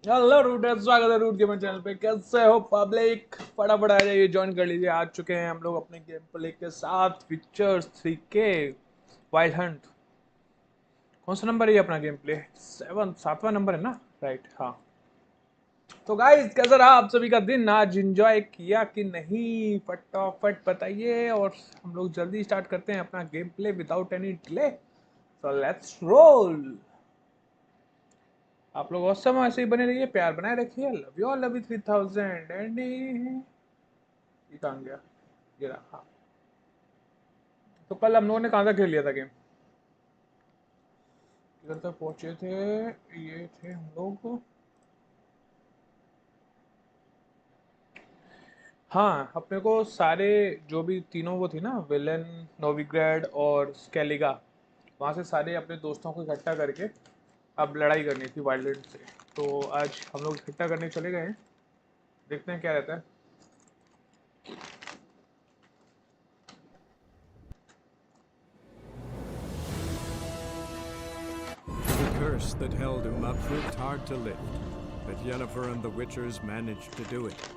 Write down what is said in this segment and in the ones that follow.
Hello routers, स्वागत है root gamer channel पे। कैसे हो पब्लिक? फटाफट आ जाइए, ज्वाइन कर लीजिए। आ चुके हैं हम लोग अपने गेम प्ले के साथ विचर 3 के वाइल्ड हंट। कौन सा नंबर है ये अपना गेम प्ले? 7वां नंबर है ना? राइट, हाँ। तो गाइस, कैसा रहा आप सभी का दिन? आज एंजॉय किया कि नहीं? फटाफट बताइए और हम लोग जल्दी स्टार्ट करते हैं अपना game play without any delay. So let's roll. आप लोग ऑसम ऐसे ही बने रहिए, प्यार बनाए रखिए। Love you all, love you 3000 and ये कहाँ गया? ये रहा, हाँ। तो कल हम लोगों ने कहाँ तक खेल लिया था गेम? किधर तक पहुंचे थे? ये थे हम लोग। हाँ, अपने को सारे जो भी तीनों वो थी ना, विलन, नोविग्रेड और स्केलिगा, वहाँ से सारे अपने दोस्तों को इकट्ठा करके अब लड़ाई करनी थी वाइल्ड से। तो आज हम लोग इकट्ठा करने चले गए हैं, देखते हैं क्या रहता है। The curse that held him up proved hard to lift, but Yennefer and the Witchers managed to do it.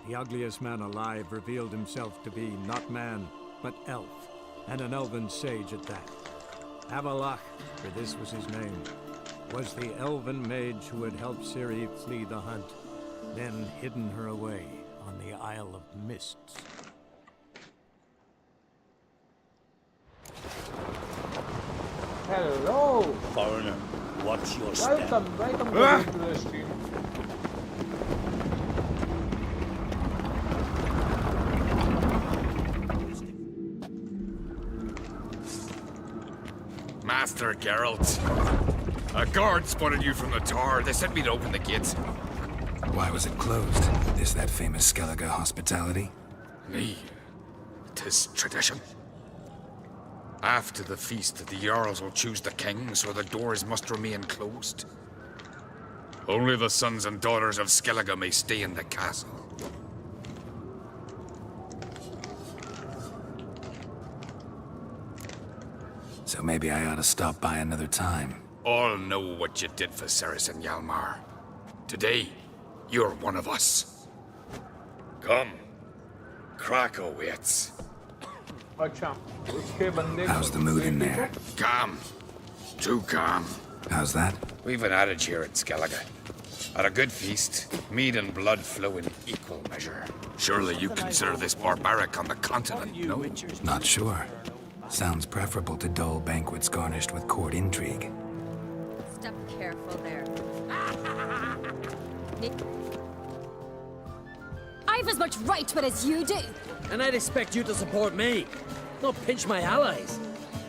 The ugliest man alive revealed himself to be not man, but elf, and an elven sage at that. Avalach, for this was his name, was the elven mage who had helped Ciri flee the hunt, then hidden her away on the Isle of Mists. Hello! Foreigner, watch your step. Welcome to the stream. Master Geralt, a guard spotted you from the tower. They sent me to open the gates. Why was it closed? Is that famous Skellige hospitality? Me? 'Tis tradition. After the feast, the Jarls will choose the king, so the doors must remain closed. Only the sons and daughters of Skellige may stay in the castle. So maybe I ought to stop by another time. All know what you did for Ceres and Hjalmar. Today, you're one of us. Come. Krakow waits. अच्छा, उसके बंदे How's the mood in there? Calm. Too calm. How's that? We've an adage here at Skellige. At a good feast, mead and blood flow in equal measure. Surely you consider this barbaric on the continent, no? Not sure. Sounds preferable to dull banquets garnished with court intrigue. Step careful there. I've as much right to it as you do. And I'd expect you to support me, not pinch my allies.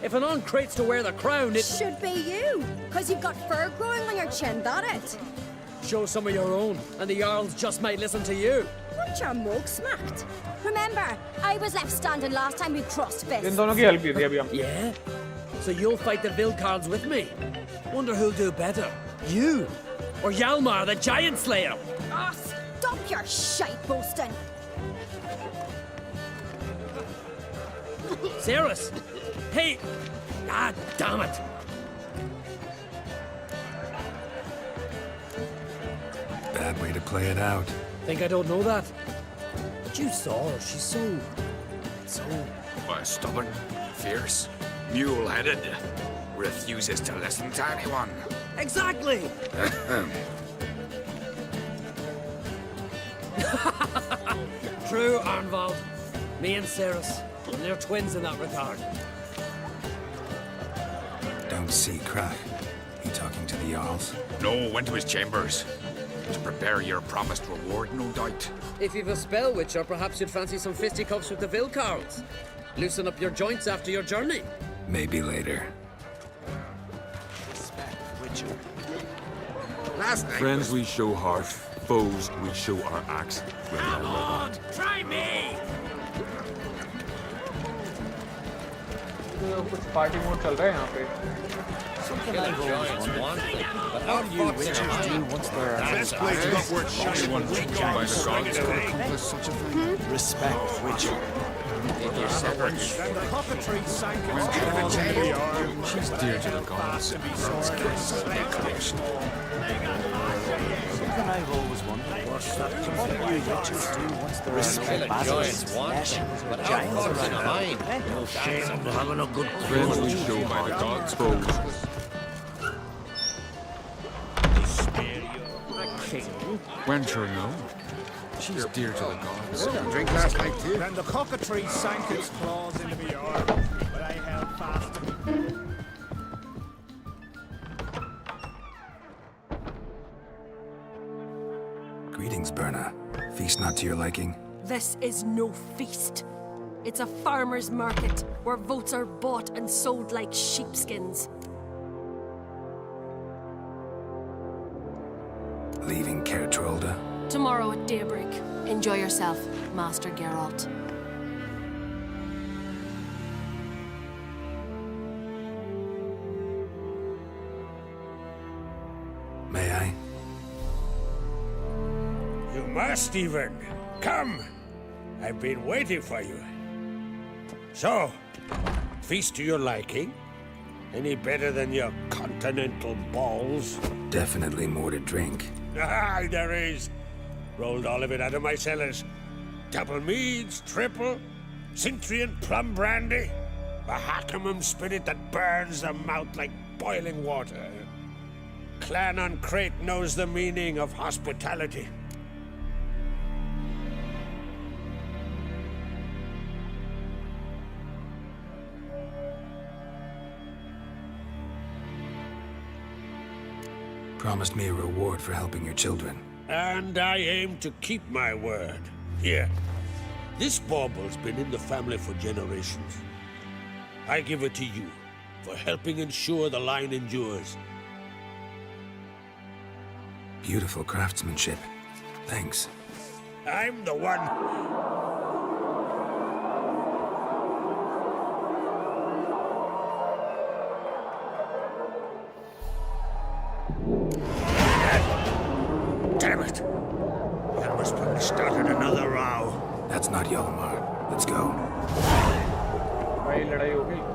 If an on-crate's to wear the crown, it Should be you, because you've got fur growing on your chin, that it. show some of your own, and the Jarls just might listen to you. Want your mug smacked? Remember, I was left standing last time we crossed in fists. दोनों की help की थी अभी हम। Yeah? So you'll fight the Vilcards with me? Wonder who'll do better, you or Hjalmar, the Giant Slayer? Ah, stop your shite boasting. Ceres! Hey! Ah, damn it! Bad way to play it out. Think I don't know that? But you saw her, she's so... Why, stubborn, fierce, mule-headed, refuses to listen to anyone. Exactly! True, Arnvald. Me and Ceres. And they're twins in that regard. Don't see Krak. He talking to the Jarls? No, went to his chambers. To prepare your promised reward, no doubt. If you've a spell witcher, perhaps you'd fancy some fisticuffs with the Vilcards. Loosen up your joints after your journey. Maybe later. Last night Friends we show heart, foes we show our axe. Come on, try me! तो कुछ party mode चल रहा है यहाँ पे। But how do you witchers do once they're Best place not worth shooting one by the gods to accomplish such a thing. respect witcher? She's dear to the gods. What do you witches do once there are no battles, lashings, or giants around? No shame in having a good Friends we show by the gods, foes. Wencher, no. She's dear to the gods. Drink last night too. Then the cockatoo sank its claws into me arm, but I held fast to it. Greetings, Berna. Feast not to your liking? This is no feast. It's a farmer's market where votes are bought and sold like sheepskins. Leaving Caer Trolda? Tomorrow at daybreak. Enjoy yourself, Master Geralt. May I? You must, even. Come. I've been waiting for you. So, feast to your liking? Any better than your continental balls? Definitely more to drink. Ah, there is. Rolled all of it out of my cellars. Double meads, triple, Cintrian plum brandy, Mahakimum spirit that burns the mouth like boiling water. Clan on Crate knows the meaning of hospitality. Promised me a reward for helping your children. And I aim to keep my word. Here. This bauble's been in the family for generations. I give it to you for helping ensure the line endures. Beautiful craftsmanship. Thanks. I'm the one. Damn it! That must have started another row. That's not Hjalmar. Let's go. भाई लड़ाई हो गई.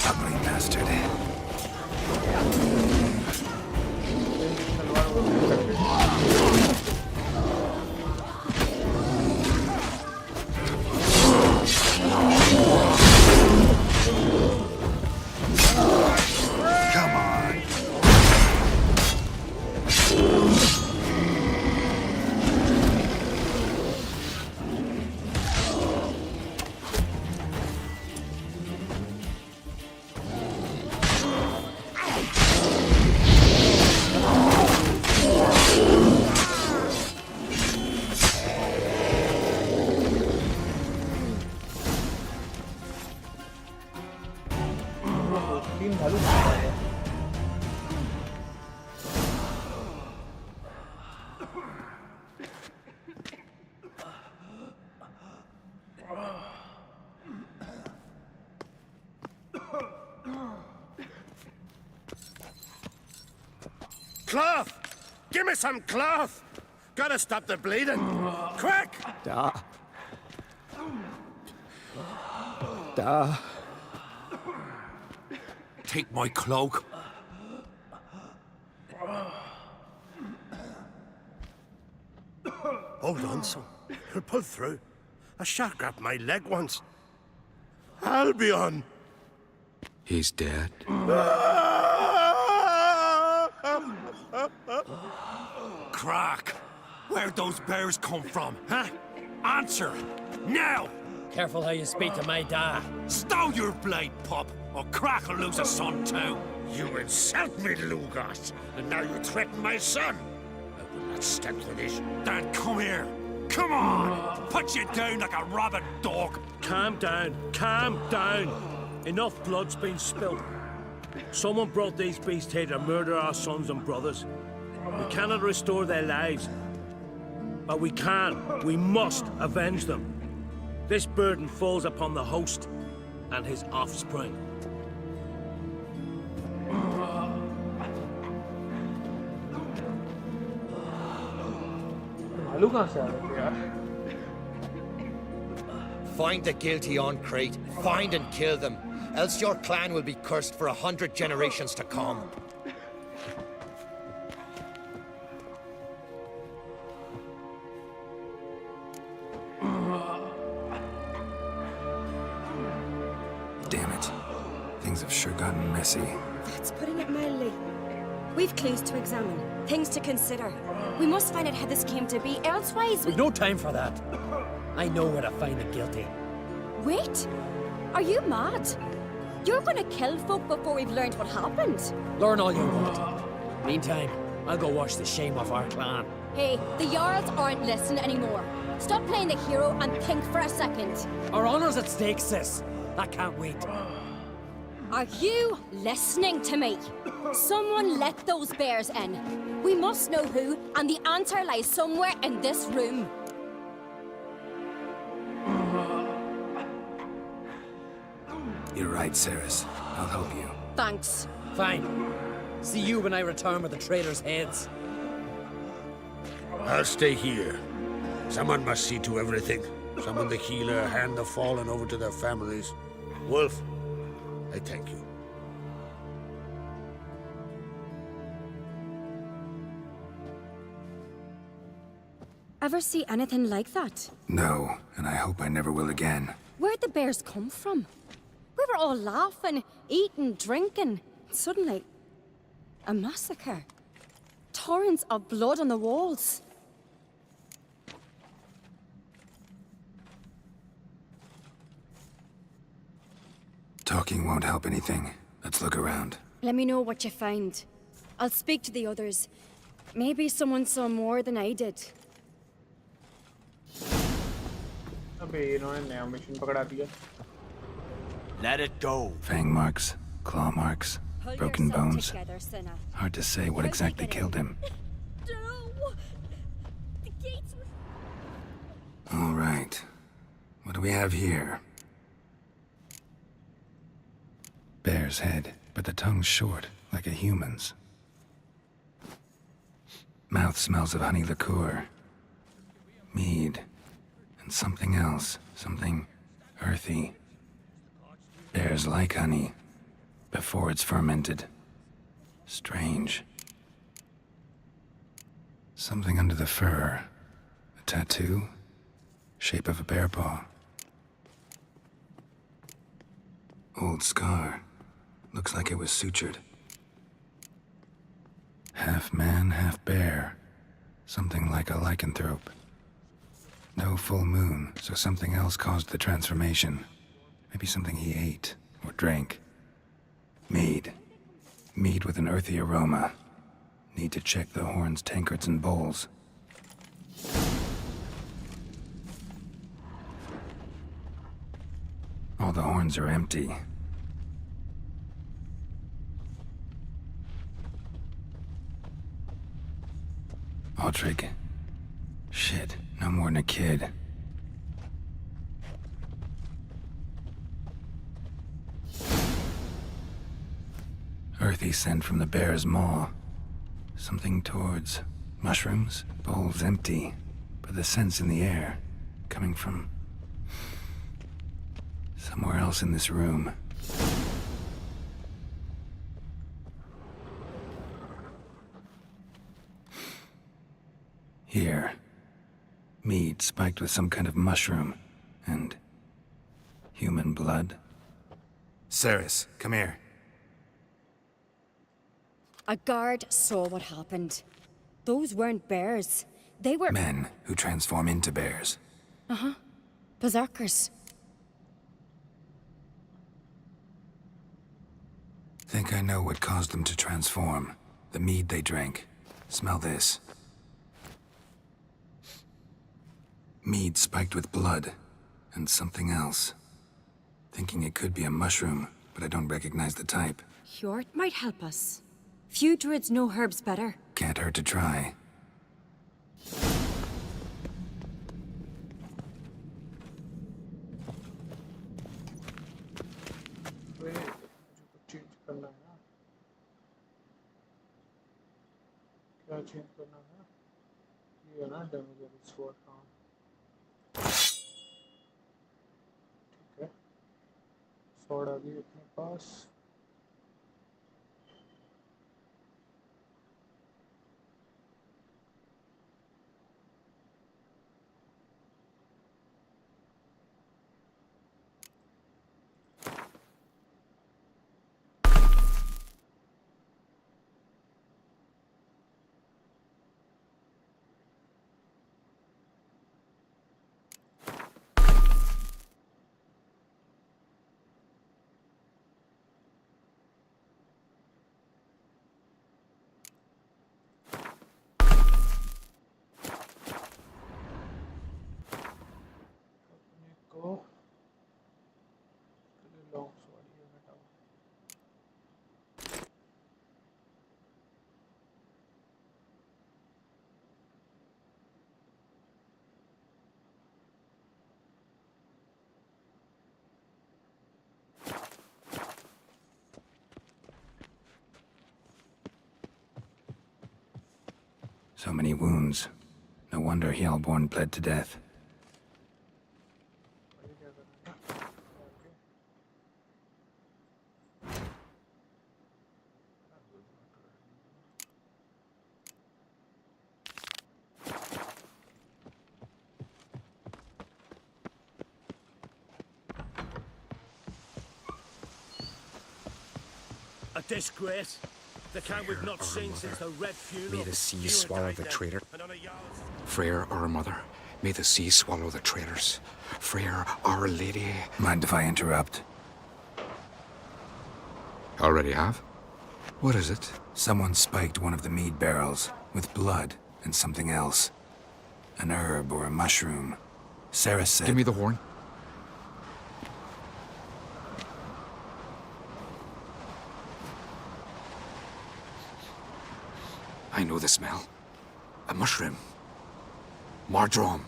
Ugly bastard. Come on. तीन भालू मारा है. Cloth! Give me some cloth! Gotta stop the bleeding! Quick! Take my cloak. Hold on, son. He'll pull through. A shark grabbed my leg once. Albion! He's dead. Crack! Where'd those bears come from, huh? Answer! Now! Careful how you speak to my dad. Stow your blade, pup, or Crack will lose a son too. You insult me, Lugas, and now you threaten my son. I will not stand for this. Dan, come here. Come on! Put you down like a rabid dog! Calm down. Calm down. Enough blood's been spilled. Someone brought these beasts here to murder our sons and brothers. We cannot restore their lives. But we can. We must avenge them. This burden falls upon the host and his offspring. आलू कहाँ से आ रहे थे यार? Find the guilty on Crete. Find and kill them. Else your clan will be cursed for 100 generations to come. Damn it. Things have sure gotten messy. That's putting it mildly. We've clues to examine, things to consider. We must find out how this came to be, elsewise we... We've no time for that. I know where to find the guilty. Wait! Are you mad? You're gonna kill folk before we've learned what happened. Learn all you want. Meantime, I'll go wash the shame off our clan. Hey, the Jarls aren't listening anymore. Stop playing the hero and think for a second. Our honor's at stake, sis. I can't wait. Are you listening to me? Someone let those bears in. We must know who, and the answer lies somewhere in this room. You're right, Ceres. I'll help you. Thanks. Fine. See you when I return with the traitors' heads. I'll stay here. Someone must see to everything. Summon the healer, hand the fallen over to their families. Wolf, I thank you. Ever see anything like that? No, and I hope I never will again. Where'd the bears come from? We were all laughing, eating, drinking. Suddenly, a massacre. Torrents of blood on the walls. Talking won't help anything. Let's look around. Let me know what you find. I'll speak to the others. Maybe someone saw more than I did. अबे इन्होंने नया mission पकड़ा दिया. Let it go. Fang marks, claw marks, Pull broken yourself bones. together, Cinna. Hard to say what exactly killed him. No! The gates were... All right. What do we have here? Bear's head, but the tongue's short, like a human's. Mouth smells of honey liqueur. Mead. And something else. Something earthy. Bears like honey. Before it's fermented. Strange. Something under the fur. A tattoo? Shape of a bear paw. Old scar. Looks like it was sutured. Half man, half bear. Something like a lycanthrope. No full moon, so something else caused the transformation. Maybe something he ate or drank. Mead. Mead with an earthy aroma. Need to check the horns, tankards, and bowls. All the horns are empty. Aldrich. Shit, no more than a kid. Earthy scent from the bear's maw. Something towards mushrooms, bowls empty, but the scent's in the air, coming from somewhere else in this room. Here. Mead spiked with some kind of mushroom. And human blood. Ceres, come here. A guard saw what happened. Those weren't bears. They were... Men who transform into bears. Uh-huh. Berserkers. Think I know what caused them to transform. The mead they drank. Smell this. Mead spiked with blood. And something else. Thinking it could be a mushroom, but I don't recognize the type. Hjort might help us. Few druids know herbs better. Can't hurt to try. वे मुझे कुछ change करना है ना क्या change करना है ये है ना डैमेज और स्वॉर्ड हाँ ठीक है स्वॉर्ड आ गई अपने पास को लॉन्ग स्वॉर्ड ये हटाओ So many wounds. No wonder Hjalborn bled to death. A disgrace. The kind we've not seen since the Red Funeral. May the sea swallow the traitor. Freyr, our mother, may the sea swallow the traitors. Freyr, our lady. Mind if I interrupt? Already have? What is it? Someone spiked one of the mead barrels with blood and something else. An herb or a mushroom. Sarah said... Give me the horn. I know the smell. A mushroom. Mardrome.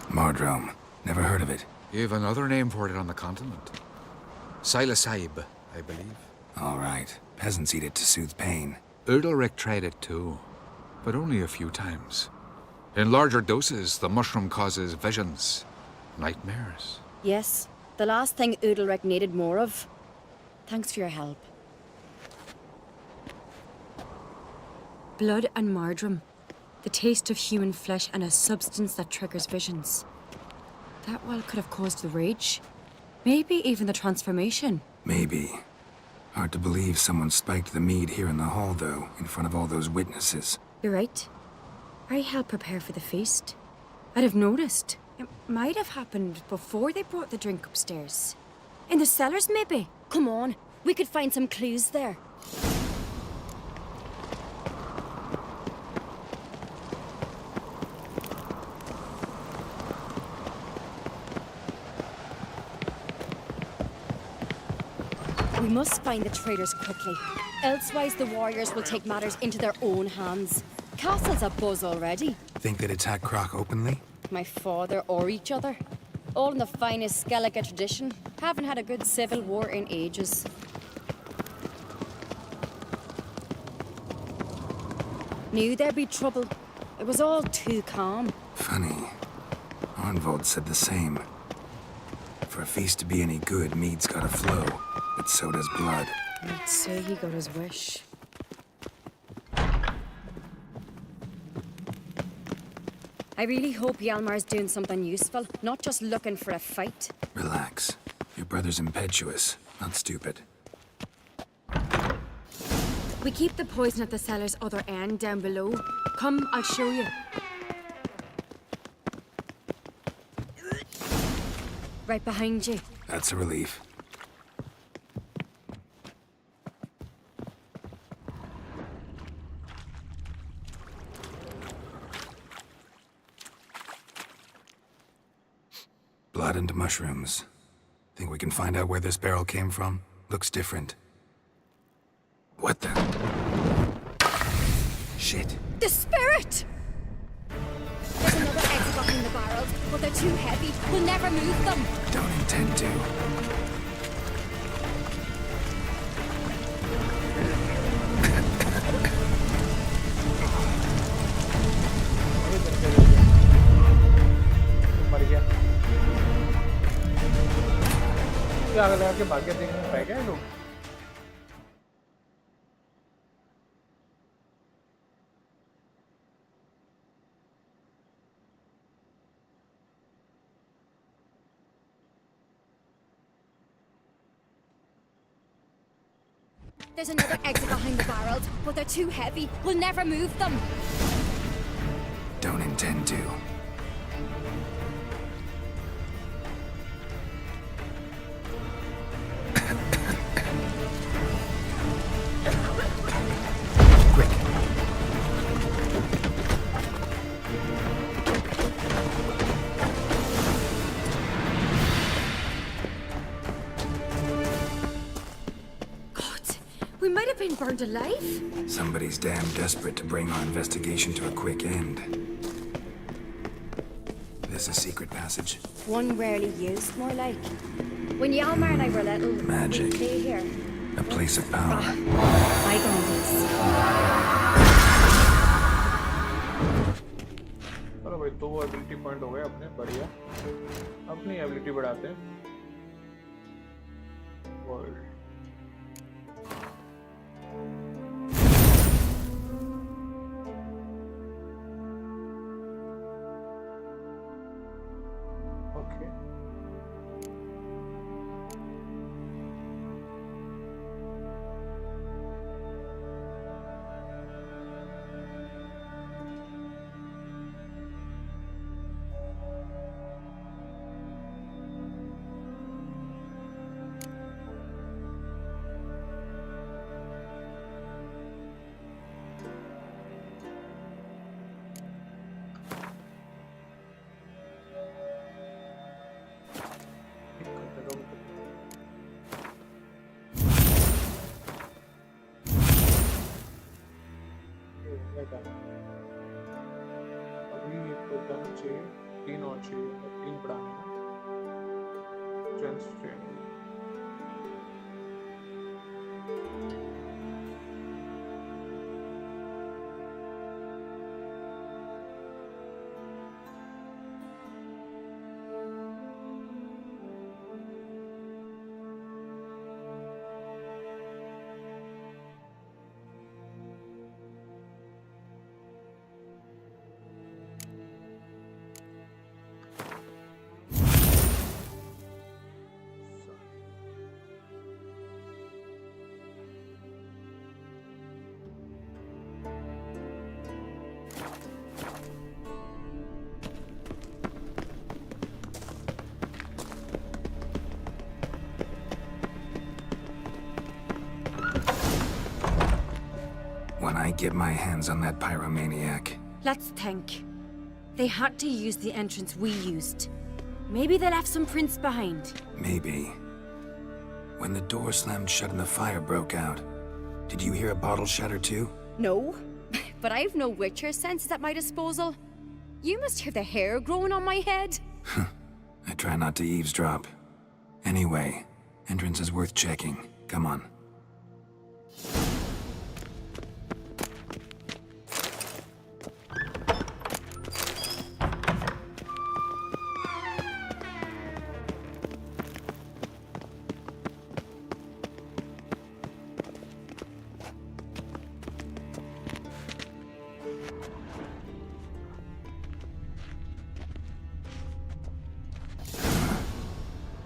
Mardrome. Never heard of it. You've another name for it on the continent. Psilocybe, I believe. All right. Peasants eat it to soothe pain. Udalric tried it too, but only a few times. In larger doses, the mushroom causes visions, nightmares. Yes, the last thing Udalric needed more of. Thanks for your help. Blood and Mardrome. The taste of human flesh and a substance that triggers visions. That well could have caused the rage. Maybe even the transformation. Maybe. Hard to believe someone spiked the mead here in the hall, though, in front of all those witnesses. You're right. I helped prepare for the feast. I'd have noticed. It might have happened before they brought the drink upstairs. In the cellars, maybe? Come on, we could find some clues there. We must find the traitors quickly. Elsewise, the warriors will take matters into their own hands. Castle's abuzz already. Think they'd attack Croc openly? My father or each other. All in the finest Skellige tradition. Haven't had a good civil war in ages. Knew there'd be trouble. It was all too calm. Funny. Arnvold said the same. For a feast to be any good, mead's gotta flow. But so does blood. I'd say he got his wish. I really hope Hjalmar's doing something useful, not just looking for a fight. Relax. Your brother's impetuous, not stupid. We keep the poison at the cellar's other end down below. Come, I'll show you. Right behind you. That's a relief. Blood and mushrooms. Think we can find out where this barrel came from? Looks different. What the? Shit. The spirit! There's another exit behind the barrels, but they're too heavy. We'll never move them. Don't intend to. मर गया क्या लगा के भाग्य देखने में पाए गए लोग There's another exit behind the barrels, but they're too heavy. We'll never move them. Don't intend to. Quick. We might have been burned alive. Somebody's damn desperate to bring our investigation to a quick end. There's a secret passage. One rarely used, more like. When Yalmar and I were little, Magic. we'd play here. A place of power. Bygone days. चलो भाई 2 ability point हो गए अपने बढ़िया अपनी ability बढ़ाते हैं world okay अभी तो जाना चाहिए 3 और चाहिए 3 बढ़ाने हैं strength training When I get my hands on that pyromaniac. Let's think. They had to use the entrance we used. Maybe they left some prints behind. Maybe. When the door slammed shut and the fire broke out, did you hear a bottle shatter too? No, but I've no Witcher senses at my disposal. You must hear the hair growing on my head. I try not to eavesdrop. Anyway, entrance is worth checking. Come on.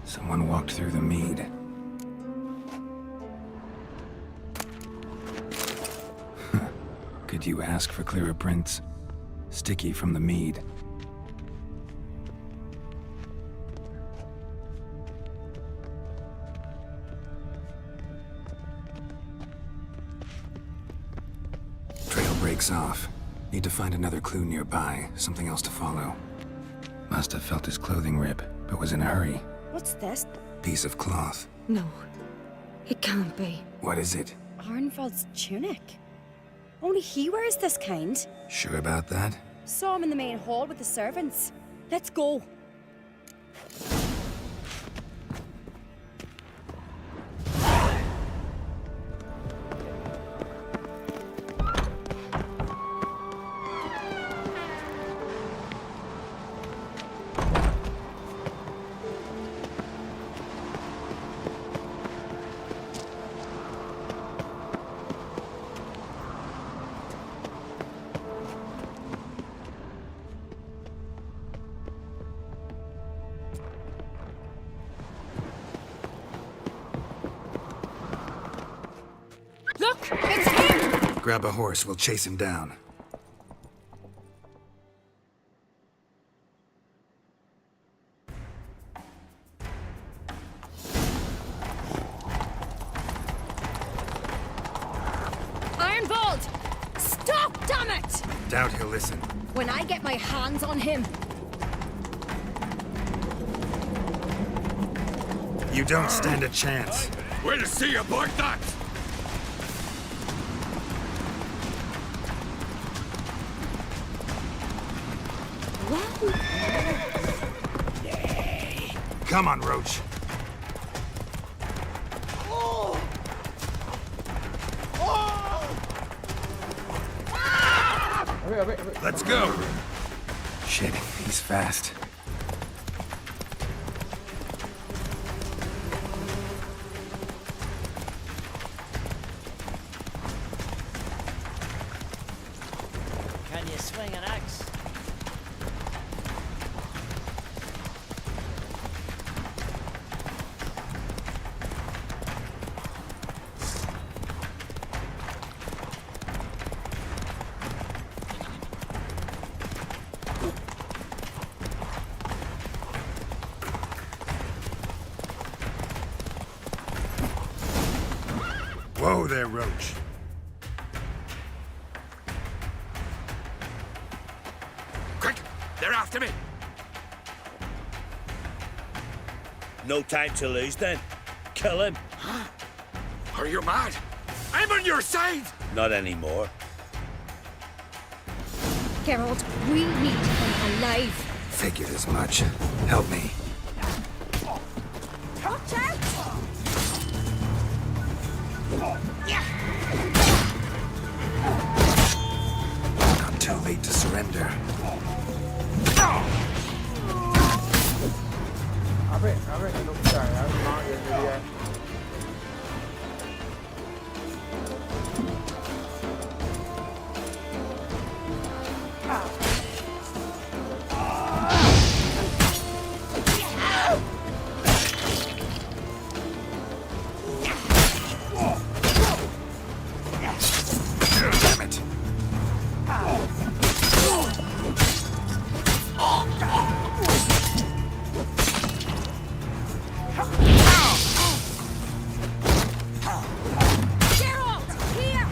Someone walked through the mead. Could you ask for clearer prints? Sticky from the mead. Trail breaks off. Need to find another clue nearby, something else to follow. Must have felt his clothing rip, but was in a hurry. What's this? Piece of cloth. No, it can't be. What is it? Arnvald's tunic. Only he wears this kind. Sure about that? Saw him in the main hall with the servants. Let's go. Look, it's him! Grab a horse, we'll chase him down. Ironbolt! Stop, damn it! Doubt he'll listen. When I get my hands on him, You don't stand a chance. We'll see about that! Come on, Roach. Let's go! Shit, he's fast. Can you swing an axe? Whoa there, Roach. Quick! They're after me! No time to lose then. Kill him. Are you mad? I'm on your side! Not anymore. Geralt, we need him alive. Figured as much. Help me. Watch out! Not too late to surrender. अबे रुक जा यार कहाँ जल्दी है Damn it. Geralt, here!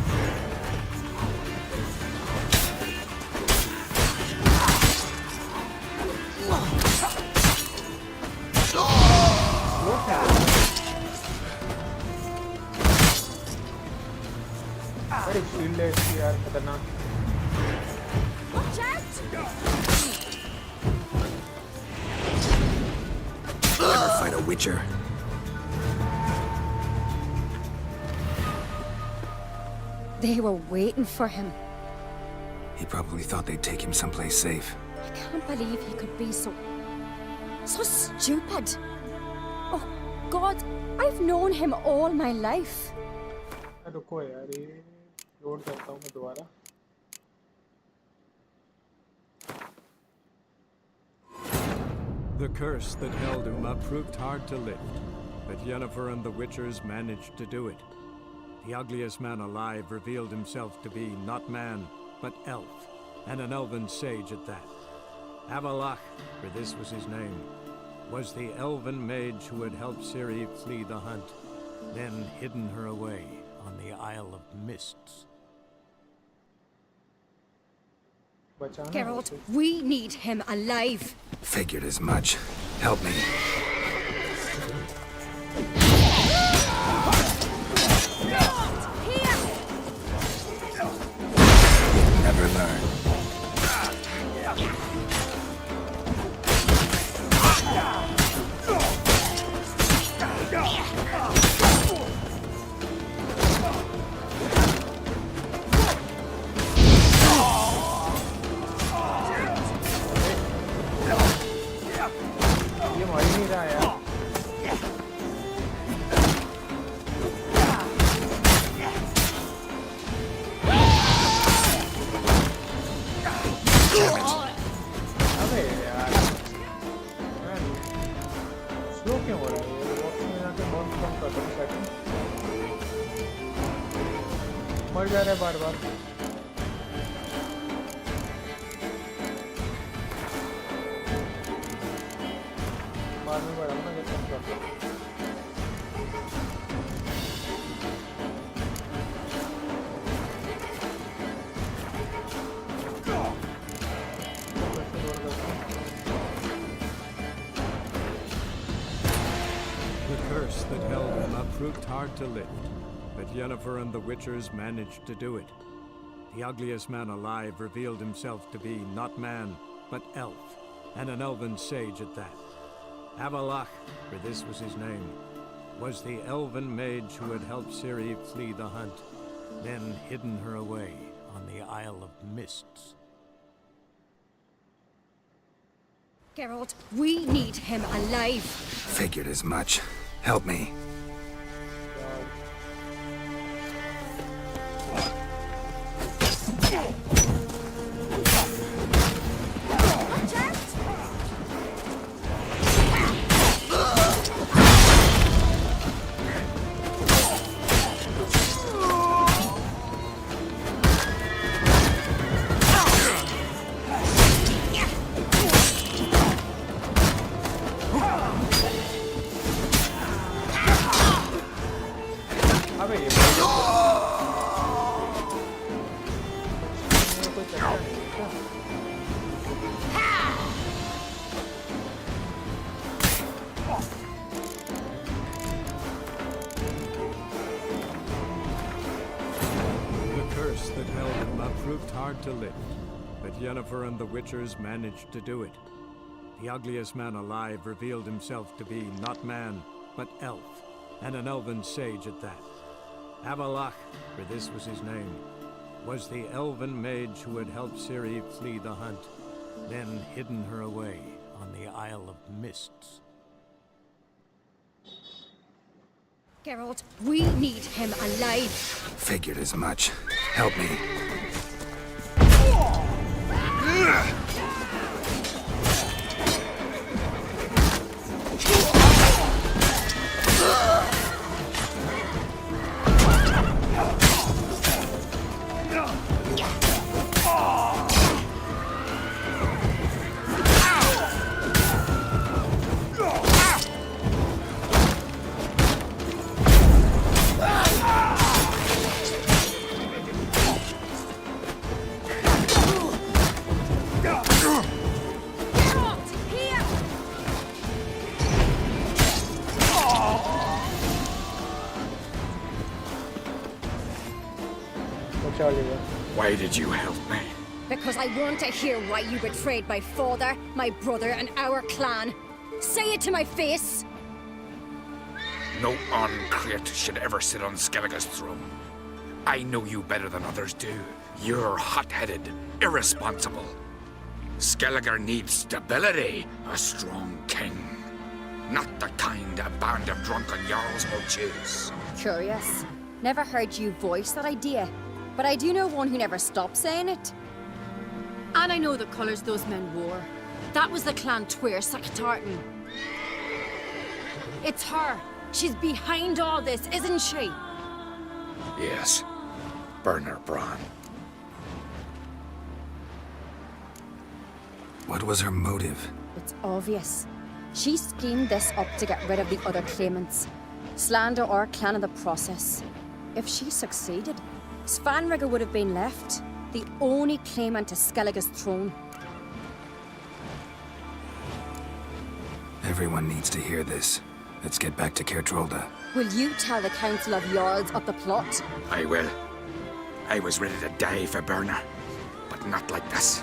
बड़ी shield है इसकी यार खतरनाक Watch out! Never fight a Witcher. They were waiting for him. He probably thought they'd take him someplace safe. I can't believe he could be so stupid. Oh, God, I've known him all my life. रुको यार ये load करता हूँ मैं दोबारा The curse that held Uma proved hard to lift, but Yennefer and the Witchers managed to do it. The ugliest man alive revealed himself to be not man, but elf, and an elven sage at that. Avalach, for this was his name, was the elven mage who had helped Ciri flee the hunt, then hidden her away on the Isle of Mists. Geralt, we need him alive. Figured as much. Help me. You'll never learn. ये मर ही नहीं रहा यार। अबे यार slow क्यों हो रहा है ये? वॉच में जाके बहुत कम कर दो सेकंड। मर जा रहा है बार बार। बाद में बढ़ाऊँ ना जब कम कर दो। The curse that held him up proved hard to lift, but Yennefer and the Witchers managed to do it. The ugliest man alive revealed himself to be not man, but elf, and an elven sage at that. Avalach, for this was his name, was the elven mage who had helped Ciri flee the hunt, then hidden her away on the Isle of Mists. Geralt, we need him alive. Figured as much. Help me. अबे ये कोई चक्कर नहीं है क्या? The curse that held him up proved hard to lift, but Yennefer and the Witchers managed to do it. The ugliest man alive revealed himself to be not man, but elf, and an elven sage at that. Avalach, for this was his name, was the elven mage who had helped Ciri flee the hunt, then hidden her away on the Isle of Mists. Geralt, we need him alive. Figured as much. Help me. बचा लिया। Why did you help me? Because I want to hear why you betrayed my father, my brother, and our clan. Say it to my face. No Ancrate should ever sit on Skellige's throne. I know you better than others do. You're hot-headed, irresponsible. Skellige needs stability, a strong king. Not the kind a band of drunken jarls will choose. Curious. Never heard you voice that idea, but I do know one who never stopped saying it. And I know the colours those men wore. That was the clan Twir Sakatartan. It's her. She's behind all this, isn't she? Yes. Burn her brawn. What was her motive? It's obvious. She schemed this up to get rid of the other claimants. Slander our clan in the process. If she succeeded, Svanrigger would have been left, the only claimant to Skellige's throne. Everyone needs to hear this. Let's get back to Kertrolda. Will you tell the Council of Jarls of the plot? I will. I was ready to die for Berna, but not like this.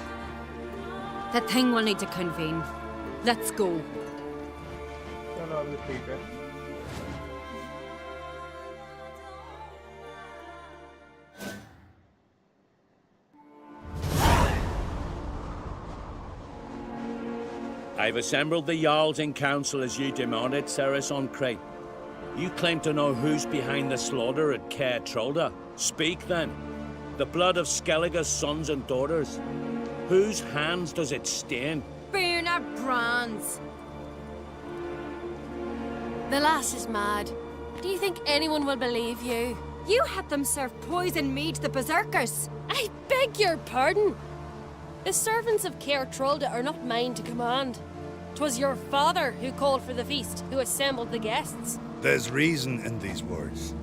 The thing will need to convene. Let's go. चलो अभी ठीक है. I've assembled the Jarls in council as you demanded, Ceres on Crate. You claim to know who's behind the slaughter at Caer Trolda. Speak then. The blood of Skellige's sons and daughters. Whose hands does it stain? Berna Brands. The lass is mad. Do you think anyone will believe you? You had them serve poison mead to the berserkers. I beg your pardon. The servants of Caer Trolda are not mine to command. 'Twas your father who called for the feast, who assembled the guests. There's reason in these words.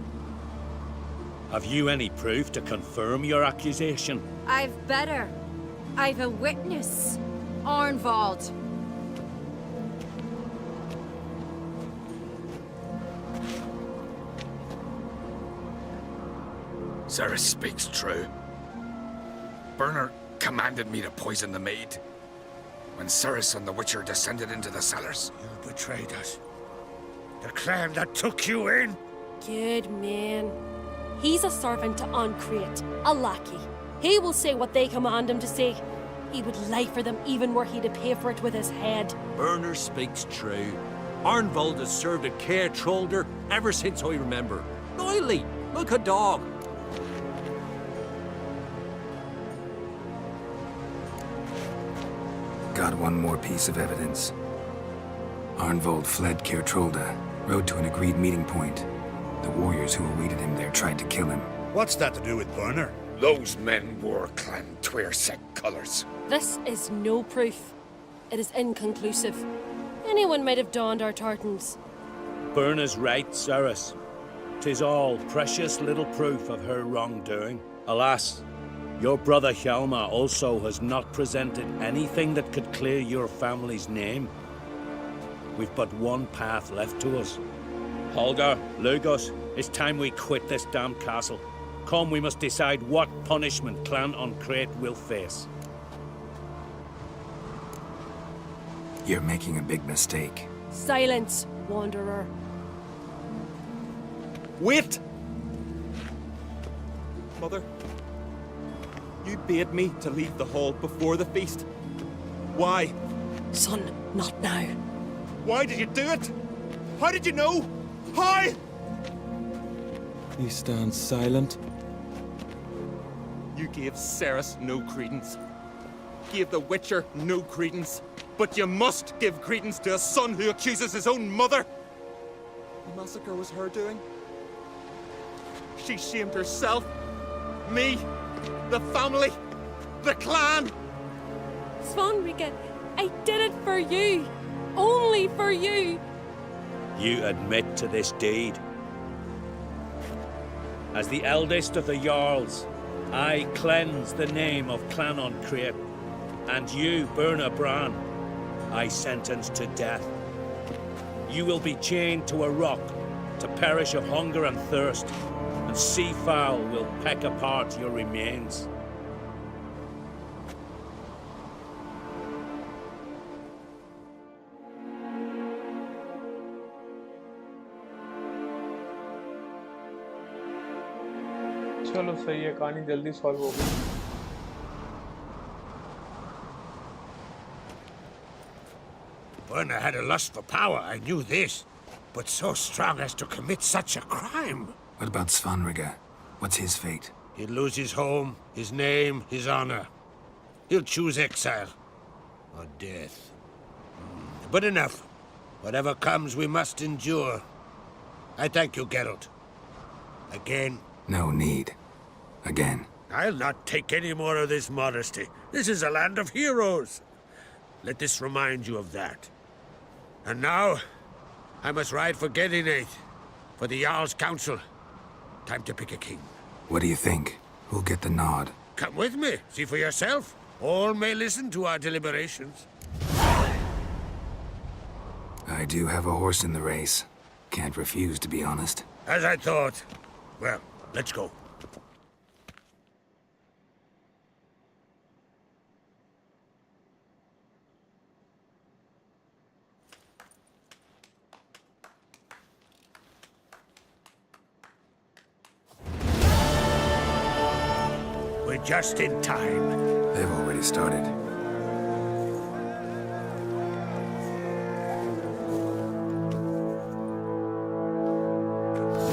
Have you any proof to confirm your accusation? I've better. I've a witness. Arnvald. Ceres speaks true. Berna commanded me to poison the maid. When Ceres and the Witcher descended into the cellars. You betrayed us. The clan that took you in. Good man. He's a servant to Ancrate, a lackey. He will say what they command him to say. He would lie for them even were he to pay for it with his head. Berner speaks true. Arnvald has served at Caer Trolder ever since I remember. Loyally, like a dog. Got one more piece of evidence. Arnvald fled Kertrolda, rode to an agreed meeting point. The warriors who awaited him there tried to kill him. What's that to do with Berner? Those men wore clan Twyrsec colours. This is no proof. It is inconclusive. Anyone might have donned our tartans. Berna's right, Ceres. 'Tis all precious little proof of her wrongdoing. Alas, your brother Hjalmar also has not presented anything that could clear your family's name. We've but one path left to us. Holger, Lugos, it's time we quit this damned castle. Come, we must decide what punishment Clan Ancrate will face. You're making a big mistake. Silence, wanderer. Wait! Mother, you bade me to leave the hall before the feast. Why? Son, not now. Why did you do it? How did you know? How? He stands silent. You gave Ceres no credence. Gave the Witcher no credence. But you must give credence to a son who accuses his own mother. The massacre was her doing. She shamed herself, me, the family, the clan. Svanrika, I did it for you. Only for you. You admit to this deed. As the eldest of the Jarls, I cleanse the name of Clan Ancrate, and you, Berna Bran, I sentence to death. You will be chained to a rock to perish of hunger and thirst, and seafowl will peck apart your remains. चलो सही है, कहानी जल्दी solve हो गई. Berna had a lust for power, I knew this. But so strong as to commit such a crime. What about Svanrika? What's his fate? He'll lose his home, his name, his honor. He'll choose exile. Or death. But enough. Whatever comes, we must endure. I thank you, Geralt. Again. No need. Again. I'll not take any more of this modesty. This is a land of heroes. Let this remind you of that. And now, I must ride for Gedinate, for the Jarl's Council. Time to pick a king. What do you think? Who'll get the nod? Come with me, see for yourself. All may listen to our deliberations. I I do have a horse in the race. Can't refuse, to be honest. As I thought. Well, let's go. We're just in time. They've already started.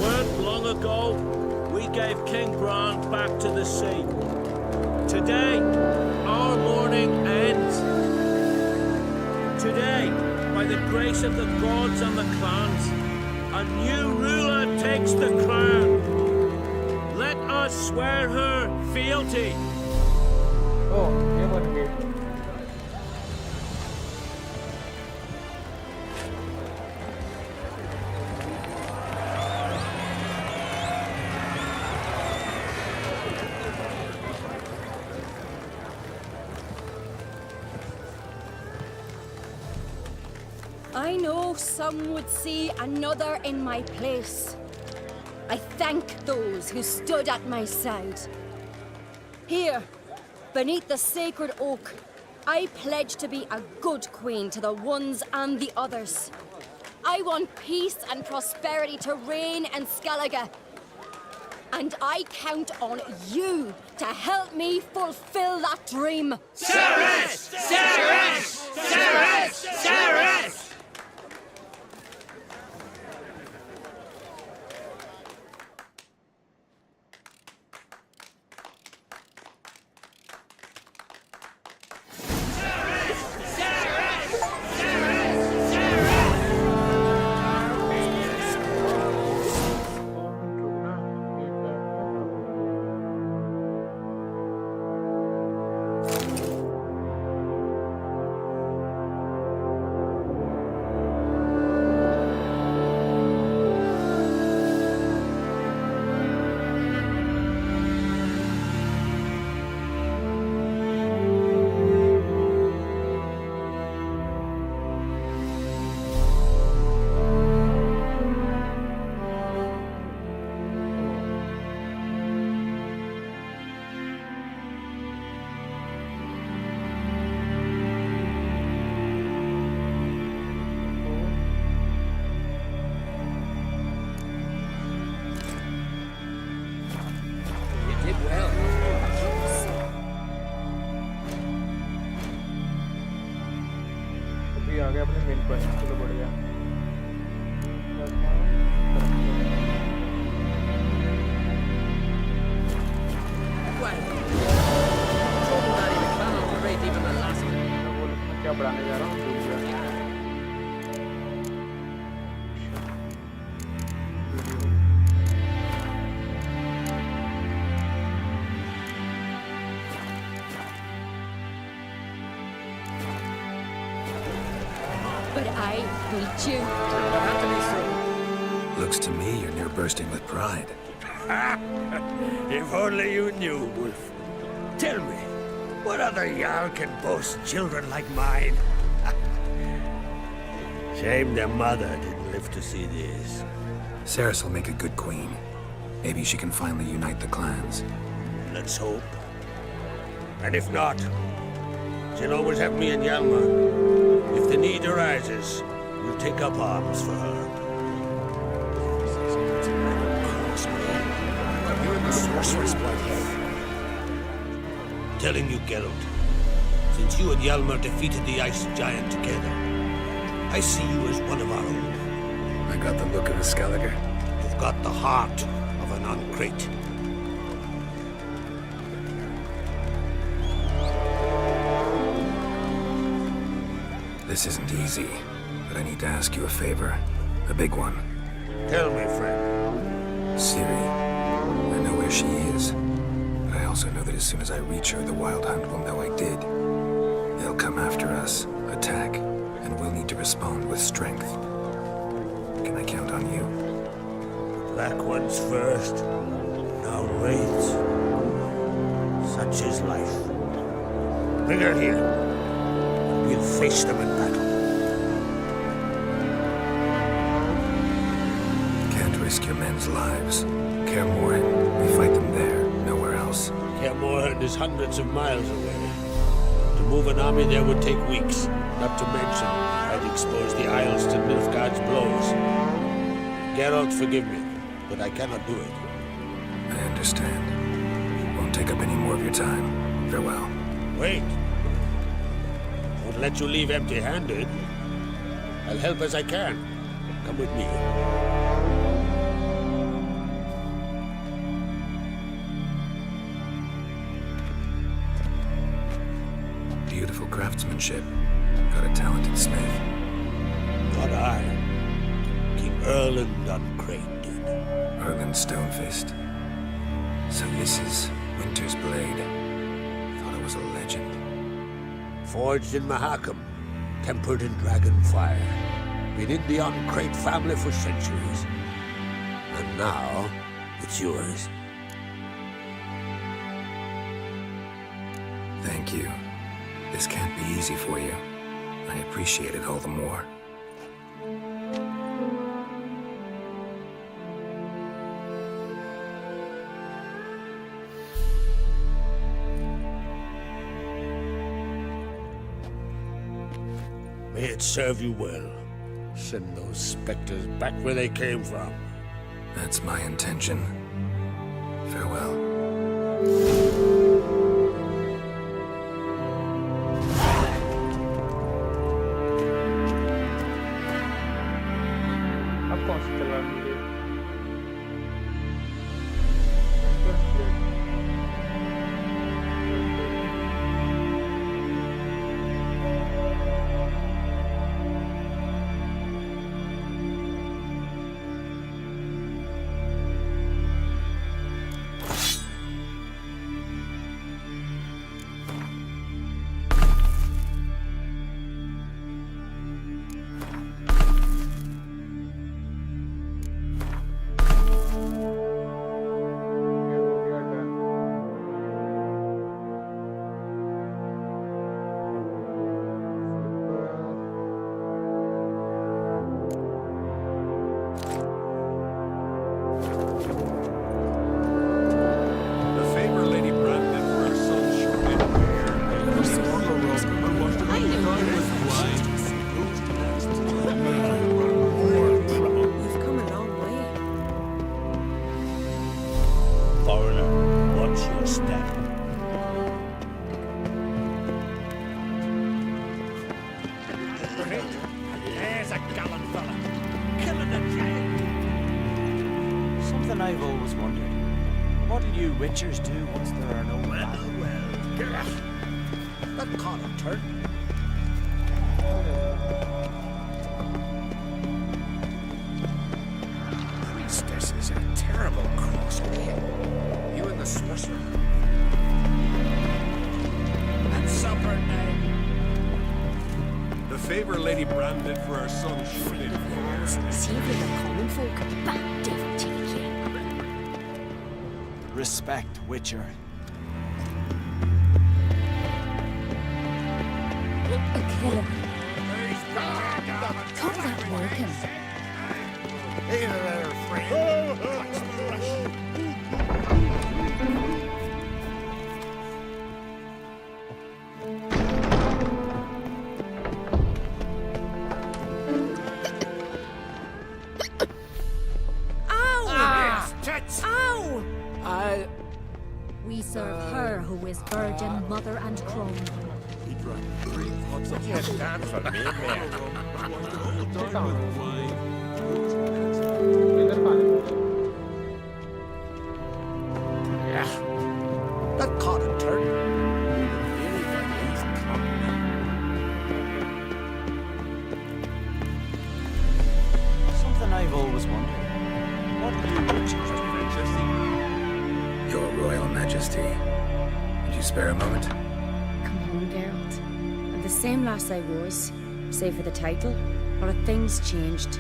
Weren't long ago, we gave King Bran back to the sea. Today, our mourning ends. Today, by the grace of the gods and the clans, a new ruler takes the crown. Let us swear her fealty. Oh, ये बन गए. I know some would see another in my place. I thank those who stood at my side. Here, beneath the sacred oak, I pledge to be a good queen to the ones and the others. I want peace and prosperity to reign in Skellige. And I count on you to help me fulfill that dream. Ceres! Ceres! Ceres! Ceres! अभी आ गया अपने main question. चलो बढ़िया. क्या बढ़ाने जा रहा हूँ भूल गया. But I beat you. Looks to me you're near bursting with pride. If only you knew, Wolf. Tell me, what other Jarl can boast children like mine? Shame their mother didn't live to see this. Ceres will make a good queen. Maybe she can finally unite the clans. Let's hope. And if not, she'll always have me and Hjalmar. If the need arises, we'll take up arms for her. You're in the sorcerer's blood here. Telling you, Geralt, since you and Hjalmar defeated the ice giant together, I see you as one of our own. I got the look of a Skelliger. You've got the heart of an Uncrate. This isn't easy, but I need to ask you a favor. A big one. Tell me, friend. Ciri. I know where she is. But I also know that as soon as I reach her, the Wild Hunt will know I did. They'll come after us, attack, and we'll need to respond with strength. Can I count on you? Black ones first, now wraiths. Such is life. Bring her here. We'll face them in battle. moves. Kaer Morhen, we fight them there, nowhere else. Kaer Morhen is hundreds of miles away. To move an army there would take weeks. Not to mention, I'd expose the Isles to Nilfgaard's blows. Geralt, forgive me, but I cannot do it. I understand. Won't take up any more of your time. Farewell. Wait. Won't let you leave empty-handed. I'll help as I can. Come with me. Beautiful craftsmanship. Got a talented smith. Not I. King Erland Uncrate did. Erland Stonefist. So this is Winter's Blade. Thought it was a legend. Forged in Mahakam. Tempered in dragon fire. Been in the Uncrate family for centuries. And now, it's yours. Thank you. This can't be easy for you. I appreciate it all the more. May it serve you well. Send those specters back where they came from. That's my intention. Farewell. अब कौन सी तलवार मिली? There's a gallant fella. Killing a giant. Something I've always wondered. What do you witchers do once there are no battles? Well, that caught a turn. Priestess is a terrible crossway. You and the sorcerer. And supper night. The favor Lady Bran did for our son surely. Saviour the common folk, back devil to the king. Respect, Witcher. A killer. Can't that work him? Hey there, friend. Watch the rush. Ow! We serve her who is virgin, mother, and crone. You stand for me, man. Yeah, that caught a turn. Really for these company. Something I've always wondered. What do you witchers do? Your Royal Majesty. Would you spare a moment? Come home, Geralt. I'm the same lass I was, save for the title. Or have things changed?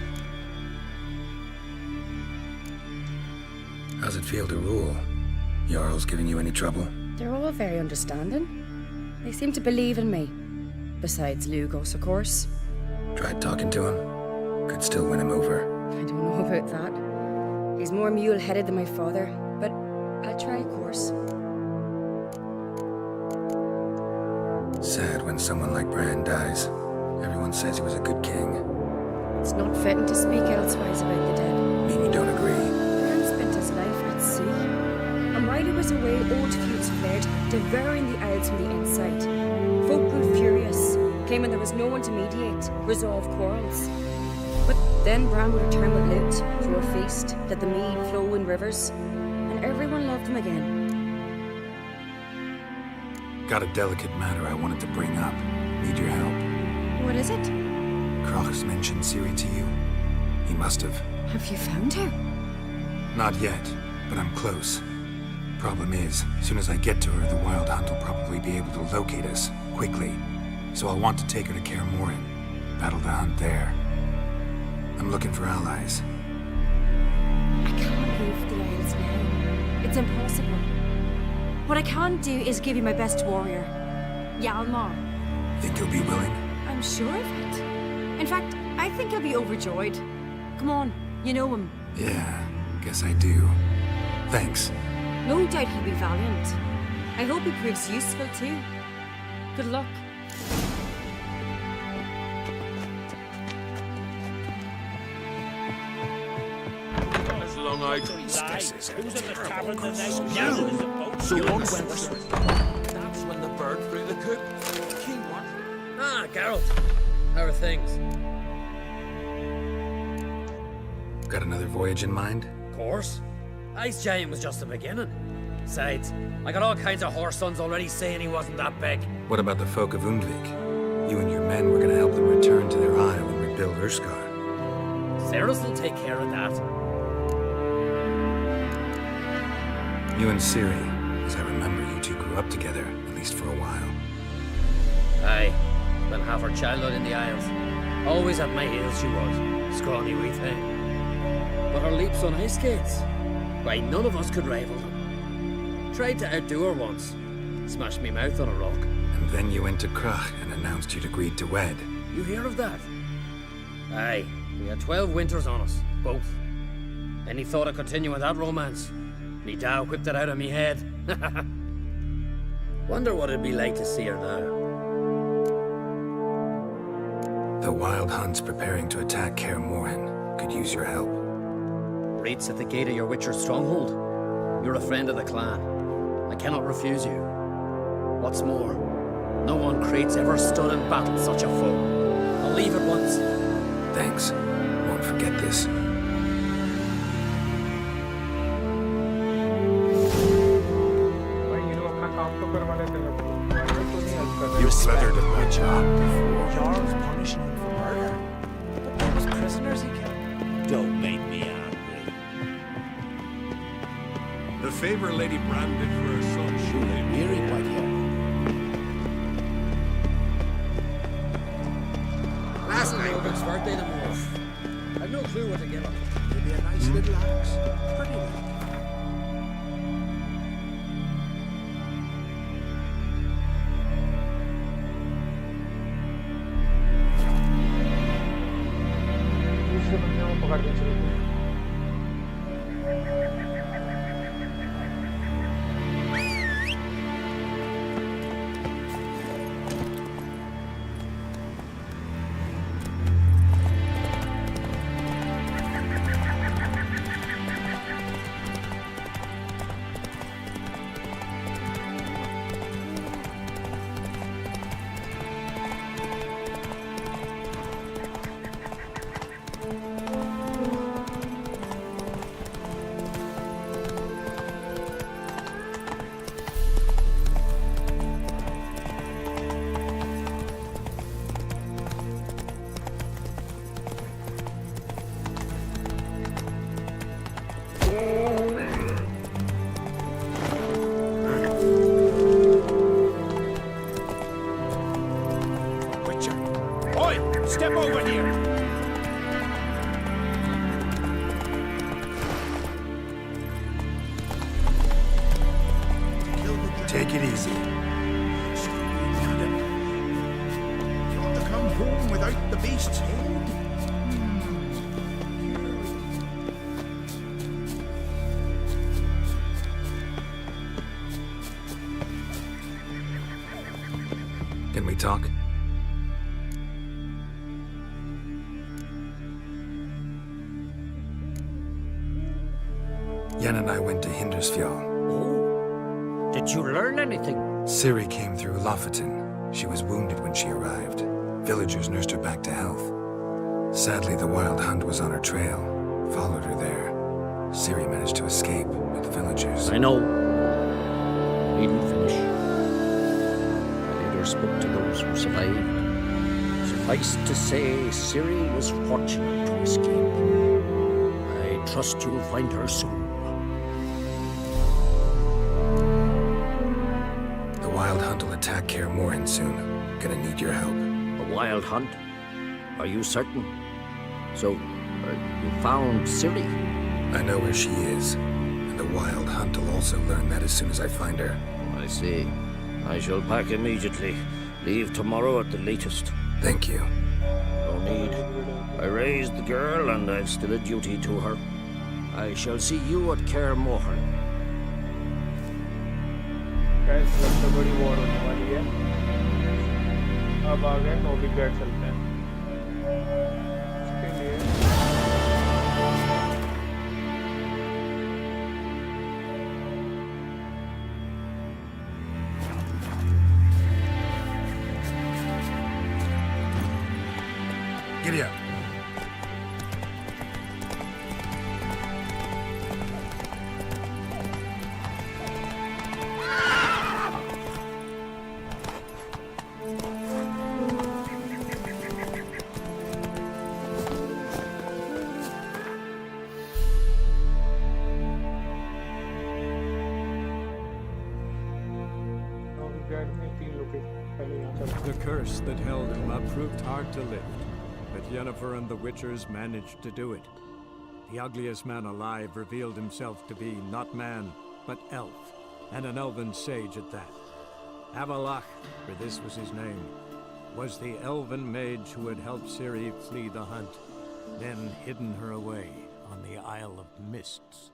How's it feel to rule? Jarl's giving you any trouble? They're all very understanding. They seem to believe in me. Besides Lugos, of course. Tried talking to him? Could still win him over. I don't know about that. He's more mule-headed than my father, but I'll try, of course. Sad when someone like Bran dies. Everyone says he was a good king. It's not fitting to speak elsewise about the dead. Mean you don't agree? Bran spent his life at sea. And while he was away, old feuds flared, devouring the Isles from the inside. Folk grew furious, claiming there was no one to mediate, resolve quarrels. But then Bran would return with loot, through a feast, let the mead flow in rivers, and everyone loved him again. Got a delicate matter I wanted to bring up. Need your help. What is it? Crocus mentioned Ciri to you? He must have. Have you found her? Not yet, but I'm close. Problem is, as soon as I get to her, the Wild Hunt will probably be able to locate us, quickly. So I'll want to take her to Kaer Morhen. Battle the hunt there. I'm looking for allies. I can't leave the Isles now. It's impossible. What I can do is give you my best warrior, Hjalmar. Think you'll be willing? I'm sure of it. In fact, I think he'll be overjoyed. Come on, you know him. Yeah, guess I do. Thanks. No doubt he'll be valiant. I hope he proves useful too. Good luck. As long I priestesses. Who's at the tavern the night? You! So on, That's when the bird threw the coop. King what? Ah, Geralt. How are things? Got another voyage in mind? Of course. Ice Giant was just the beginning. Besides, I got all kinds of horse sons already saying he wasn't that big. What about the folk of Undvik? You and your men were gonna help them return to their isle and rebuild Urskar. Ceres will take care of that. You and Ciri, as I remember, you two grew up together, at least for a while. Aye, spent half her childhood in the Isles. Always at my heels she was, scrawny wee thing. But her leaps on ice skates, why, none of us could rival them. Tried to outdo her once, smashed me mouth on a rock. And then you went to Krach and announced you'd agreed to wed. You hear of that? Aye, we had 12 winters on us, both. Any thought of continuing that romance? Me da whipped it out of me head. Wonder what it'd be like to see her now. The Wild Hunt's preparing to attack Kaer Morhen. Could use your help. Raid's at the gate of your Witcher's stronghold. You're a friend of the clan. I cannot refuse you. What's more, no one Crate's ever stood and battled such a foe. I'll leave at once. Thanks. Won't forget this. You sweated at my job before. Jarl's punishing him for murder. But there was prisoners he killed. Don't make me angry. The favor Lady Bran did for her son, surely Weary white hair. Last night, Robert's birthday tomorrow. I've no clue what to give him. Maybe a nice little axe. Pretty little. Step over here! Take it easy. You want to come home without the beast's head? we talk? Yen and I went to Hindersfjall. Oh? Did you learn anything? Ciri came through Lofoten. She was wounded when she arrived. Villagers nursed her back to health. Sadly, the Wild Hunt was on her trail. Followed her there. Ciri managed to escape, but the villagers... I know. Needn't finish. I later spoke to those who survived. Suffice to say, Ciri was fortunate to escape. I trust you'll find her soon. The Wild Hunt will attack Kaer Morhen soon. Gonna need your help. A wild hunt? Are you certain? So, you found Ciri? I know where she is. And the Wild Hunt will also learn that as soon as I find her. I see. I shall pack immediately. Leave tomorrow at the latest. Thank you. No need. I raised the girl, and I've still a duty to her. I shall see you at Kaer Morhen. Gas सबसे बड़ी war होने वाली है. अब आ गए नोवी guard चलते हैं. उसके लिए Giddy up. नोवी गार्ड में 3 लोकेशन पहले यहाँ चलते The curse that held him up proved hard to lift, but Yennefer and the Witchers managed to do it. The ugliest man alive revealed himself to be not man, but elf, and an elven sage at that. Avalach, for this was his name, was the elven mage who had helped Ciri flee the hunt, then hidden her away on the Isle of Mists.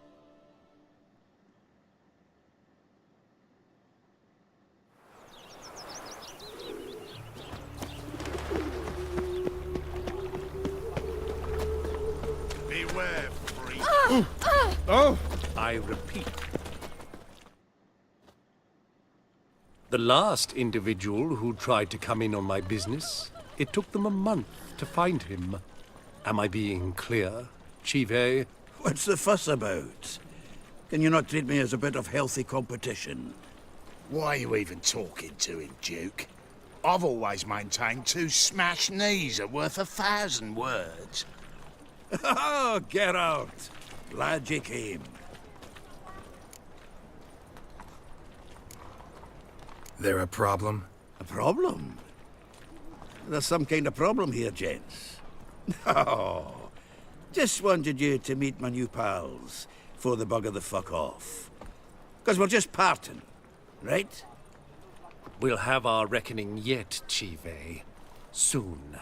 Beware, freak. Oh! I repeat. The last individual who tried to come in on my business, it took them a month to find him. Am I being clear, Chive? What's the fuss about? Can you not treat me as a bit of healthy competition? Why are you even talking to him, Duke? I've always maintained 2 smashed knees are worth 1,000 words. Oh, Geralt! Glad you came. There a problem? A problem? There's some kind of problem here, gents. Oh, just wanted you to meet my new pals before they bugger the fuck off. Because we're just parting, right? We'll have our reckoning yet, Chive. Soon.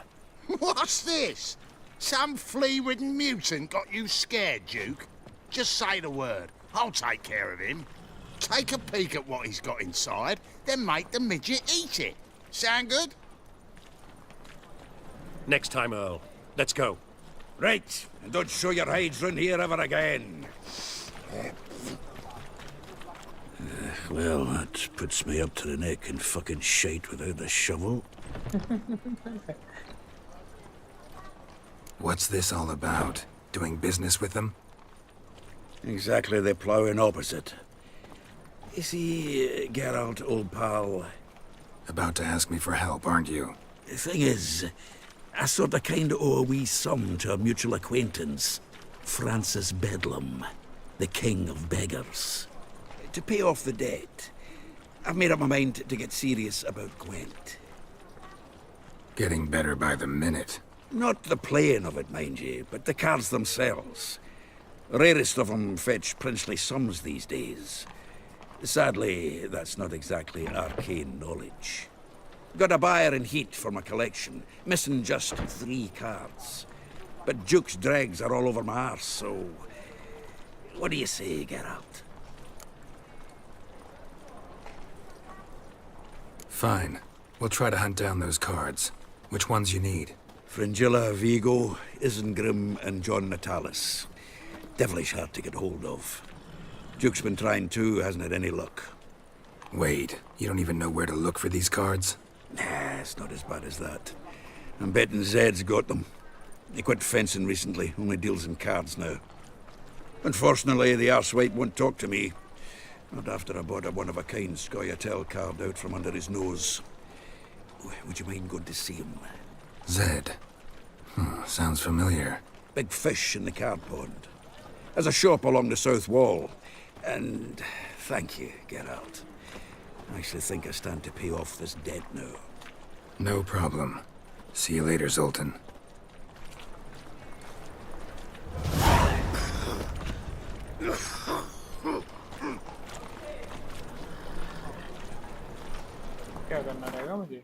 What's this? Some flea-ridden mutant got you scared, Duke? Just say the word. I'll take care of him. Take a peek at what he's got inside, then make the midget eat it. Sound good? Next time, Earl. Let's go. Right, and don't show your hides round here ever again. Well, that puts me up to the neck in fucking shite without a shovel. What's this all about? Doing business with them? Exactly the ploughing opposite. You see, Geralt, old pal... About to ask me for help, aren't you? The thing is, I sort of kind of owe a wee sum to a mutual acquaintance, Francis Bedlam, the king of beggars. To pay off the debt, I've made up my mind to get serious about Gwent. Getting better by the minute. Not the playing of it, mind you, but the cards themselves. Rarest of them fetch princely sums these days. Sadly, that's not exactly arcane knowledge. Got a buyer in heat for my collection, missing just 3 cards. But Duke's dregs are all over my arse, so... What do you say, Geralt? Fine. We'll try to hunt down those cards. Which ones you need? Fringilla, Vigo, Isengrim, and John Natalis. Devilish hard to get hold of. Duke's been trying too, hasn't had any luck. Wait, you don't even know where to look for these cards? Nah, it's not as bad as that. I'm betting Zed's got them. He quit fencing recently, only deals in cards now. Unfortunately, the arsewite won't talk to me. Not after I bought a one-of-a-kind Scoia'tael card out from under his nose. Would you mind going to see him? Zed. Sounds familiar. Big fish in the card pond. Has a shop along the south wall. And thank you, Geralt. I actually think I stand to pay off this debt now. No problem. See you later, Zoltan. क्या करना रहेगा मुझे?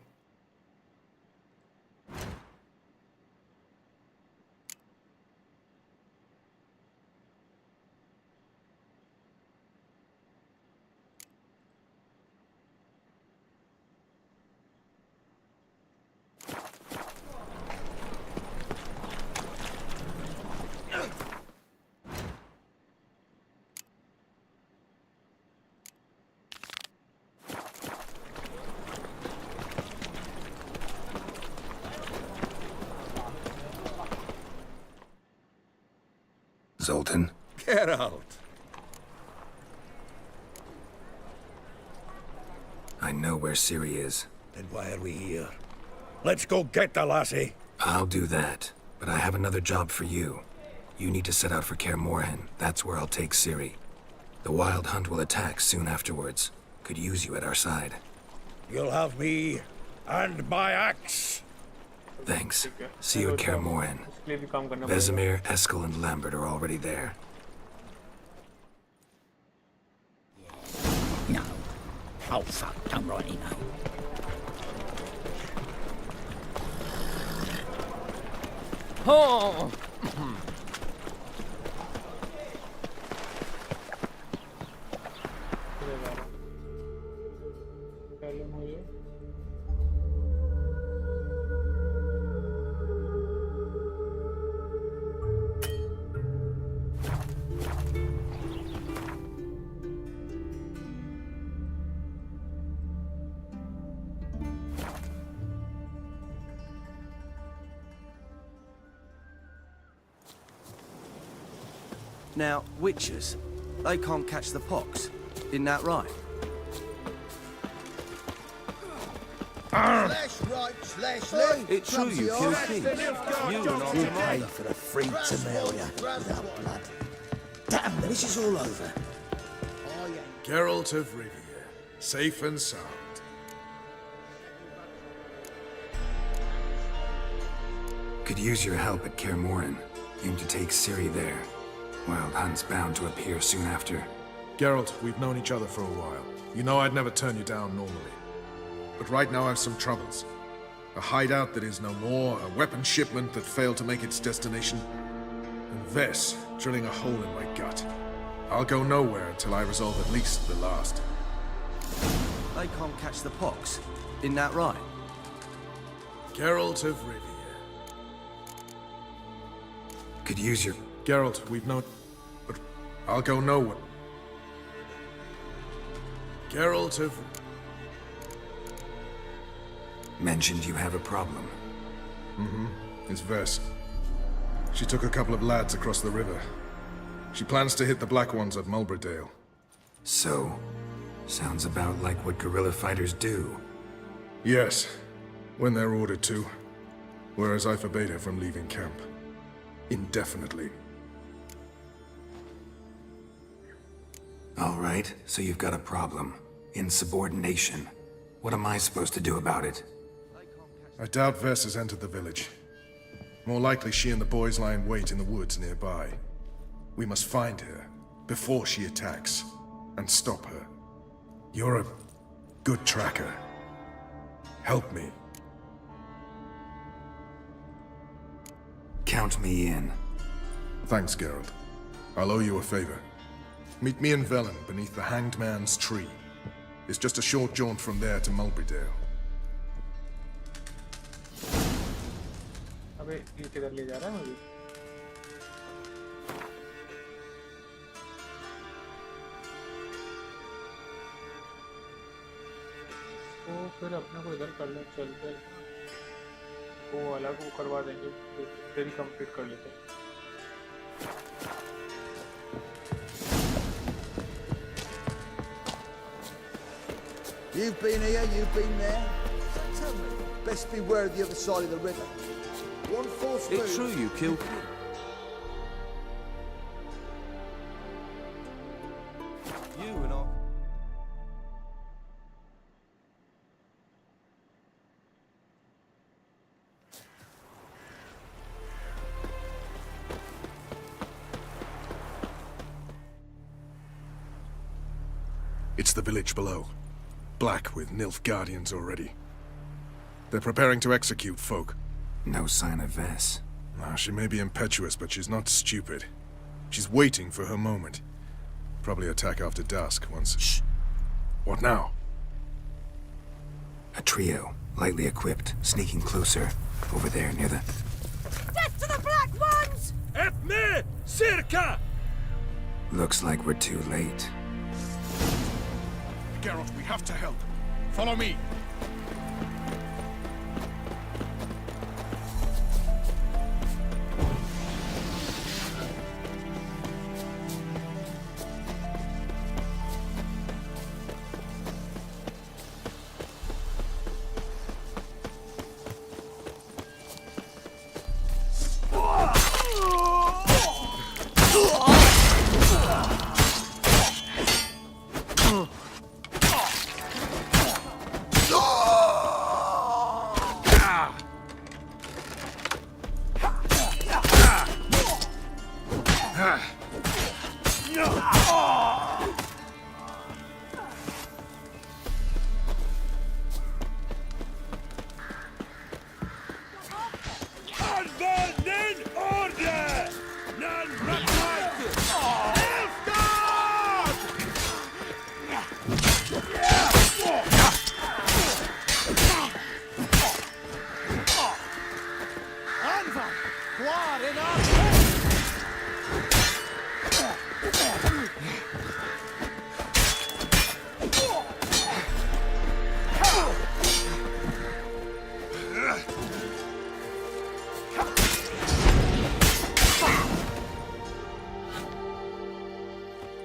Zoltan? Geralt! I know where Ciri is. Then why are we here? Let's go get the lassie! I'll do that, but I have another job for you. You need to set out for Kaer Morhen. That's where I'll take Ciri. The Wild Hunt will attack soon afterwards. Could use you at our side. You'll have me and my axe! Thanks. See you at Kaer Morhen. Vesemir, Eskel, and Lambert are already there. No. Oh, fuck. Don't righty no. Oh! Now, witches, they can't catch the pox. Isn't that right? Slash right, slash left. It's true you killed kings. You and I You paid for the free Tamaria without blood. Damn, this is all over. Geralt of Rivia, safe and sound. Could use your help at Kaer Morhen. Aim to take Ciri there. Wild Hunt's bound to appear soon after. Geralt, we've known each other for a while. You know I'd never turn you down normally. But right now I've some troubles. A hideout that is no more, a weapon shipment that failed to make its destination, and Ves drilling a hole in my gut. I'll go nowhere until I resolve at least the last. They can't catch the pox. Isn't that right? Geralt of Rivia. Could use your... Geralt, we've known... But I'll go nowhere. Geralt of... Mentioned you have a problem. Mm-hmm. It's Ves. She took a couple of lads across the river. She plans to hit the Black Ones at Mulberdale. So, sounds about like what guerrilla fighters do. Yes, when they're ordered to. Whereas I forbade her from leaving camp. Indefinitely. All right, so you've got a problem. Insubordination. What am I supposed to do about it? I doubt Ves has entered the village. More likely she and the boys lie in wait in the woods nearby. We must find her before she attacks and stop her. You're a good tracker. Help me. Count me in. Thanks, Geralt. I'll owe you a favor. Meet me in Velen beneath the Hanged Man's tree. It's just a short jaunt from there to Mulberdale. अबे ये किधर ले जा रहा है मुझे? तो फिर अपने को इधर कर ले चलते, वो अलग वो करवा देंगे, तेरी कंप्लीट कर लेते। You've been here, you've been there. So tell me, best beware of the other side of the river. One false move. It's true you killed. You and I. It's the village below. Black with Nilfgaardians already. They're preparing to execute folk. No sign of Vess. She may be impetuous, but she's not stupid. She's waiting for her moment. Probably attack after dusk once... Shh! What now? A trio, lightly equipped, sneaking closer. Over there, near the... Death to the Black Ones! Help me! Circa! Looks like we're too late. Geralt, we have to help. Follow me.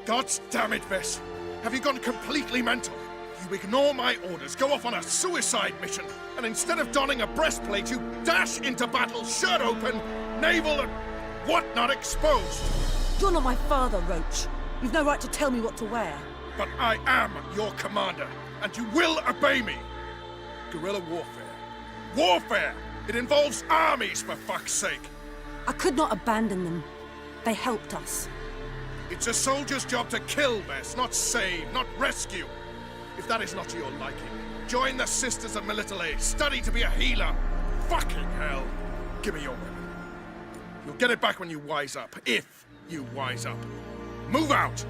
God damn it, Vess! Have you gone completely mental? You ignore my orders, go off on a suicide mission, and instead of donning a breastplate, you dash into battle, shirt open, navel and whatnot exposed! You're not my father, Roach. You've no right to tell me what to wear. But I am your commander, and you will obey me! Guerrilla warfare. Warfare! It involves armies, for fuck's sake! I could not abandon them. They helped us. It's a soldier's job to kill, Vess, not save, not rescue. If that is not to your liking, join the Sisters of Melitele, study to be a healer. Fucking hell! Give me your weapon. You'll get it back when you wise up, if you wise up. Move out!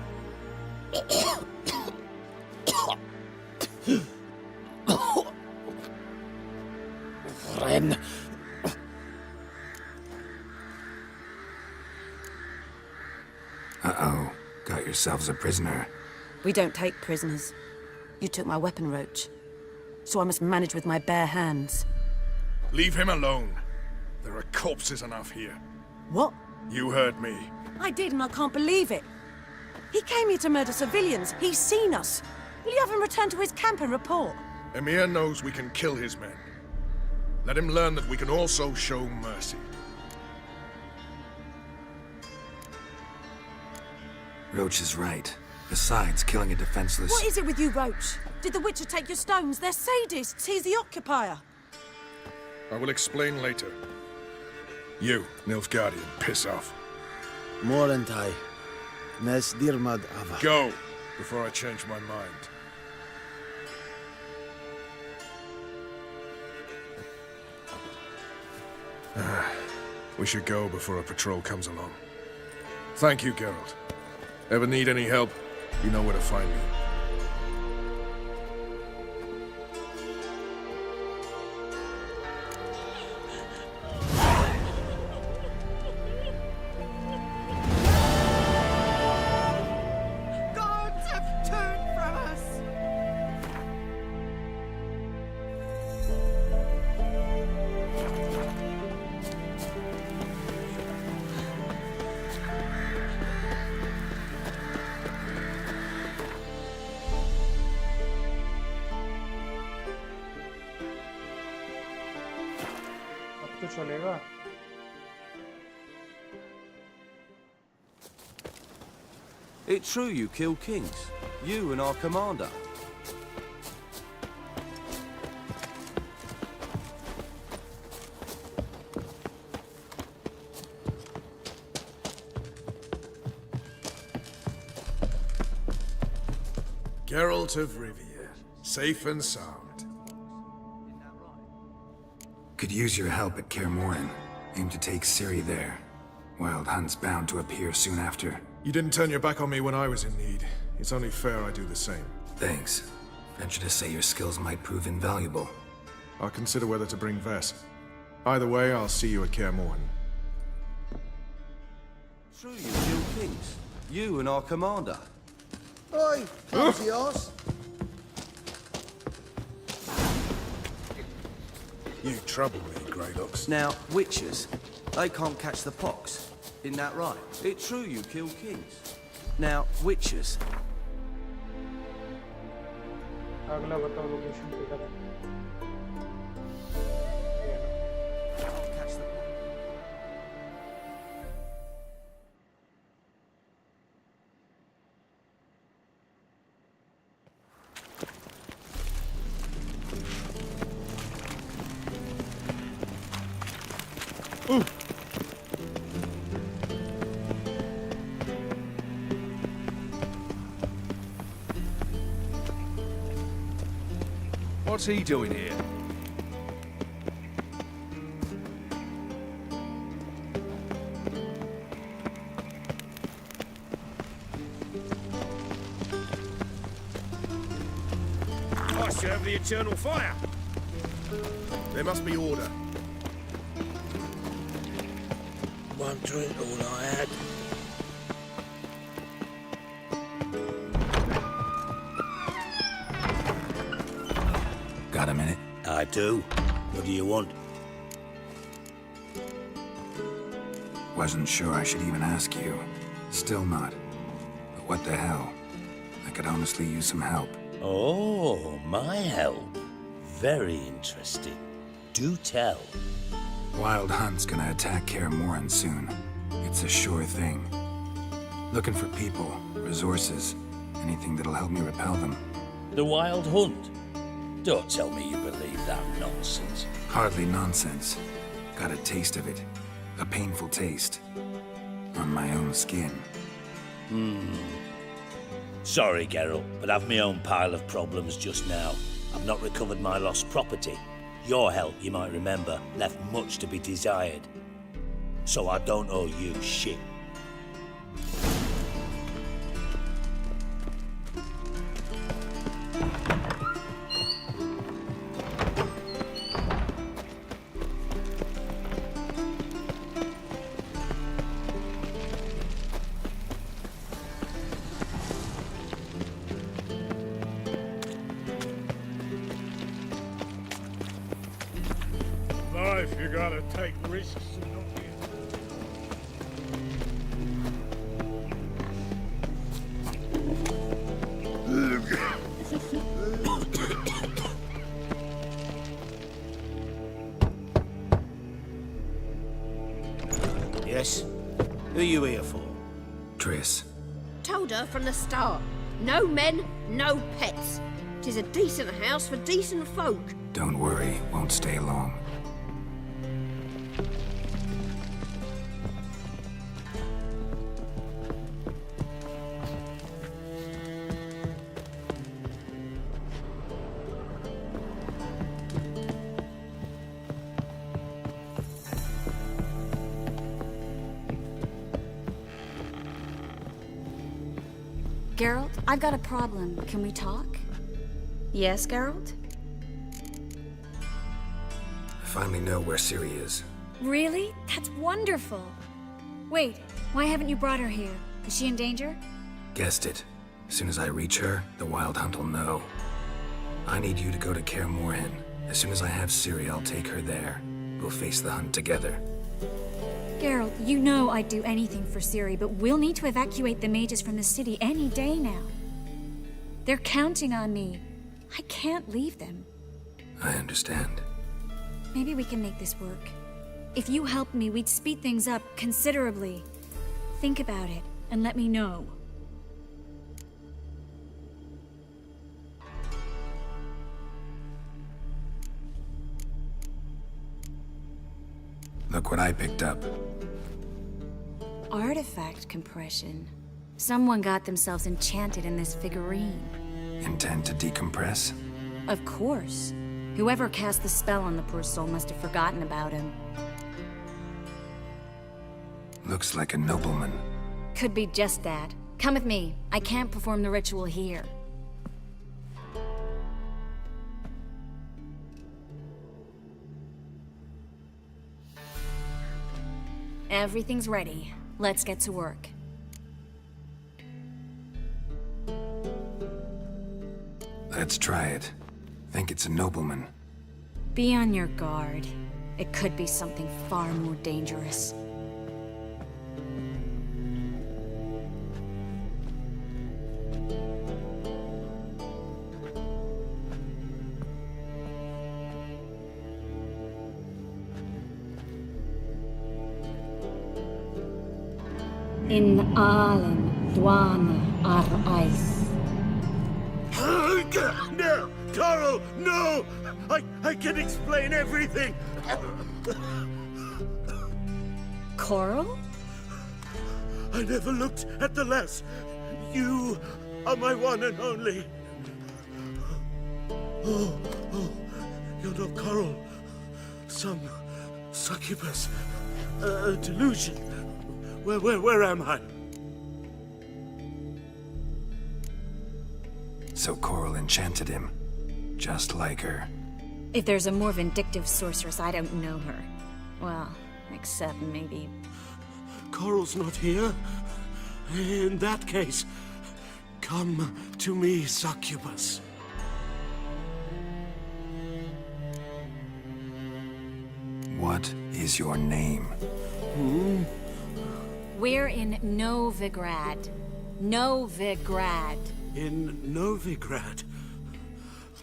Ren. Uh-oh. Got yourselves a prisoner. We don't take prisoners. You took my weapon, Roach. So I must manage with my bare hands. Leave him alone. There are corpses enough here. What? You heard me. I did, and I can't believe it. He came here to murder civilians. He's seen us. Will you have him return to his camp and report? Emir knows we can kill his men. Let him learn that we can also show mercy. Roach is right. Besides, killing a defenseless... What is it with you, Roach? Did the Witcher take your stones? They're sadists. He's the occupier. I will explain later. You, Nilfgaardian, piss off. Morentai. Nes dirmad ava. Go, before I change my mind. We should go before a patrol comes along. Thank you, Geralt. Ever need any help, you know where to find me. तो चलेगा। It's true you killed kings. You and our commander. Geralt of Rivia, safe and sound. Could use your help at Kaer Morhen. Aim to take Ciri there. Wild Hunt's bound to appear soon after. You didn't turn your back on me when I was in need. It's only fair I do the same. Thanks. Venture to say your skills might prove invaluable. I'll consider whether to bring Vess. Either way, I'll see you at Kaer Morhen. True you killed kings. You and our commander. Oi, clumsy horse. You trouble me, Greylocks. Now, witches, they can't catch the pox. Isn't that right? It's true you killed kings. Now, witches. अगला बताओ location पे करें। What's he doing here? I serve the eternal fire. There must be order. One drink, all I had. Got a minute? I do. What do you want? Wasn't sure I should even ask you. Still not. But what the hell? I could honestly use some help. Oh, my help. Very interesting. Do tell. Wild Hunt's gonna attack Kaer Morhen soon. It's a sure thing. Looking for people, resources, anything that'll help me repel them. The Wild Hunt? Don't tell me you believe that nonsense. Hardly nonsense. Got a taste of it. A painful taste. On my own skin. Sorry, Geralt, but I've my own pile of problems just now. I've not recovered my lost property. Your help, you might remember, left much to be desired. So I don't owe you shit. Life, you gotta take risks. Yes? Who are you here for? Triss. Told her from the start. No men, no pets. 'Tis a decent house for decent folk. Don't worry, won't stay long. Geralt, I've got a problem. Can we talk? Yes, Geralt? I finally know where Ciri is. Really? That's wonderful. Wait, why haven't you brought her here? Is she in danger? Guessed it. As soon as I reach her, the Wild Hunt will know. I need you to go to Kaer Morhen. As soon as I have Ciri, I'll take her there. We'll face the hunt together. Geralt, you know I'd do anything for Ciri, but we'll need to evacuate the mages from the city any day now. They're counting on me. I can't leave them. I understand. Maybe we can make this work. If you helped me, we'd speed things up considerably. Think about it, and let me know. Look what I picked up. Artifact compression. Someone got themselves enchanted in this figurine. Intend to decompress? Of course. Whoever cast the spell on the poor soul must have forgotten about him. Looks like a nobleman. Could be just that. Come with me. I can't perform the ritual here. Everything's ready. Let's get to work. Let's try it. Think it's a nobleman. Be on your guard. It could be something far more dangerous. In Allen, Dwana, ar Ice. No! Coral, no! I can explain everything! Coral? I never looked at the lass. You are my one and only. Oh, you're not Coral. Some succubus. A delusion. Where am I? So Coral enchanted him. Just like her. If there's a more vindictive sorceress, I don't know her. Well, except maybe... Coral's not here. In that case, come to me, succubus. What is your name? We're in Novigrad. Novigrad. In Novigrad?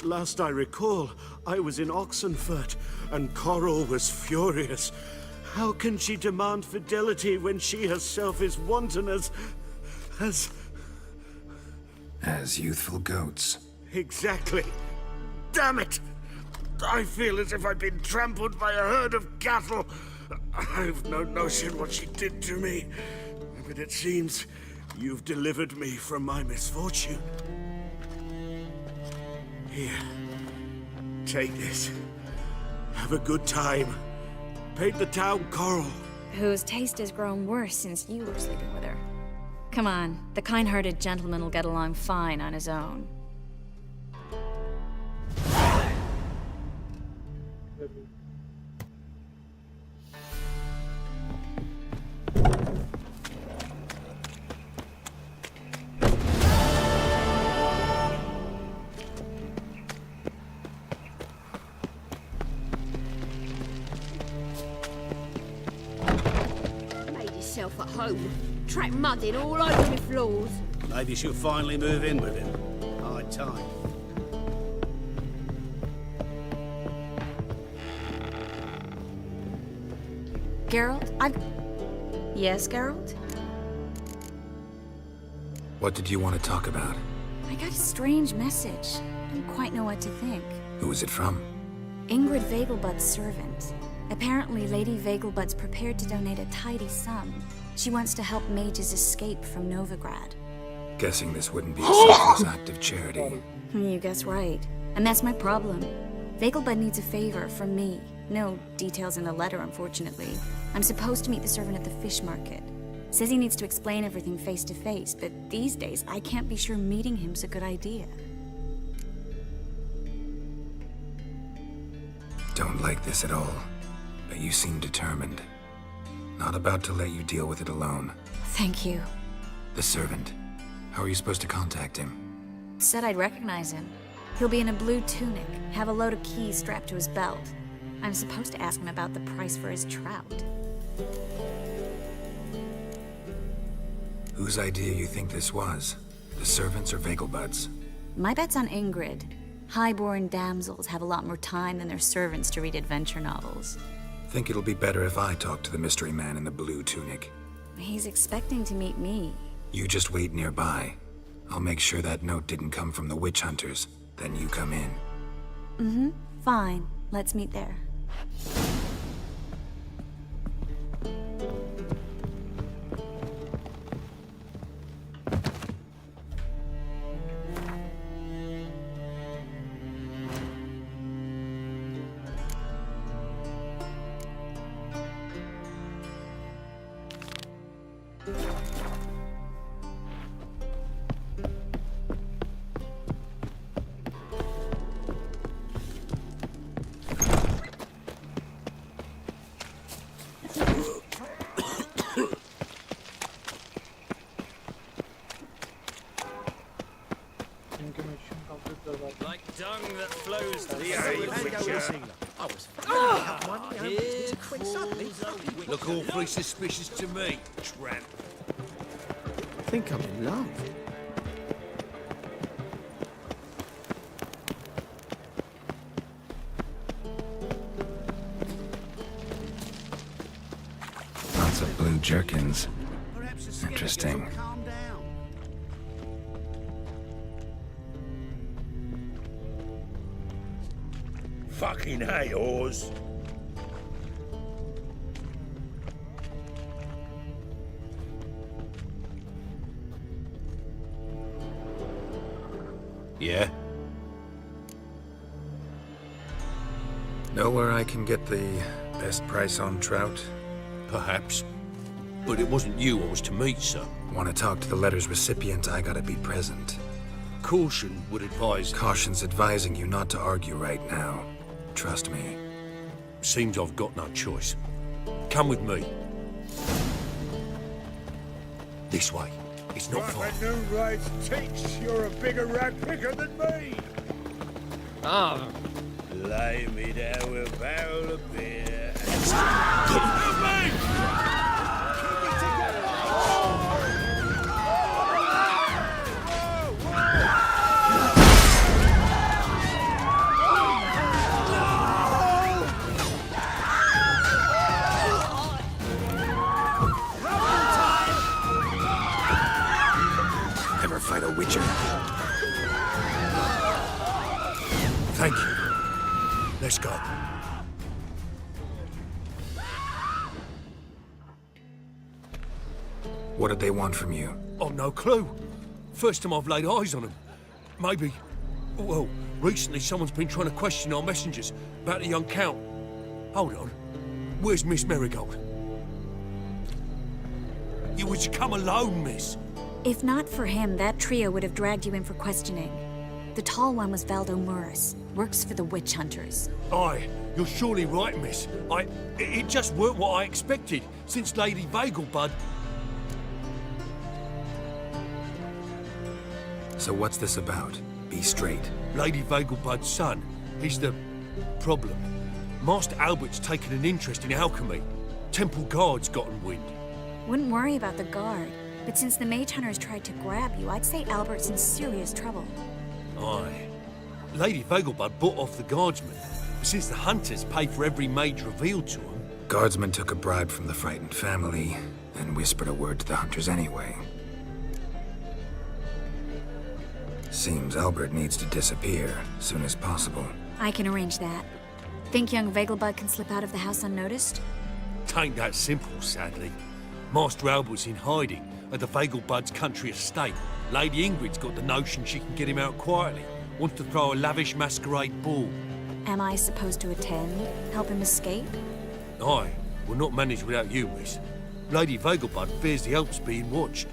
Last I recall, I was in Oxenfurt, and Coral was furious. How can she demand fidelity when she herself is wanton as youthful goats. Exactly. Damn it! I feel as if I've been trampled by a herd of cattle. I've no notion what she did to me, but it seems you've delivered me from my misfortune. Here, take this. Have a good time. Paint the town Coral. Whose taste has grown worse since you were sleeping with her. Come on, the kind-hearted gentleman will get along fine on his own. At home. Track mud in all over my floors. Maybe she'll finally move in with him. High time. Geralt, Yes, Geralt? What did you want to talk about? I got a strange message. Don't quite know what to think. Who was it from? Ingrid Vegelbud's servant. Apparently, Lady Vegelbud's prepared to donate a tidy sum. She wants to help mages escape from Novigrad. Guessing this wouldn't be a selfless act of charity. You guess right. And that's my problem. Vegelbud needs a favor from me. No details in the letter, unfortunately. I'm supposed to meet the servant at the fish market. Says he needs to explain everything face to face, but these days I can't be sure meeting him's a good idea. Don't like this at all, but you seem determined. Not about to let you deal with it alone. Thank you. The servant. How are you supposed to contact him? Said I'd recognize him. He'll be in a blue tunic, have a load of keys strapped to his belt. I'm supposed to ask him about the price for his trout. Whose idea you think this was? The servants or Vegelbud's? My bet's on Ingrid. Highborn damsels have a lot more time than their servants to read adventure novels. think it'll be better if I talk to the mystery man in the blue tunic. He's expecting to meet me. You just wait nearby. I'll make sure that note didn't come from the witch hunters. Then you come in. Mm-hmm. Fine. Let's meet there. Like dung that flows to the Look awfully suspicious to me, tramp. I think I'm in love. Lots of blue jerkins. Interesting. Fucking hey, Oz. Yeah? Know where I can get the best price on trout? Perhaps. But it wasn't you I was to meet, sir. Want to talk to the letter's recipient, I gotta be present. Caution would advise... Caution's advising you not to argue right now. Trust me. Seems I've got no choice. Come with me. This way. It's not far. New rights takes. You're a bigger rat picker than me. Ah. Lay me down with a barrel of beer. Ever fight a witcher? Thank you. Let's go. What did they want from you? I've no clue. First time I've laid eyes on them. Maybe... Well, recently someone's been trying to question our messengers about the young Count. Hold on. Where's Miss Marigold? You was to come alone, miss. If not for him, that trio would have dragged you in for questioning. The tall one was Valdo Murris. Works for the witch hunters. Aye, you're surely right, miss. It just weren't what I expected, since Lady Vagelbud... So what's this about? Be straight. Lady Vagelbud's son, he's the... problem. Master Albert's taken an interest in alchemy. Temple guards gotten wind. Wouldn't worry about the guard. But since the mage hunters tried to grab you, I'd say Albert's in serious trouble. Aye. Lady Vagelbud bought off the guardsmen. Since the hunters pay for every mage revealed to them... Guardsmen took a bribe from the frightened family and whispered a word to the hunters anyway. Seems Albert needs to disappear as soon as possible. I can arrange that. Think young Vagelbud can slip out of the house unnoticed? Tain't that simple, sadly. Master Albert's in hiding at the Vagelbud's country estate. Lady Ingrid's got the notion she can get him out quietly. Wants to throw a lavish masquerade ball. Am I supposed to attend? Help him escape? Aye, we'll not manage without you, miss. Lady Vagelbud fears the Alps being watched.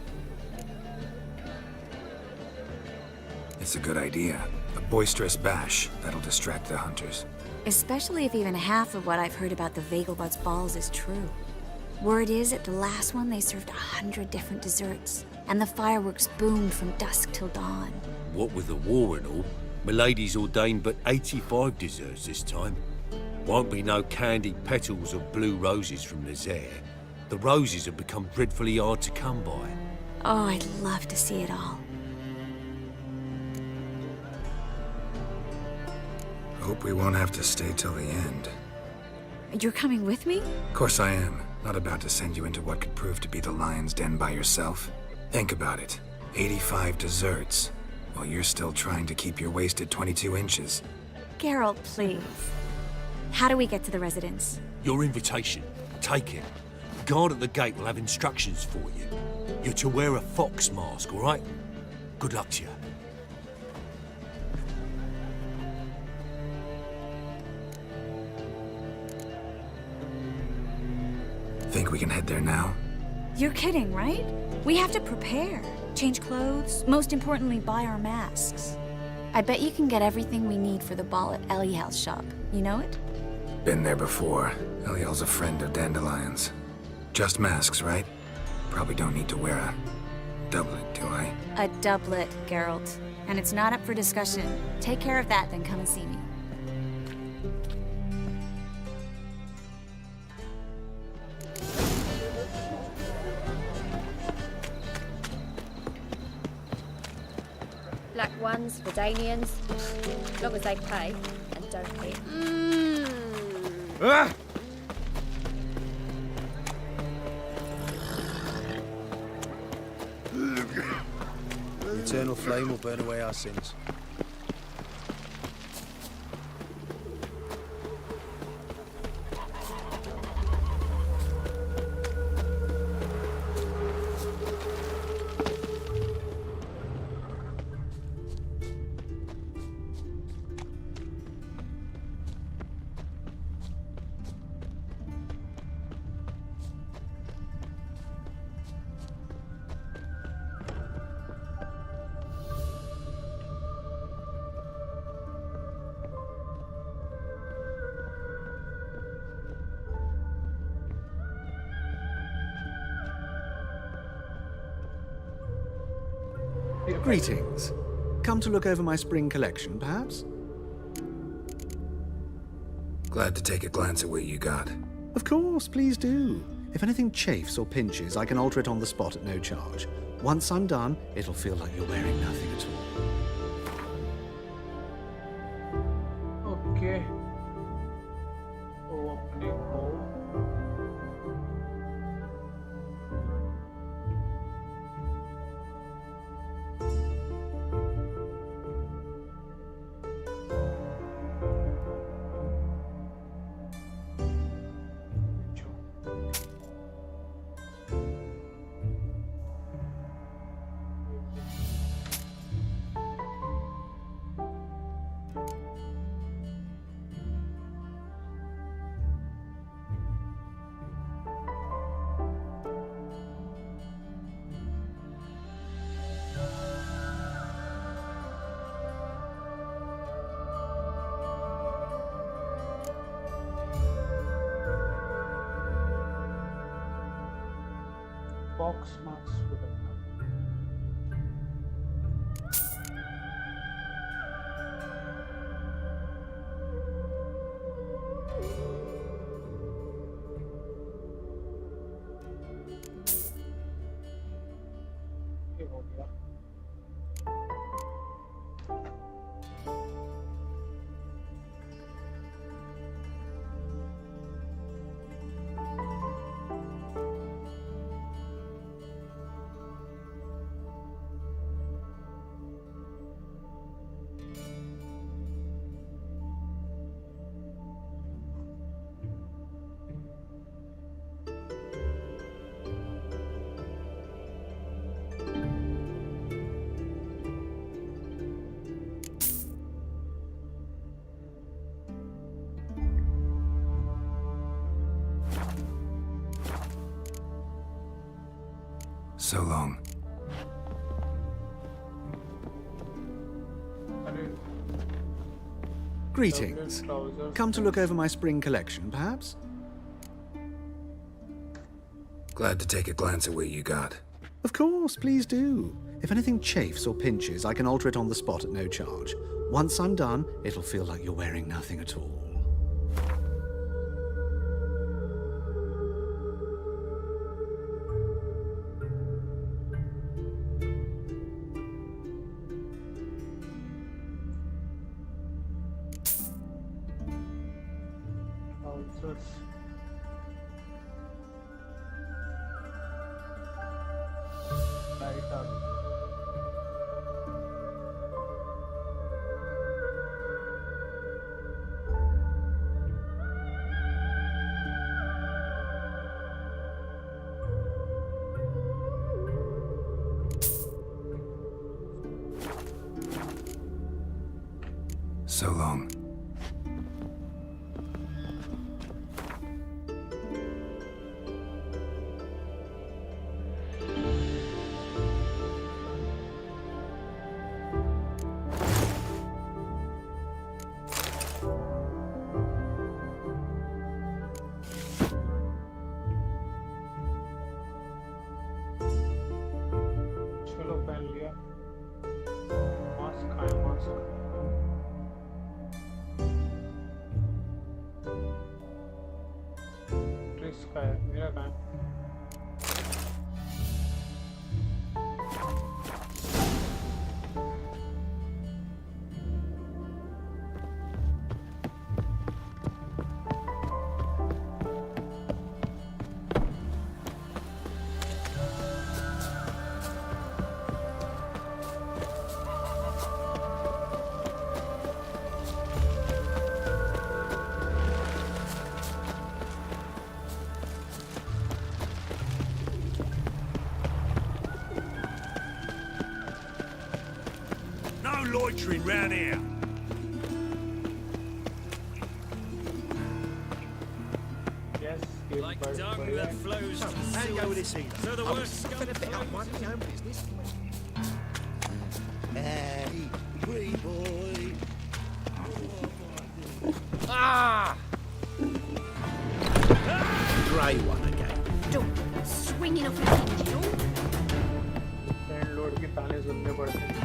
It's a good idea. A boisterous bash that'll distract the hunters. Especially if even half of what I've heard about the Vagelbud's balls is true. Word is, at the last one, they served 100 different desserts, and the fireworks boomed from dusk till dawn. What with the war and all, Milady's ordained but 85 desserts this time. Won't be no candied petals of blue roses from Nazaire. The roses have become dreadfully hard to come by. Oh, I'd love to see it all. Hope we won't have to stay till the end. You're coming with me? Of course I am. Not about to send you into what could prove to be the lion's den by yourself. Think about it. 85 desserts, while you're still trying to keep your waist at 22 inches. Geralt, please. How do we get to the residence? Your invitation. Take it. The guard at the gate will have instructions for you. You're to wear a fox mask, all right? Good luck to you. Think we can head there now? You're kidding, right? We have to prepare. Change clothes, most importantly, buy our masks. I bet you can get everything we need for the ball at Eliel's shop. You know it? Been there before. Eliel's a friend of Dandelion's. Just masks, right? Probably don't need to wear a doublet, do I? A doublet, Geralt. And it's not up for discussion. Take care of that, then come and see me. Black ones, Verdanians, as long as they pay and don't hit. Ah! The eternal flame will burn away our sins. Greetings. Come to look over my spring collection, perhaps? Glad to take a glance at what you got. Of course, please do. If anything chafes or pinches, I can alter it on the spot at no charge. Once I'm done, it'll feel like you're wearing nothing at all. Okay. Oh, अपने को box marks with a ये हो गया So long. Greetings. Come to look over my spring collection, perhaps? Glad to take a glance at what you got. Of course, please do. If anything chafes or pinches, I can alter it on the spot at no charge. Once I'm done, it'll feel like you're wearing nothing at all. trousers So long. चलो पहन लिया mask खाए mask tricks का है मेरा कहाँ है No loitering round here. yes Like dung that flows to the How you go with this sewers, either? so the I'm worst scum suffering a bit. I flows mind my own business. Hey, pretty boy. Ah! Grey one again. Don't swinging off your feet, you know? Friend load के ताने सुनने पड़ते हैं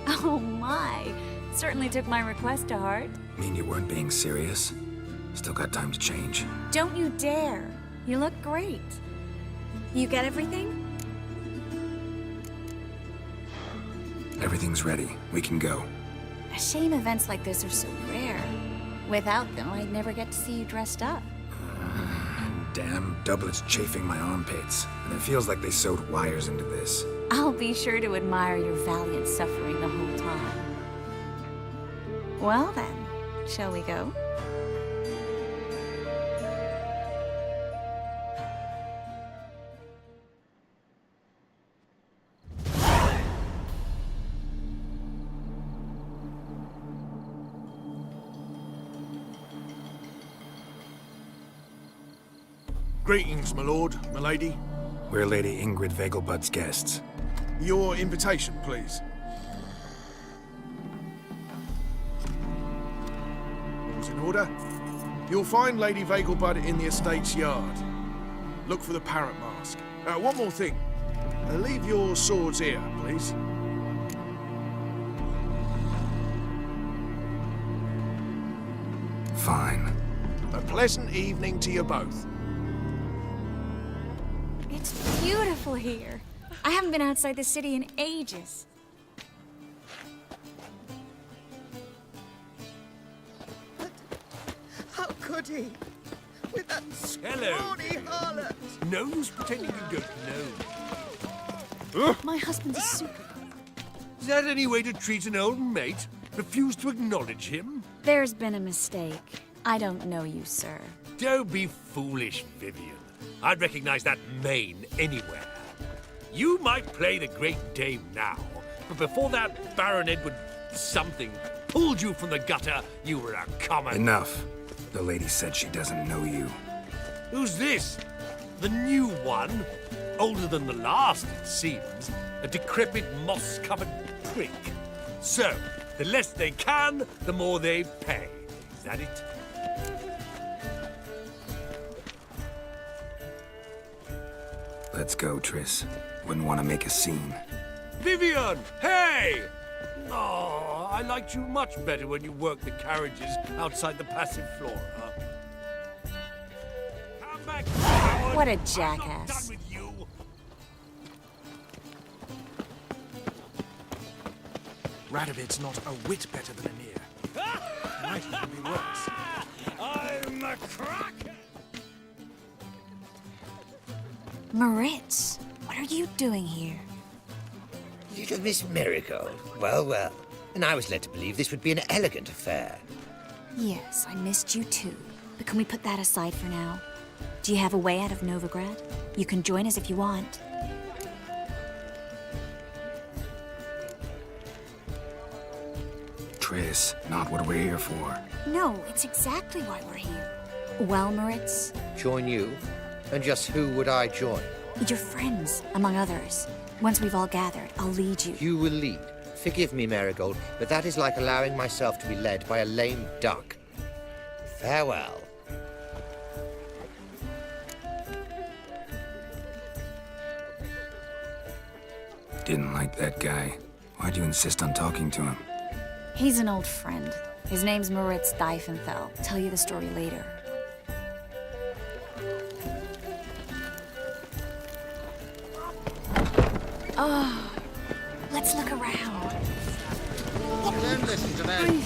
Oh my. Certainly took my request to heart. Mean you weren't being serious? Still got time to change. Don't you dare. You look great. You get everything? Everything's ready. We can go. A shame events like this are so rare. Without them, I'd never get to see you dressed up. Damn doublet's chafing my armpits, and it feels like they sewed wires into this. I'll be sure to admire your valiant suffering the whole time. Well then, shall we go? Greetings, my lord, my lady. We're Lady Ingrid Vegelbud's guests. Your invitation, please. All's in order. You'll find Lady Vegelbud in the estate's yard. Look for the parrot mask. One more thing. Leave your swords here, please. Fine. A pleasant evening to you both. It's beautiful here. I haven't been outside the city in ages. How could he? With that Hello. scrawny harlot! No use pretending you don't know. My husband's a super. Is that any way to treat an old mate? Refuse to acknowledge him? There's been a mistake. I don't know you, sir. Don't be foolish, Vivian. I'd recognize that mane anywhere. You might play the great dame now, but before that Baron Edward something pulled you from the gutter, you were a common... Enough. The lady said she doesn't know you. Who's this? The new one? Older than the last, it seems. A decrepit, moss-covered prick. So, the less they can, the more they pay. Is that it? Let's go, Triss. Wouldn't want to make a scene. Vivian! Hey! Oh, I liked you much better when you worked the carriages outside the passive flora. Come back, coward! What a I'm not jackass. done with you. Radovid's not a whit better than Anir. Might even be worse. I'm a cracker! Moritz, what are you doing here? Little Miss Miracle. Well, well. And I was led to believe this would be an elegant affair. Yes, I missed you too. But can we put that aside for now? Do you have a way out of Novigrad? You can join us if you want. Triss, not what we're here for. No, it's exactly why we're here. Well, Moritz? Join you? And just who would I join? Your friends, among others. Once we've all gathered, I'll lead you. You will lead. Forgive me, Marigold, but that is like allowing myself to be led by a lame duck. Farewell. Didn't like that guy. Why'd you insist on talking to him? He's an old friend. His name's Moritz Diefenthal. Tell you the story later. Oh, let's look around. Don't listen to them.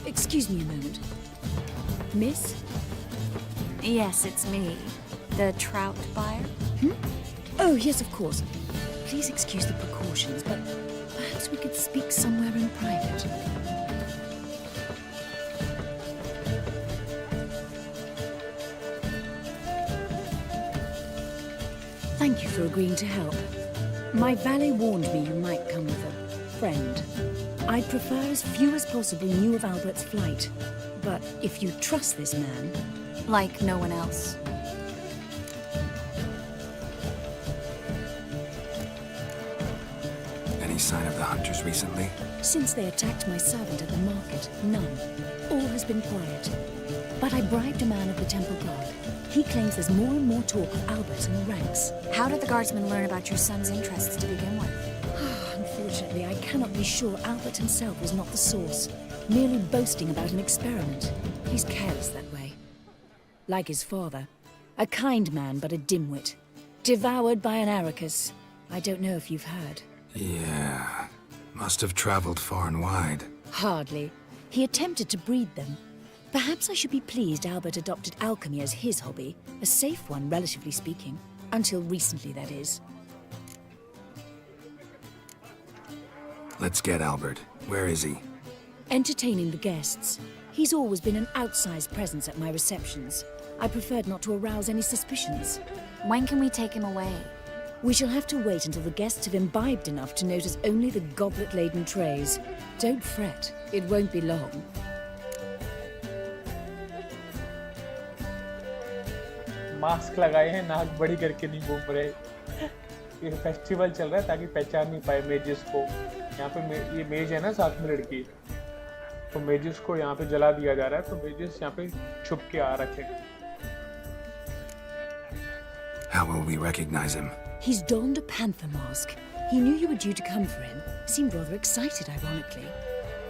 Excuse me a moment. Miss? Yes, it's me. The trout buyer? Oh, yes, of course. Please excuse the precautions, but perhaps we could speak somewhere in private. Thank you for agreeing to help. My valet warned me you might come with a friend. I'd prefer as few as possible knew of Albert's flight. But if you trust this man... Like no one else. Any sign of the hunters recently? Since they attacked my servant at the market, none. All has been quiet. But I bribed a man of the Temple Guard. He claims there's more and more talk of Albert in the ranks. How did the guardsmen learn about your son's interests to begin with? Unfortunately, I cannot be sure Albert himself was not the source, merely boasting about an experiment. He's careless that way. Like his father. A kind man, but a dimwit. Devoured by an Arrakis. I don't know if you've heard. Yeah. Must have traveled far and wide. Hardly. He attempted to breed them. Perhaps I should be pleased Albert adopted alchemy as his hobby. A safe one, relatively speaking. Until recently, that is. Let's get Albert. Where is he? Entertaining the guests. He's always been an outsized presence at my receptions. I preferred not to arouse any suspicions. When can we take him away? We shall have to wait until the guests have imbibed enough to notice only the goblet-laden trays. Don't fret. It won't be long. Mask लगाए हैं, नाक बड़ी करके नहीं घूम रहे। ये festival चल रहा है ताकि पहचान नहीं पाए मेजेस को। यहाँ पे ये मेज है ना, साथ में लड़की, तो मेजेस को यहाँ पे जला दिया जा रहा है, तो मेजेस यहाँ पे छुप के आ रखे हैं। How will we recognize him? He's donned a panther mask. He knew you were due to come for him. Seemed rather excited, ironically.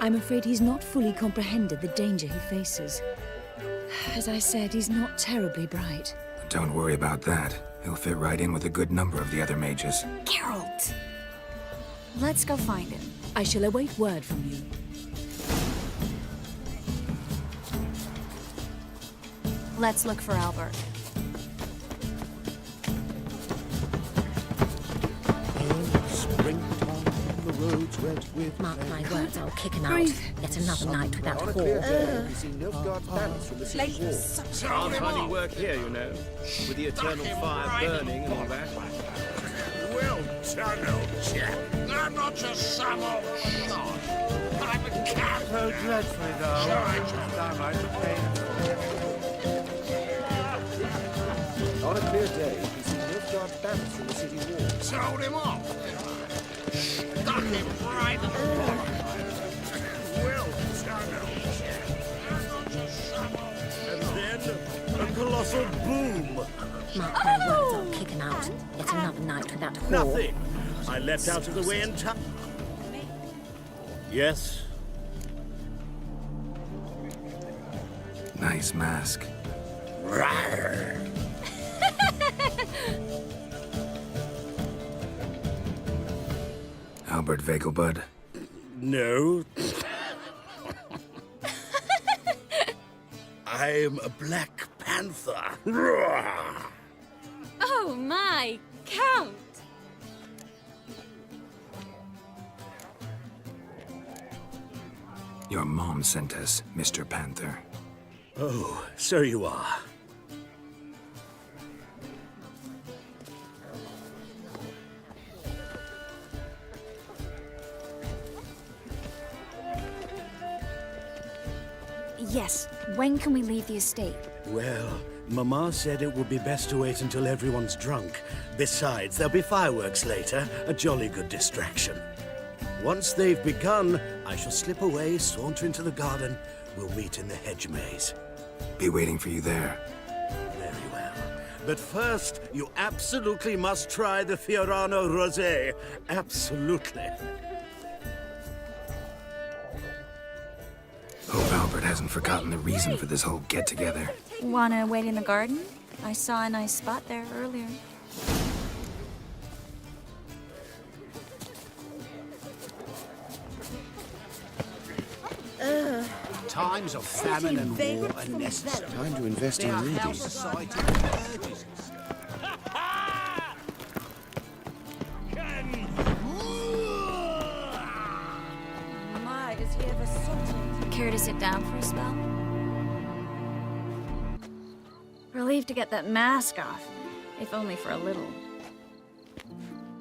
I'm afraid he's not fully comprehended the danger he faces. As I said, he's not terribly bright. Don't worry about that. He'll fit right in with a good number of the other mages. Geralt! Let's go find him. I shall await word from you. Let's look for Albert. Mark my words, I'll kick him out. Yet another night without whore. Can't hardly work here, you know, with the eternal fire burning and all that. Well done, old chap. I'm not just some old shot. I'm a cat. So dreadfully, though. Downright painful. On a clear day, you see Nilfgaard banners from the city wall. Told him off. Stuck him right in the collar. Well done, old chap. I'm not just some old shot. And then a colossal boom. Mark my words, I'll kick him out. Yet another night without whore. Nothing. I leapt out of the way in time. Yes. Nice mask. Rawr. Albert Vegelbud? No. I'm a Black Panther. Oh my, Count! Your mom sent us, Mr. Panther. Oh, so you are. Yes, when can we leave the estate? Well, Mama said it would be best to wait until everyone's drunk. Besides, there'll be fireworks later, a jolly good distraction. Once they've begun, I shall slip away, saunter into the garden. We'll meet in the hedge maze. Be waiting for you there. Very well. But first, you absolutely must try the Fiorano Rosé. Absolutely. Hope Albert hasn't forgotten the reason for this whole get-together. Wanna wait in the garden? I saw a nice spot there earlier. Times of famine and war are necessary. Time to invest They in are reading. how society emerges. My, is he ever something? Care to sit down for a spell? Relieved to get that mask off, if only for a little.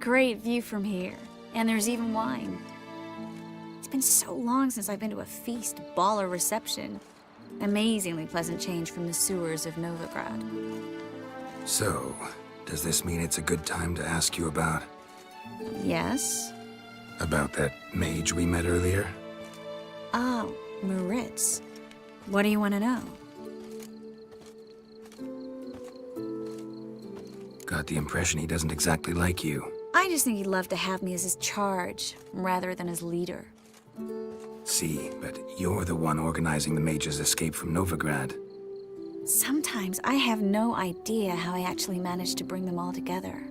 Great view from here, and there's even wine. It's been so long since I've been to a feast, ball, or reception. Amazingly pleasant change from the sewers of Novigrad. So, does this mean it's a good time to ask you about... Yes? about that mage we met earlier? Oh, Moritz. What do you want to know? Got the impression he doesn't exactly like you. I just think he'd love to have me as his charge, rather than his leader. See, but you're the one organizing the mage's escape from Novigrad. Sometimes I have no idea how I actually managed to bring them all together.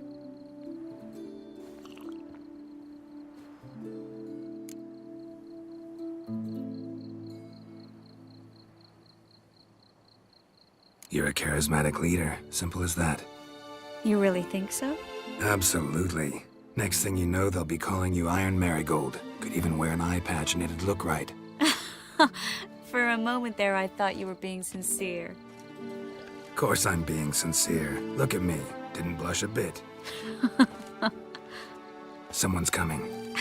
You're a charismatic leader, simple as that. You really think so? Absolutely. Next thing you know, they'll be calling you Iron Marigold. Could even wear an eye patch and it'd look right. For a moment there, I thought you were being sincere. Of course I'm being sincere. Look at me. Didn't blush a bit. Someone's coming.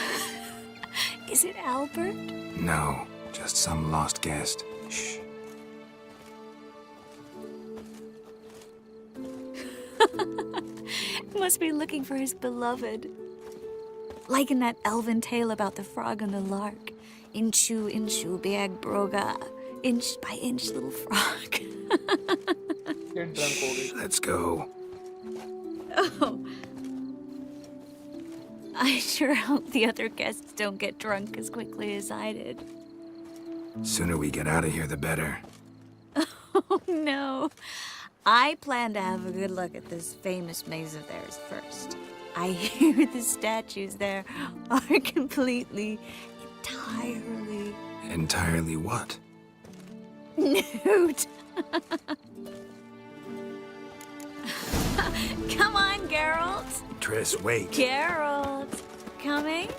Is it Albert? No, just some lost guest. Shh. Must be looking for his beloved. Like in that elven tale about the frog and the lark. Inchu, inchu, biag broga. Inch by inch, little frog. Get drunk हो गई. Let's go. Oh. I sure hope the other guests don't get drunk as quickly as I did. Sooner we get out of here, the better. Oh, no. I plan to have a good look at this famous maze of theirs first. I hear the statues there are entirely... Entirely what? nude. Come on, Geralt. Triss, wait. Geralt. Coming?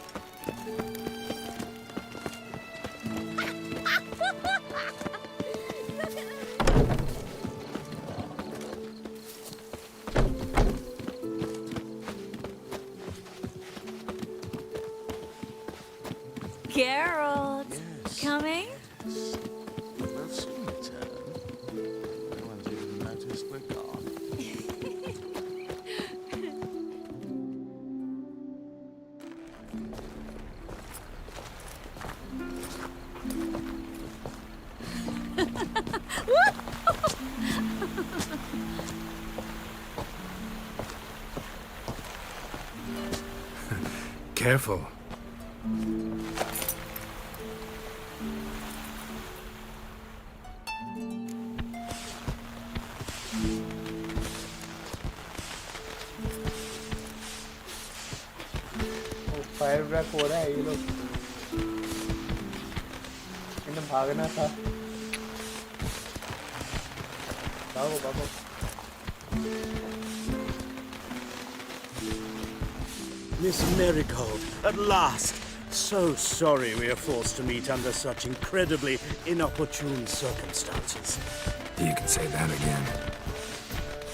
Geralt. Yes. Coming? We'll soon return. No one's even noticed we're gone. Careful. Fire break हो रहा है ये लोग इन्हें भागना था भागो भागो Miss Marigold, at last! So sorry we are forced to meet under such incredibly inopportune circumstances. You can say that again.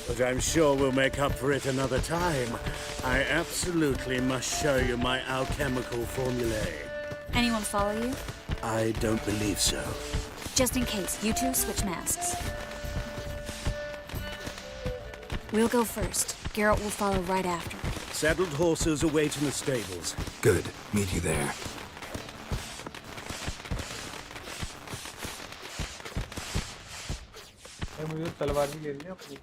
But I'm sure we'll make up for it another time. I absolutely must show you my alchemical formulae. Anyone follow you? I don't believe so. Just in case, you two switch masks. We'll go first. Garrett will follow right after. Saddled horses await in the stables. Good. Meet you there. मुझे तलवार भी ले लिया अपनी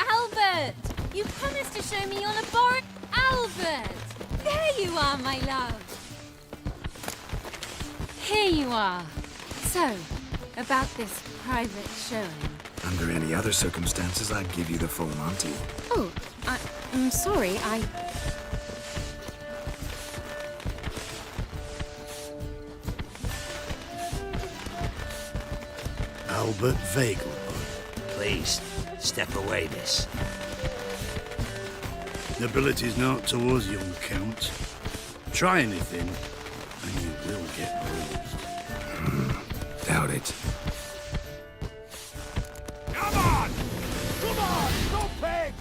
Albert! You promised to show me your laboratory. Albert! There you are, my love. Here you are. So, about this private showing. Under any other circumstances, I'd give you the full Monty. Oh, I'm sorry, Albert Vagel. Please, step away, miss. Nobility's not towards young Count. Try anything, and you will get bruised. Doubt it. Come on! Come on! Go pig!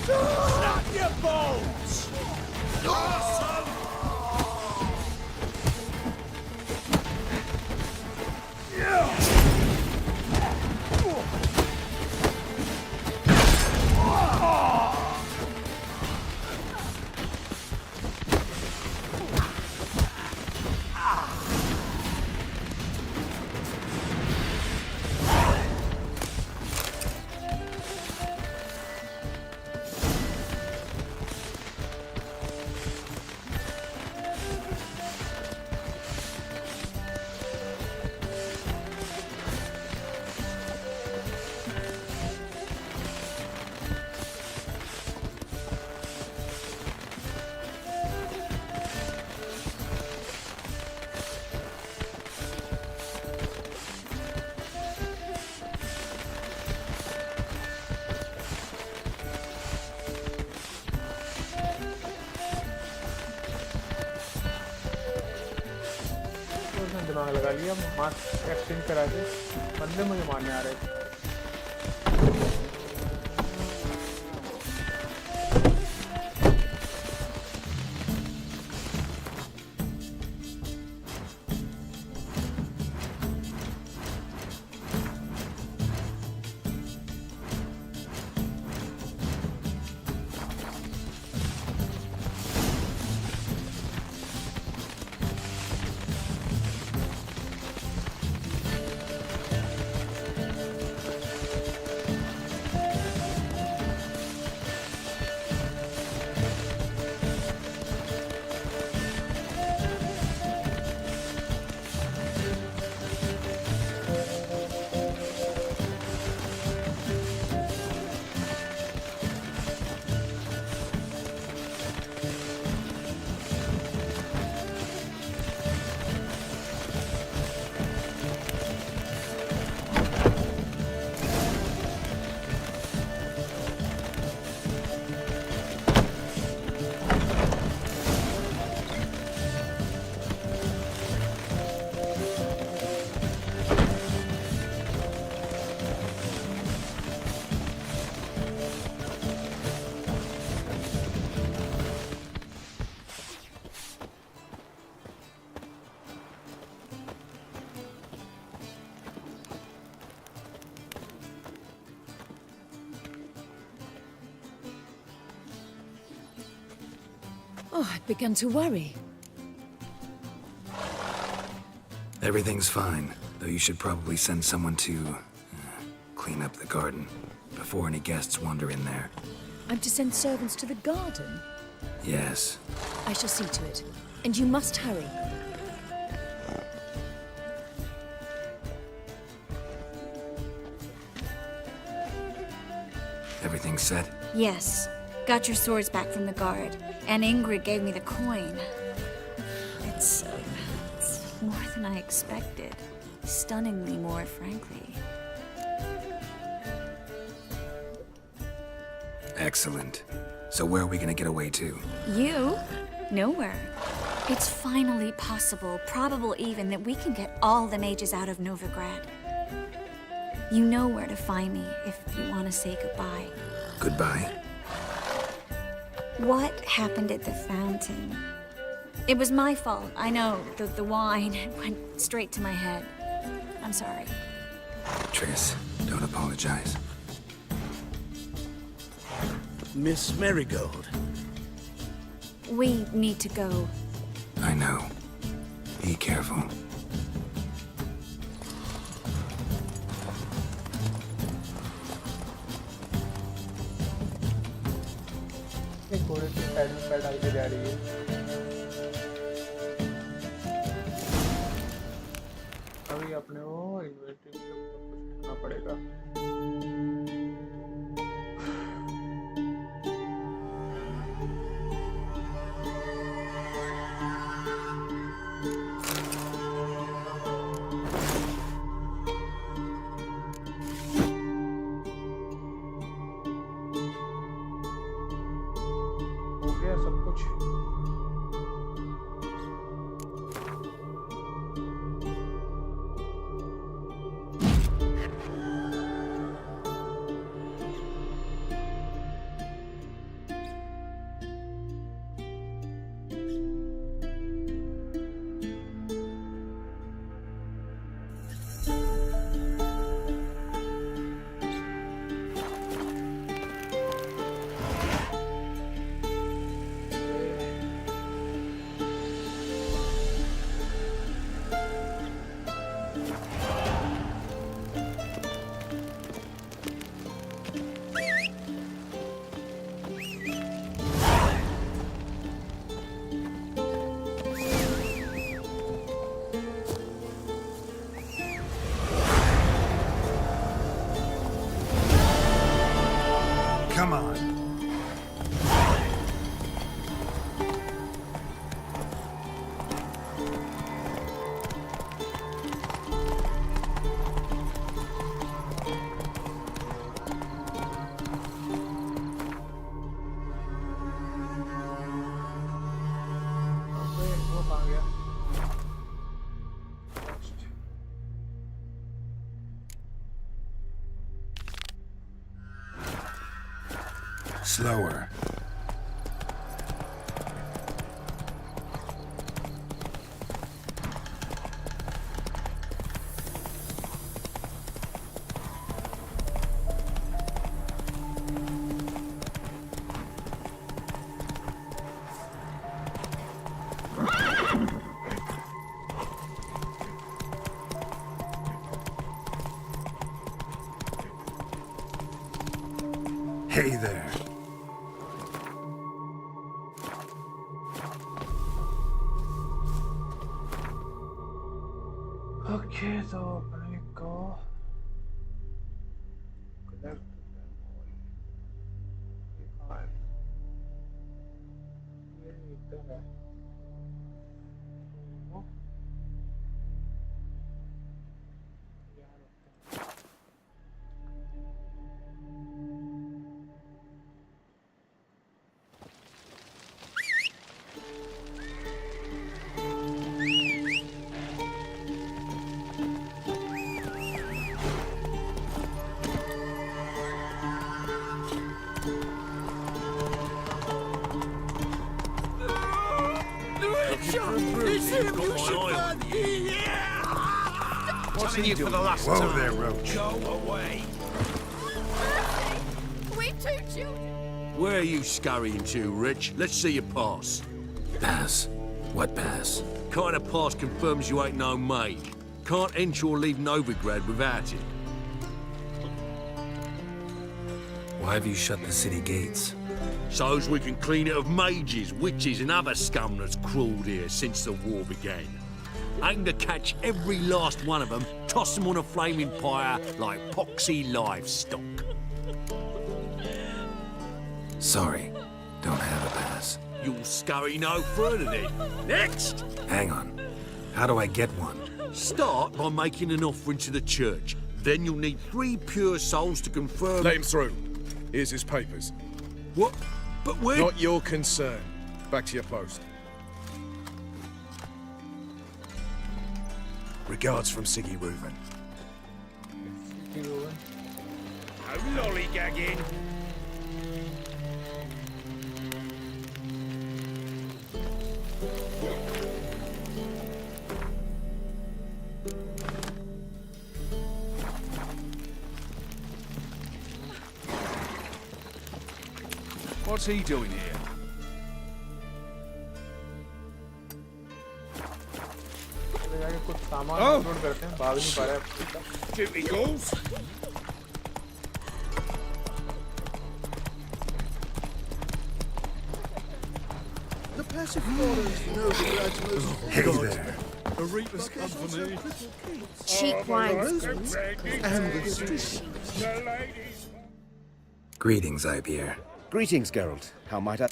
Snap your bones! Awesome! दिमाग लगा लिया mask exchange करा के बंदे मुझे मारने आ रहे थे Oh, I'd begun to worry. Everything's fine, though you should probably send someone to clean up the garden before any guests wander in there. I'm to send servants to the garden? Yes. I shall see to it. And you must hurry. Everything set? Yes. Got your swords back from the guard. And Ingrid gave me the coin. It's more than I expected. Stunningly more, frankly. Excellent. So where are we gonna get away to? You? Nowhere. It's finally possible, probable even, that we can get all the mages out of Novigrad. You know where to find me if you want to say goodbye. Goodbye? What happened at the fountain? It was my fault, I know. The wine went straight to my head. I'm sorry. Triss, don't apologize. Miss Marigold. We need to go. I know. Be careful. एक घोड़े की side में पैर डाल के जा रही है। अभी अपने को इन्वेंटरी में कुछ करना पड़ेगा। सब कुछ Come on. वो कहाँ गया? Slower. Hey there. Okay, so अपने को collect ये कहाँ है? ये इधर है। तो यहाँ रखते हैं। What's he for the last Whoa time? there, Roach. Go away. We two children. Where are you scurrying to, Rich? Let's see your pass. Pass? What pass? Kind of pass confirms you ain't no mage. Can't enter or leave Novigrad without it. Why have you shut the city gates? So's we can clean it of mages, witches, and other scum that's crawled here since the war began. Aim to catch every last one of them, toss them on a flaming pyre like poxy livestock. Sorry, don't have a pass. You'll scurry no further then. Next! Hang on. How do I get one? Start by making an offering to the church. Then you'll need 3 pure souls to confirm... Let him through. Here's his papers. What? But when... Not your concern. Back to your post. Regards from Siggy Reuven. No lollygagging. What's he doing here? कुछ सामान upload करते हैं भाग नहीं पा रहा है Duty calls. The passiflora know the Erasmus. Hey there. A reaper's come for me. Cheap wine. And the street. Greetings, Ipier. Greetings, Geralt. How might I...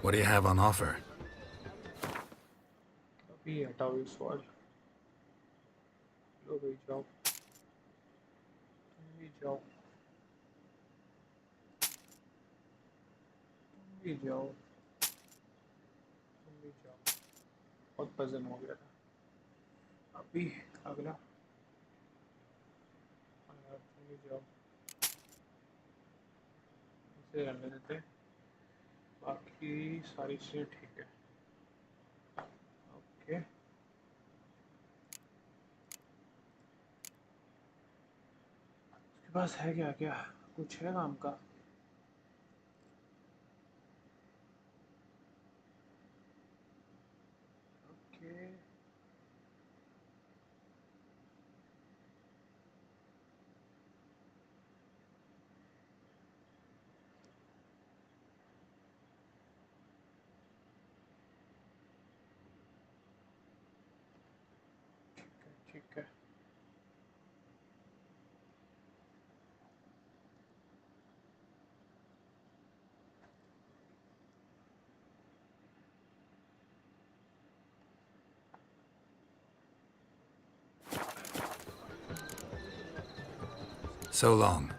What do you have on offer? अभी हटाओ ये सवाल लो भाई जाओ तुम भी जाओ बहुत वजन हो गया था अभी अगला तुम भी जाओ इसे रहने देते बाकी सारी चीज़ें ठीक है ओके उसके पास है क्या क्या कुछ है काम का ओके ठीक है So long.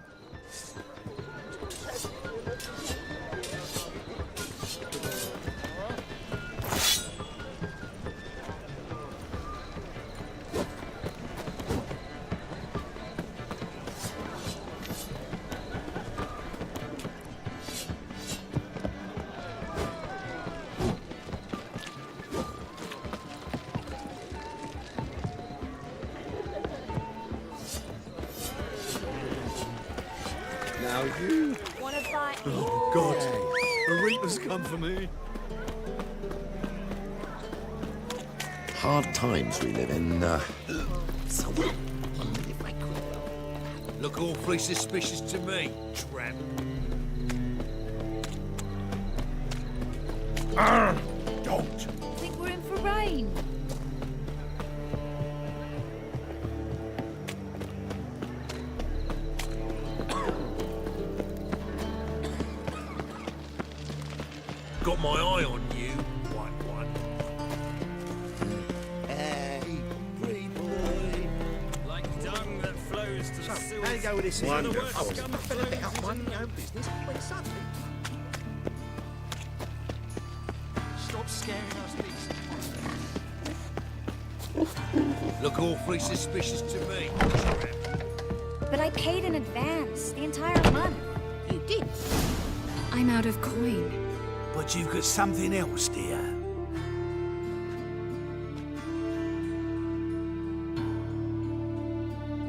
Now you... Wanna buy? Oh, God. A reaper's come for me. Hard times we live in, so if I could... Look awfully suspicious to me, tramp. Don't! Think we're in for rain? Got my eye on you, one. Hey, pretty boy. Like dung that flows to the sewers. How you go with this? Wonderful. I was a bit up one, business, when suddenly... Stop scaring us, beast. Look awfully suspicious to me, tramp. But I paid in advance, the entire month. You did. I'm out of coin. But you've got something else, dear.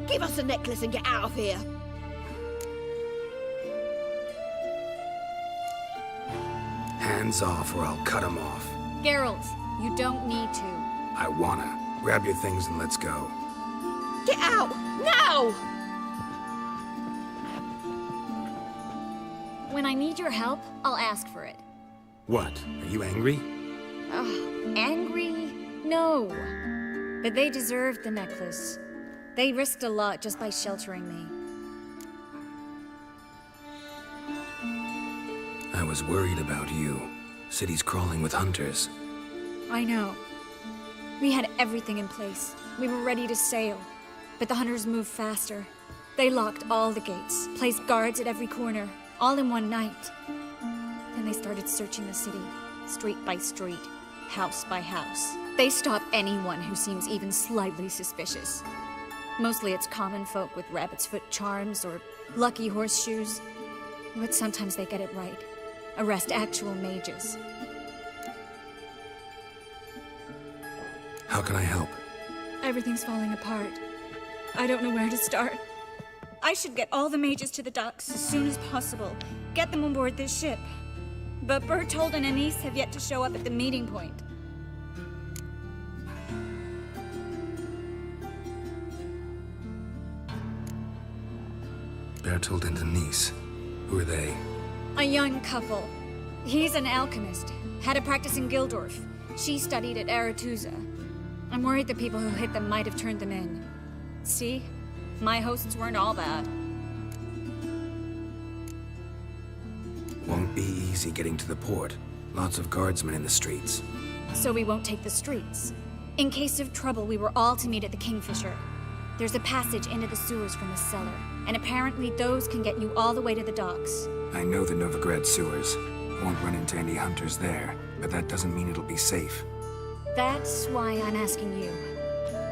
Give us the necklace and get out of here. Hands off or I'll cut them off. Geralt, you don't need to. I wanna. Grab your things and let's go. Get out! Now! When I need your help, I'll ask for it. What? Are you angry? Angry? No. But they deserved the necklace. They risked a lot just by sheltering me. I was worried about you. City's crawling with hunters. I know. We had everything in place. We were ready to sail. But the hunters moved faster. They locked all the gates, placed guards at every corner, all in one night. Then they started searching the city, street by street, house by house. They stop anyone who seems even slightly suspicious. Mostly it's common folk with rabbit's foot charms or lucky horseshoes. But sometimes they get it right. Arrest actual mages. How can I help? Everything's falling apart. I don't know where to start. I should get all the mages to the docks as soon as possible. Get them on board this ship. But Bertold and Anise have yet to show up at the meeting point. Bertold and Denise. Who are they? A young couple. He's an alchemist. Had a practice in Gildorf. She studied at Aretusa. I'm worried the people who hit them might have turned them in. See? My hosts weren't all bad. Won't be easy getting to the port. Lots of guardsmen in the streets. So we won't take the streets. In case of trouble, we were all to meet at the Kingfisher. There's a passage into the sewers from the cellar, and apparently those can get you all the way to the docks. I know the Novigrad sewers. Won't run into any hunters there, but that doesn't mean it'll be safe. That's why I'm asking you.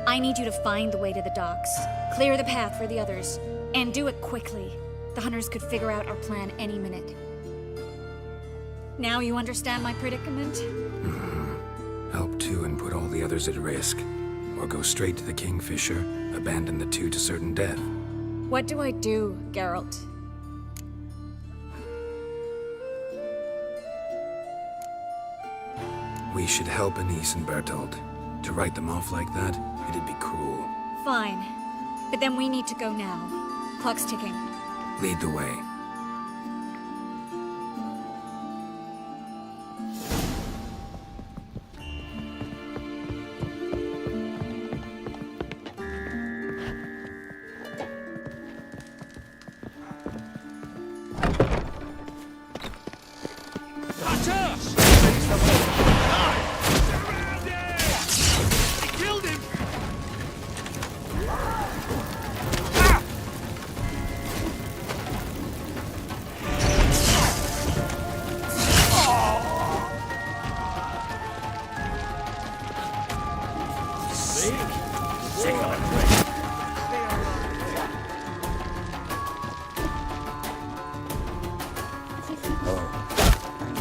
I need you to find the way to the docks, clear the path for the others, and do it quickly. The hunters could figure out our plan any minute. Now you understand my predicament? Help two and put all the others at risk. Or go straight to the Kingfisher, abandon the two to certain death. What do I do, Geralt? We should help Anise and Bertold. To write them off like that, it'd be cruel. Fine. But then we need to go now. Clock's ticking. Lead the way.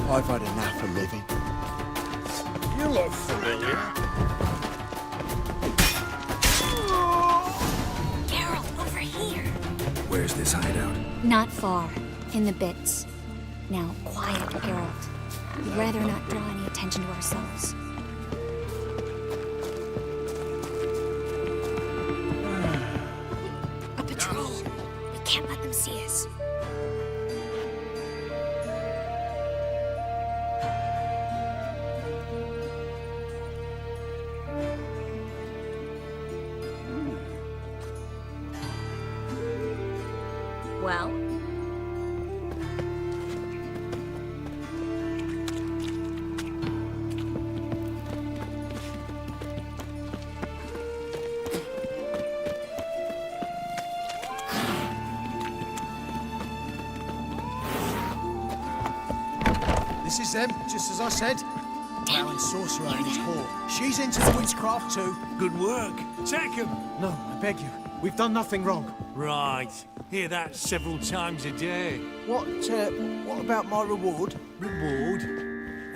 I've had enough of living. You look familiar. Geralt, over here. Where's this hideout? Not far. In the bits. Now, quiet, Geralt. We'd rather not draw any attention to ourselves. A patrol. We can't let them see us. Well? This is them, just as I said. Baron Sorcerer and his whore. She's into the witchcraft too. Good work. Take him. No, I beg you. We've done nothing wrong. Right. Hear that several times a day. What about my reward? Reward?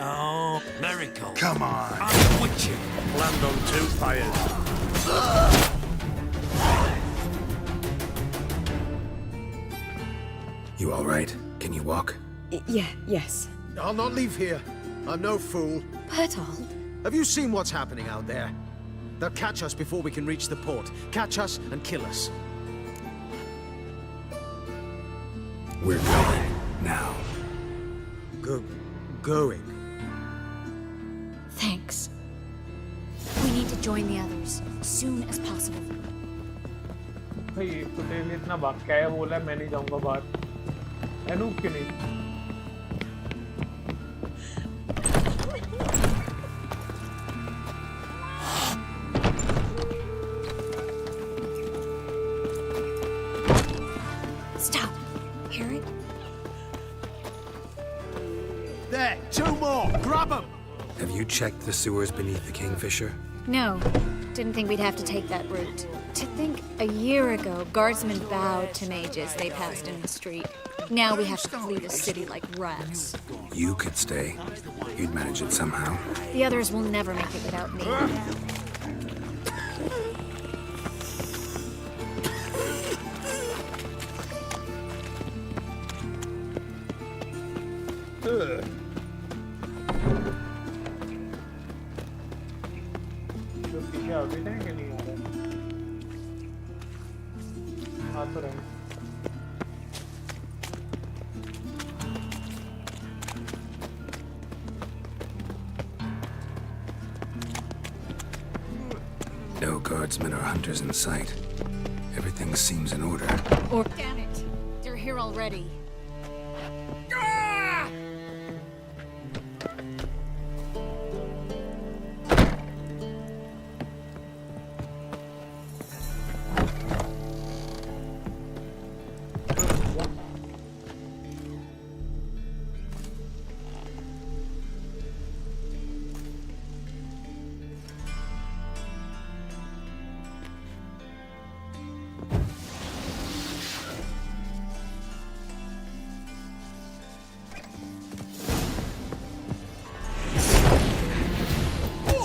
Oh, miracle. Come on. I'm with you. Land on two fires. You all right? Can you walk? Yes. I'll not leave here. I'm no fool. Bertold? Have you seen what's happening out there? They'll catch us before we can reach the port. Catch us and kill us. We're going now. going. Thanks. We need to join the others as soon as possible. भाई एक तो तेरे लिए इतना वाक्या है बोला मैं नहीं जाऊंगा बाहर अनूप क्यों नहीं Stop. Hear it? There, 2 more. Grab them. Have you checked the sewers beneath the Kingfisher? No. Didn't think we'd have to take that route. To think a year ago, guardsmen bowed to mages they passed in the street. Now we have to flee the city like rats. You could stay. You'd manage it somehow. The others will never make it without me. अभी तक नहीं आ रहा आ तो रहे No guardsmen or hunters in sight. Everything seems in order. Or damn it, they're here already.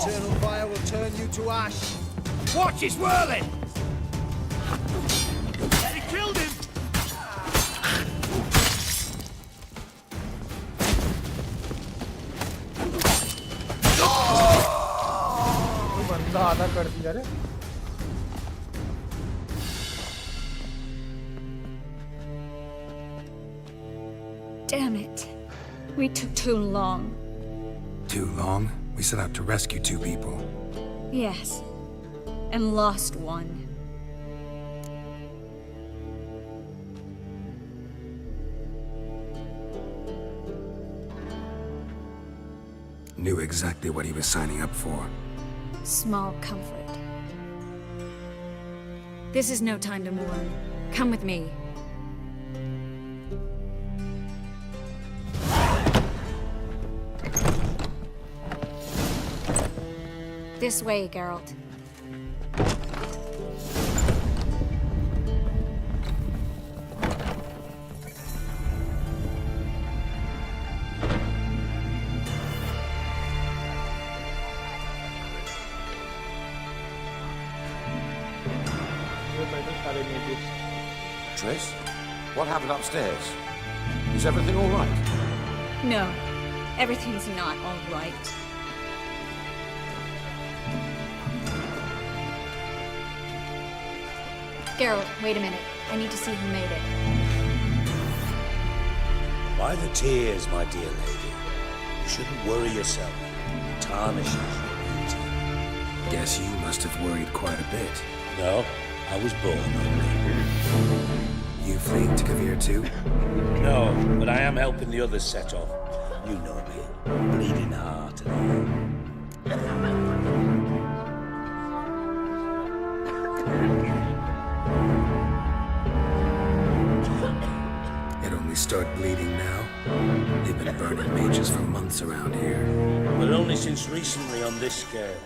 Eternal fire will turn you to ash. Watch, he's whirling! He killed him! बंदा आधा कर दिया रे Damn it. We took too long. Too long? We set out to rescue 2 people. Yes. And lost one. Knew exactly what he was signing up for. Small comfort. This is no time to mourn. Come with me. This way, Geralt. Triss? What happened upstairs? Is everything all right? No, everything's not all right. Geralt, wait a minute. I need to see who made it. By the tears, my dear lady. You shouldn't worry yourself. It tarnishes your beauty. Guess you must have worried quite a bit. No, I was born only. You fleeing to Kavir too? No, but I am helping the others set off. You know me. Bleeding heart and all. Start bleeding now? They've been burning mages for months around here. But only since recently on this scale.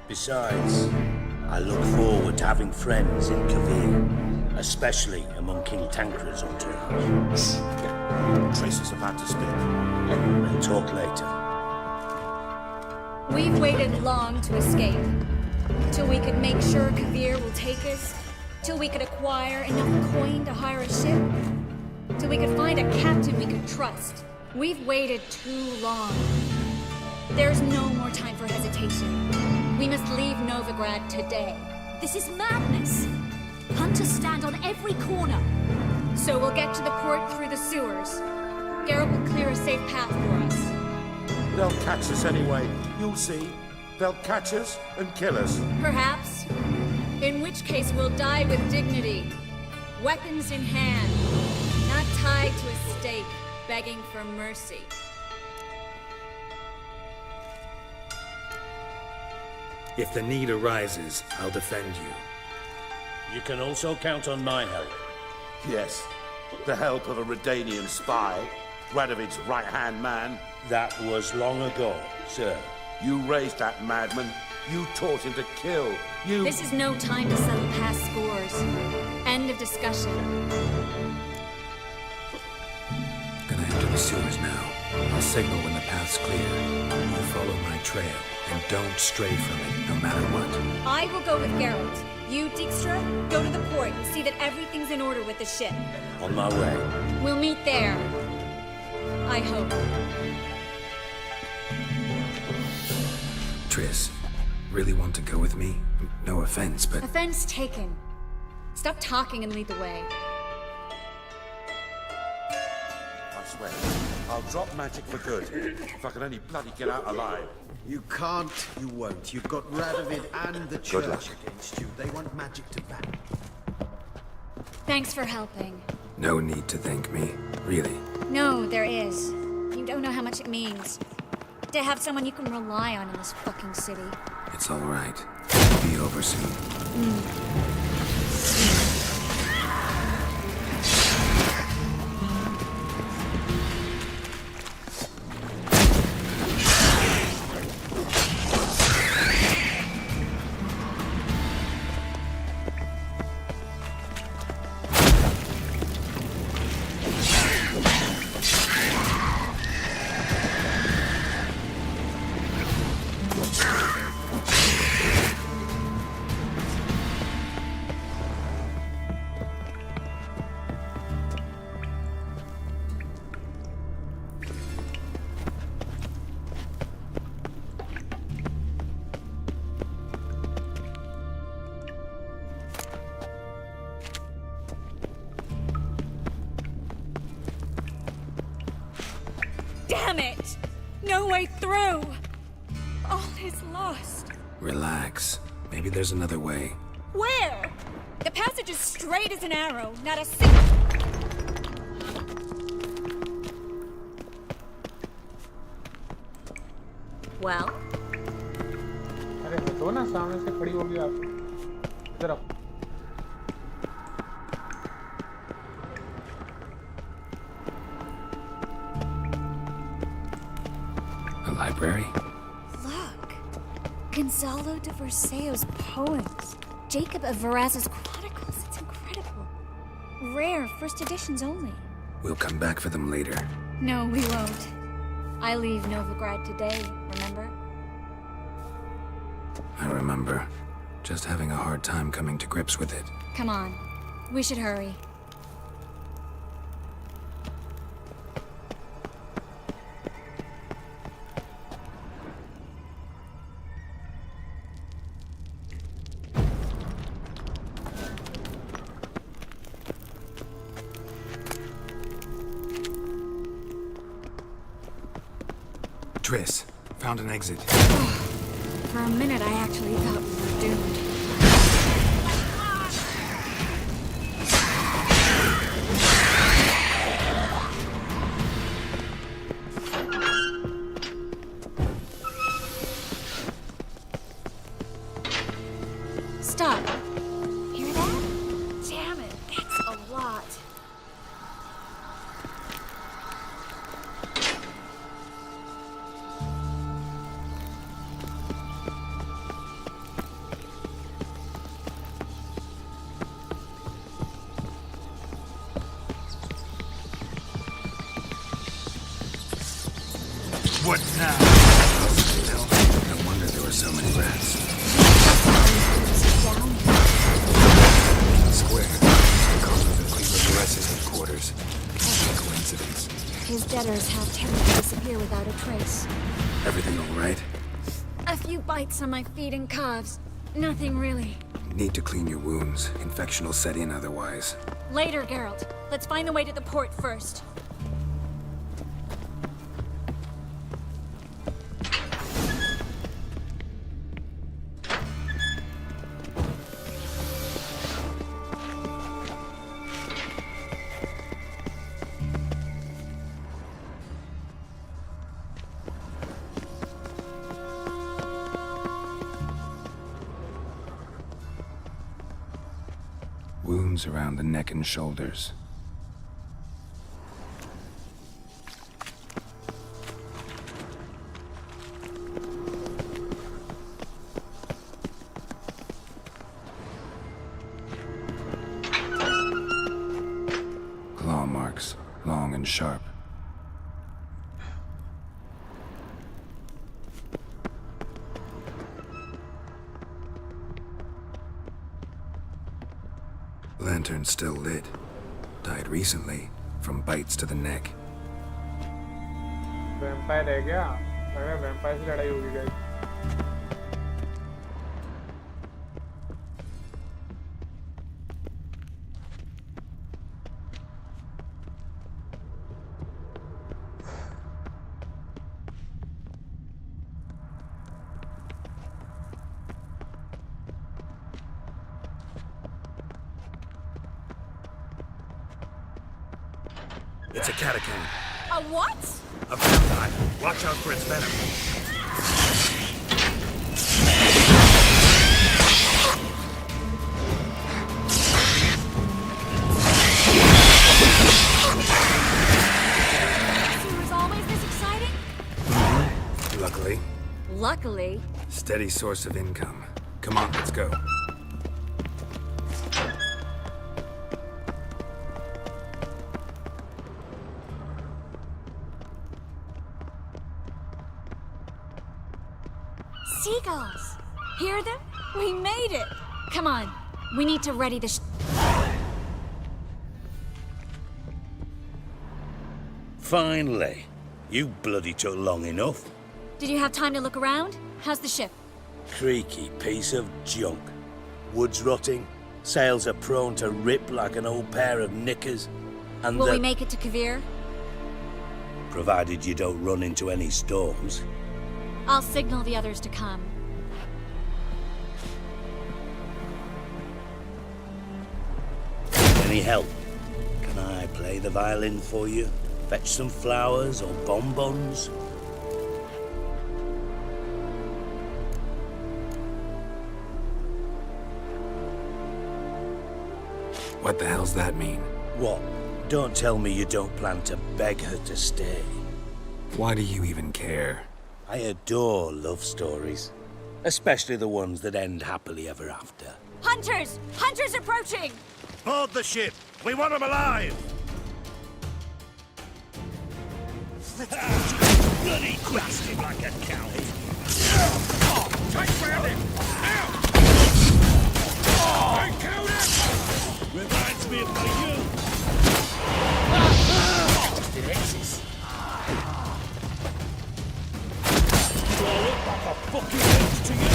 Besides, I look forward to having friends in Kavir, especially among King Tancred's entourage. Triss is about to speak. We'll talk later. We've waited long to escape. Till we could make sure Kavir will take us. Till we could acquire enough coin to hire a ship. Till we could find a captain we could trust. We've waited too long. There's no more time for hesitation. We must leave Novigrad today. This is madness. Hunters stand on every corner. So we'll get to the port through the sewers. Garrett will clear a safe path for us. They'll catch us anyway. You'll see. They'll catch us and kill us. Perhaps. In which case we'll die with dignity. Weapons in hand. Not tied to a stake, begging for mercy. If the need arises, I'll defend you. You can also count on my help. Yes. The help of a Redanian spy. Radovid's right-hand man. That was long ago, sir. You raised that madman. You taught him to kill. You... This is no time to settle past scores. End of discussion. Gonna enter the sewers now. I'll signal when the path's clear. You follow my trail, and don't stray from it, no matter what. I will go with Geralt. You, Dijkstra, go to the port and see that everything's in order with the ship. On my way. We'll meet there. I hope. Triss, really want to go with me? No offense, but... Offense taken. Stop talking and lead the way. I swear, I'll drop magic for good. If I can only bloody get out alive. You can't, you won't. You've got Radovid and the Church against you. They want magic to vanish. Thanks for helping. No need to thank me, really. No, there is. You don't know how much it means. To have someone you can rely on in this fucking city. It's all right. It'll be over soon. Damn it! No way through! All is lost. Relax. Maybe there's another way. Where? The passage is straight as an arrow, not a single... Well? अरे हटो ना, सामने से खड़ी होगी आप. इधर आओ. A library? Look. Gonzalo de Verseo's poems. Jacob of Varaz's chronicles. It's incredible. Rare, first editions only. We'll come back for them later. No, we won't. I leave Novigrad today, remember? I remember. Just having a hard time coming to grips with it. Come on. We should hurry. Triss, found an exit. For a minute, I actually thought we were doomed. Stop. Hear that? Damn it, that's a lot. What now? No wonder there were so many rats. Square. Because of the Cleveland Arrest's headquarters. Can't be a coincidence. His debtors have tended to disappear without a trace. Everything all right? A few bites on my feet and calves. Nothing really. Need to clean your wounds. Infection will set in otherwise. Later, Geralt. Let's find the way to the port first. wounds around the neck and shoulders. Claw marks, long and sharp. Lantern still lit. Died recently, from bites to the neck. Vampire है क्या? अरे vampire से लड़ाई होगी guys. It's a catacomb. A what? A vampire. Watch out for its venom. It was always this exciting? Luckily, Luckily. steady source of income. Come on, let's go. Seagulls! Hear them? We made it! Come on, we need to ready the Finally. You bloody took long enough. Did you have time to look around? How's the ship? Creaky piece of junk. Wood's rotting, sails are prone to rip like an old pair of knickers, and Will we make it to Kavir? provided you don't run into any storms. I'll signal the others to come. Any help? Can I play the violin for you? Fetch some flowers or bonbons? What the hell's that mean? What? Don't tell me you don't plan to beg her to stay. Why do you even care? I adore love stories. Especially the ones that end happily ever after. Hunters! Hunters approaching! Board the ship. We want them alive. Bloody grasp him like a cow. Take round him. I killed him! Reminds me of my youth. Do I look like a fucking bitch to you?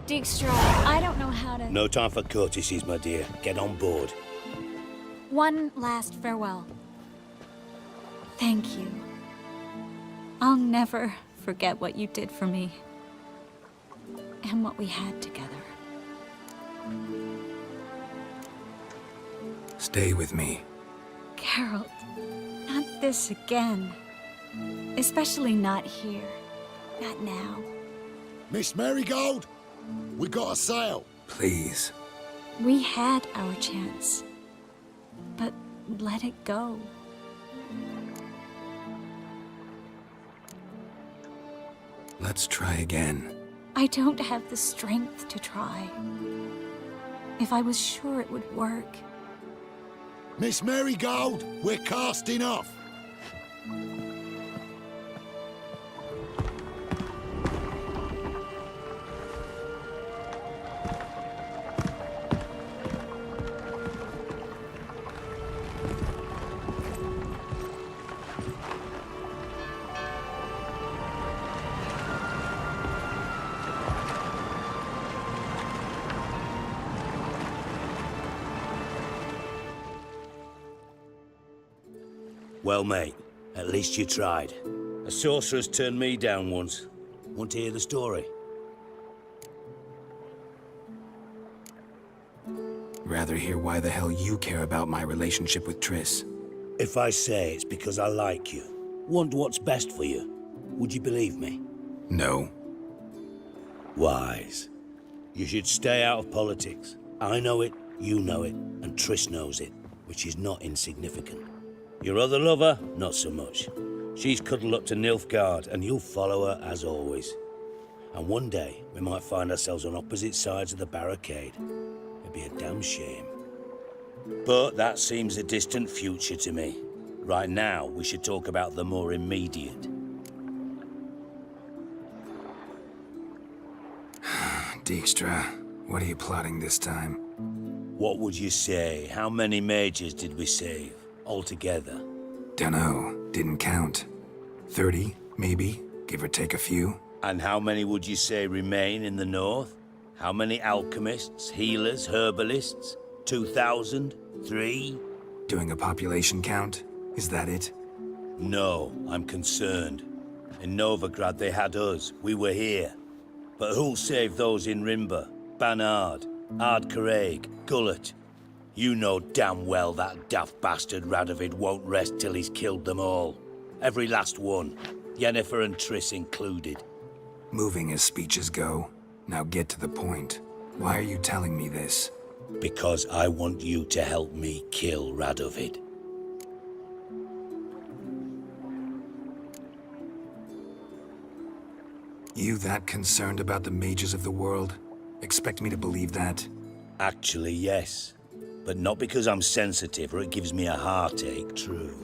Dijkstra, I don't know how to... No time for courtesies, my dear. Get on board. One last farewell. Thank you. I'll never forget what you did for me. And what we had together. Stay with me. Geralt, not this again. Especially not here. Not now. Miss Marigold, we got a sail. Please. We had our chance. But let it go. Let's try again. I don't have the strength to try. If I was sure it would work. Miss Marigold, we're casting off. Well, mate, at least you tried. A sorceress turned me down once. Want to hear the story? Rather hear why the hell you care about my relationship with Triss. If I say it's because I like you, want what's best for you, would you believe me? No. Wise. You should stay out of politics. I know it, you know it, and Triss knows it, which is not insignificant. Your other lover, not so much. She's cuddled up to Nilfgaard, and you'll follow her as always. And one day, we might find ourselves on opposite sides of the barricade. It'd be a damn shame. But that seems a distant future to me. Right now, we should talk about the more immediate. Dijkstra, what are you plotting this time? What would you say? How many mages did we save, altogether? Dunno, didn't count. 30, maybe, give or take a few. And how many would you say remain in the north? How many alchemists, healers, herbalists? 2,000? 3? Doing a population count? Is that it? No, I'm concerned. In Novigrad they had us, we were here. But who'll save those in Rimba? Banard, Ardcaraig, Gullet? You know damn well that daft bastard Radovid won't rest till he's killed them all. Every last one. Yennefer and Triss included. Moving as speeches go. Now get to the point. Why are you telling me this? Because I want you to help me kill Radovid. You that concerned about the mages of the world? Expect me to believe that? Actually, yes. But not because I'm sensitive or it gives me a heartache, true.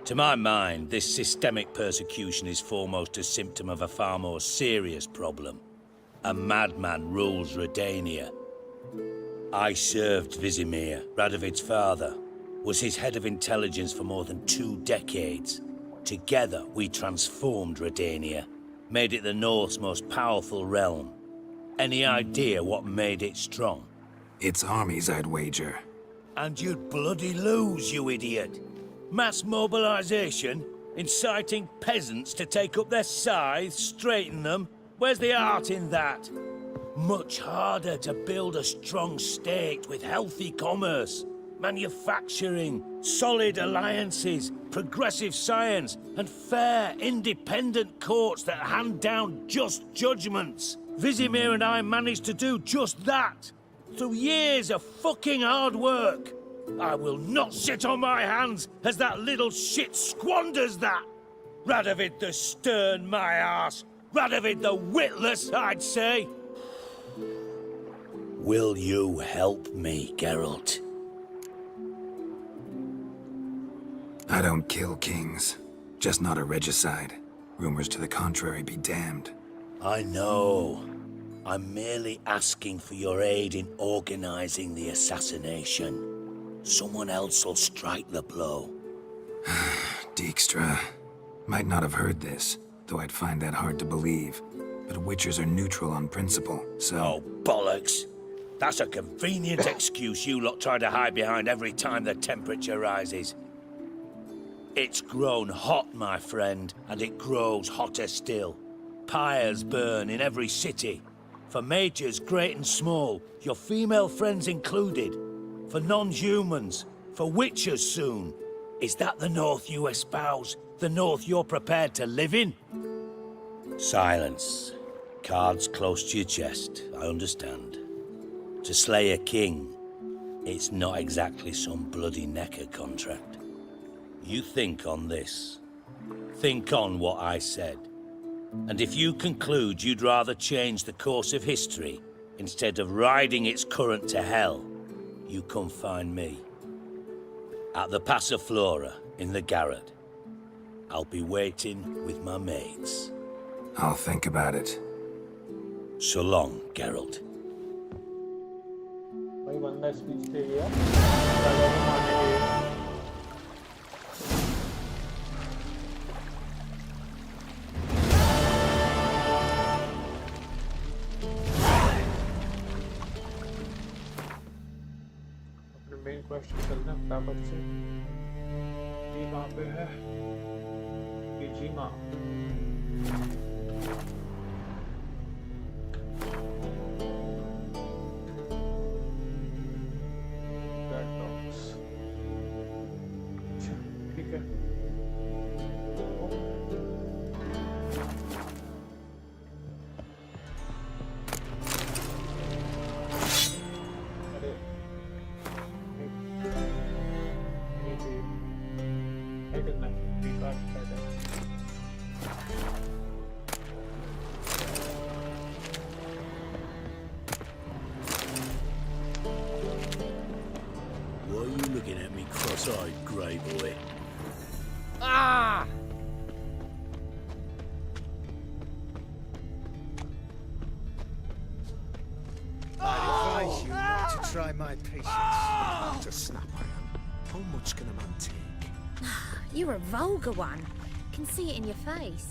To my mind, this systemic persecution is foremost a symptom of a far more serious problem. A madman rules Redania. I served Vizimir, Radovid's father, was his head of intelligence for more than 2 decades. Together, we transformed Redania, made it the North's most powerful realm. Any idea what made it strong? Its armies, I'd wager. And you'd bloody lose, you idiot. Mass mobilization, inciting peasants to take up their scythes, straighten them. Where's the art in that? Much harder to build a strong state with healthy commerce, manufacturing, solid alliances, progressive science, and fair, independent courts that hand down just judgments. Vizimir and I managed to do just that, through years of fucking hard work. I will not sit on my hands as that little shit squanders that. Radovid the stern, my ass. Radovid the witless, I'd say. Will you help me, Geralt? I don't kill kings. Just not a regicide. Rumors to the contrary be damned. I know. I'm merely asking for your aid in organizing the assassination. Someone else will strike the blow. Dijkstra. Might not have heard this, though I'd find that hard to believe. But Witchers are neutral on principle, so... Oh, bollocks! That's a convenient excuse you lot try to hide behind every time the temperature rises. It's grown hot, my friend, and it grows hotter still. Pyres burn in every city. For mages great and small, your female friends included. For non-humans, for witchers soon. Is that the North you espouse? The North you're prepared to live in? Silence. Cards close to your chest, I understand. To slay a king, it's not exactly some bloody necker contract. You think on this. Think on what I said. And if you conclude you'd rather change the course of history instead of riding its current to hell, you come find me. At the Passiflora, in the garret. I'll be waiting with my mates. I'll think about it. So long, Geralt. भाई बंदा speech दे गया राजा को मारने के लिए अपने main question चलते हैं फटाफट से ये कहाँ पे है ये जीमा Try my patience. To snap iron. How much can a man take? You're a vulgar one. Can see it in your face.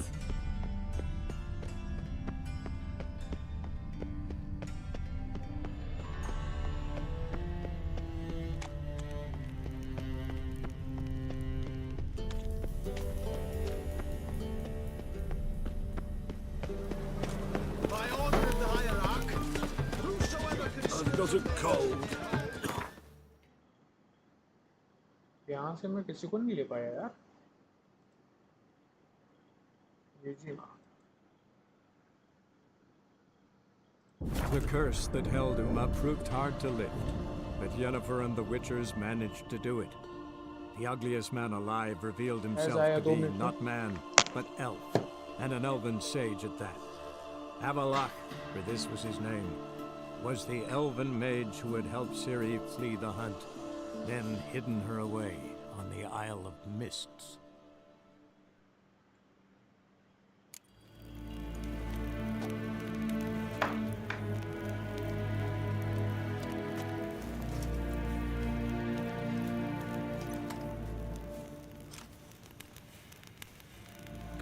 By order of the hierarch, whosoever can I've got a cold. यहाँ से मैं किसी को नहीं ले पाया यार ये जी माँ The curse that held Uma proved hard to lift, but Yennefer and the Witchers managed to do it. The ugliest man alive revealed himself to be not man, but elf, and an elven sage at that. Avalok, for this was his name, was the elven mage who had helped Ciri flee the hunt, then hidden her away on the Isle of Mists.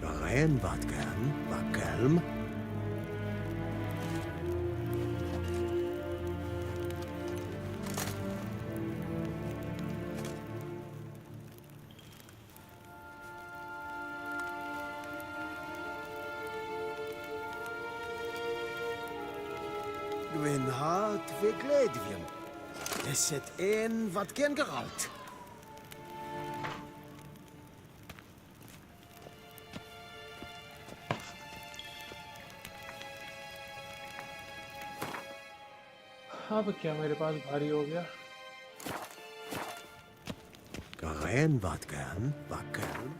Garen wat gern, Bakelm. Gwyn hart ve gledvium. Is het een wat gen geralt? अब क्या मेरे पास भारी हो गया Garen wat gern, Bakelm.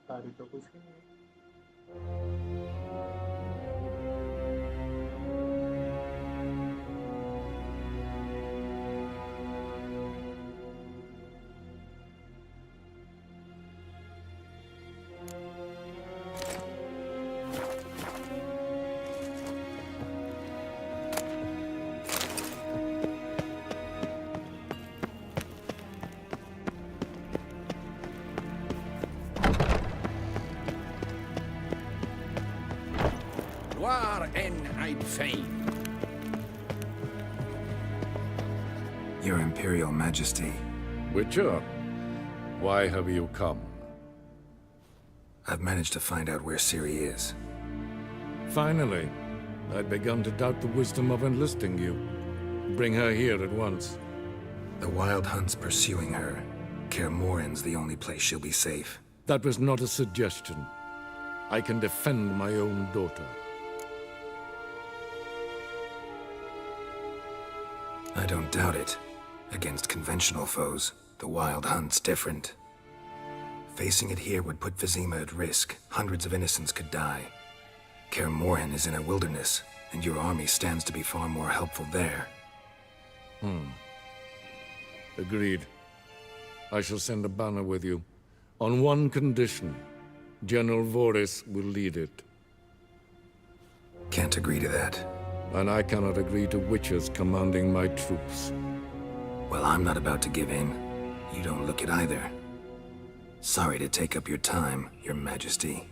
भारी तो कुछ भी नहीं Waar en Eidfein. Your Imperial Majesty. Witcher, why have you come? I've managed to find out where Ciri is. Finally. I'd begun to doubt the wisdom of enlisting you. Bring her here at once. The Wild Hunt's pursuing her. Kaer Morhen's the only place she'll be safe. That was not a suggestion. I can defend my own daughter. I don't doubt it. Against conventional foes, the Wild Hunt's different. Facing it here would put Vizima at risk. Hundreds of innocents could die. Kaer Morhen is in a wilderness, and your army stands to be far more helpful there. Agreed. I shall send a banner with you. On one condition. General Voris will lead it. Can't agree to that. And I cannot agree to Witchers commanding my troops. Well, I'm not about to give in. You don't look it either. Sorry to take up your time, Your Majesty.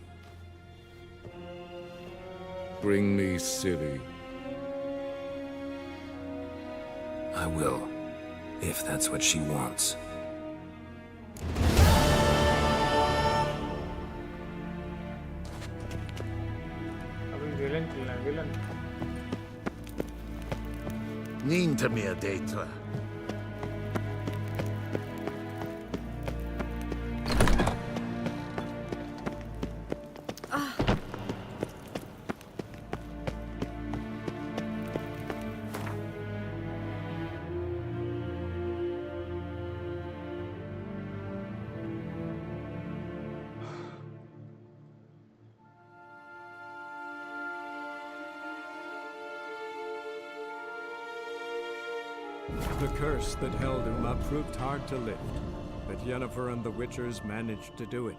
Bring me Ciri. I will, if that's what she wants. अभी villain खेलना है villain Niet meer daten. The curse that held Uma proved hard to lift, but Yennefer and the Witchers managed to do it.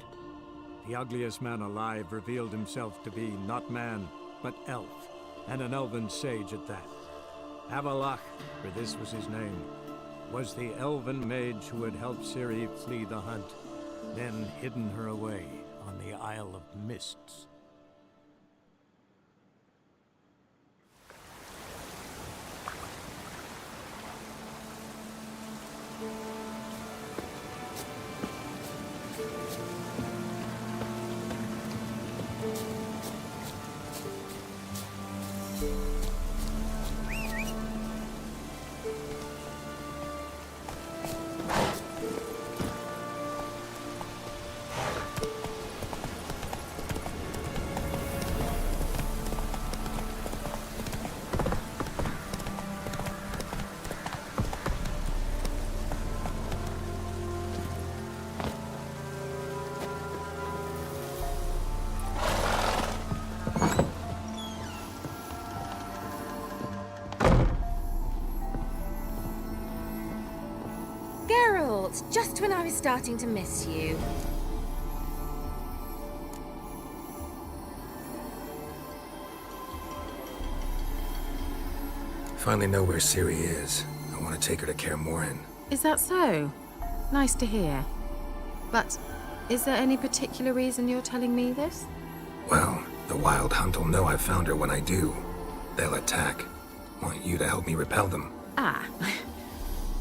The ugliest man alive revealed himself to be not man, but elf, and an elven sage at that. Avalach, for this was his name, was the elven mage who had helped Ciri flee the hunt, then hidden her away on the Isle of Mists. Just when I was starting to miss you. Finally know where Ciri is. I want to take her to Kaer Morhen. Is that so? Nice to hear. But is there any particular reason you're telling me this? Well, the Wild Hunt will know I've found her when I do. They'll attack. Want you to help me repel them. Ah,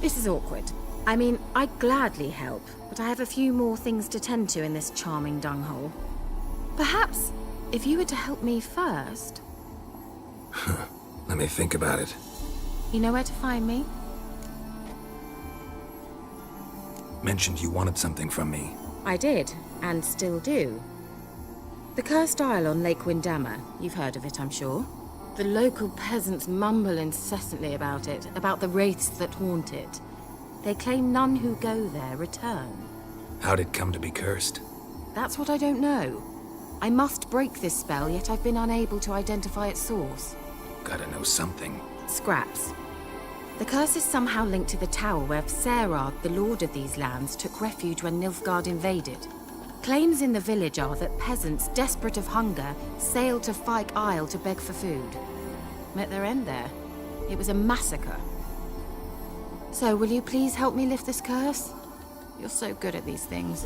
this is awkward. I mean, I'd gladly help, but I have a few more things to tend to in this charming dunghole. Perhaps, if you were to help me first... Let me think about it. You know where to find me? Mentioned you wanted something from me. I did, and still do. The Cursed Isle on Lake Windammer. You've heard of it, I'm sure. The local peasants mumble incessantly about it, about the wraiths that haunt it. They claim none who go there return. How'd it come to be cursed? That's what I don't know. I must break this spell, yet I've been unable to identify its source. Gotta know something. Scraps. The curse is somehow linked to the tower where Serad, the lord of these lands, took refuge when Nilfgaard invaded. Claims in the village are that peasants, desperate of hunger, sailed to Fyke Isle to beg for food. Met their end there. It was a massacre. So, will you please help me lift this curse? You're so good at these things.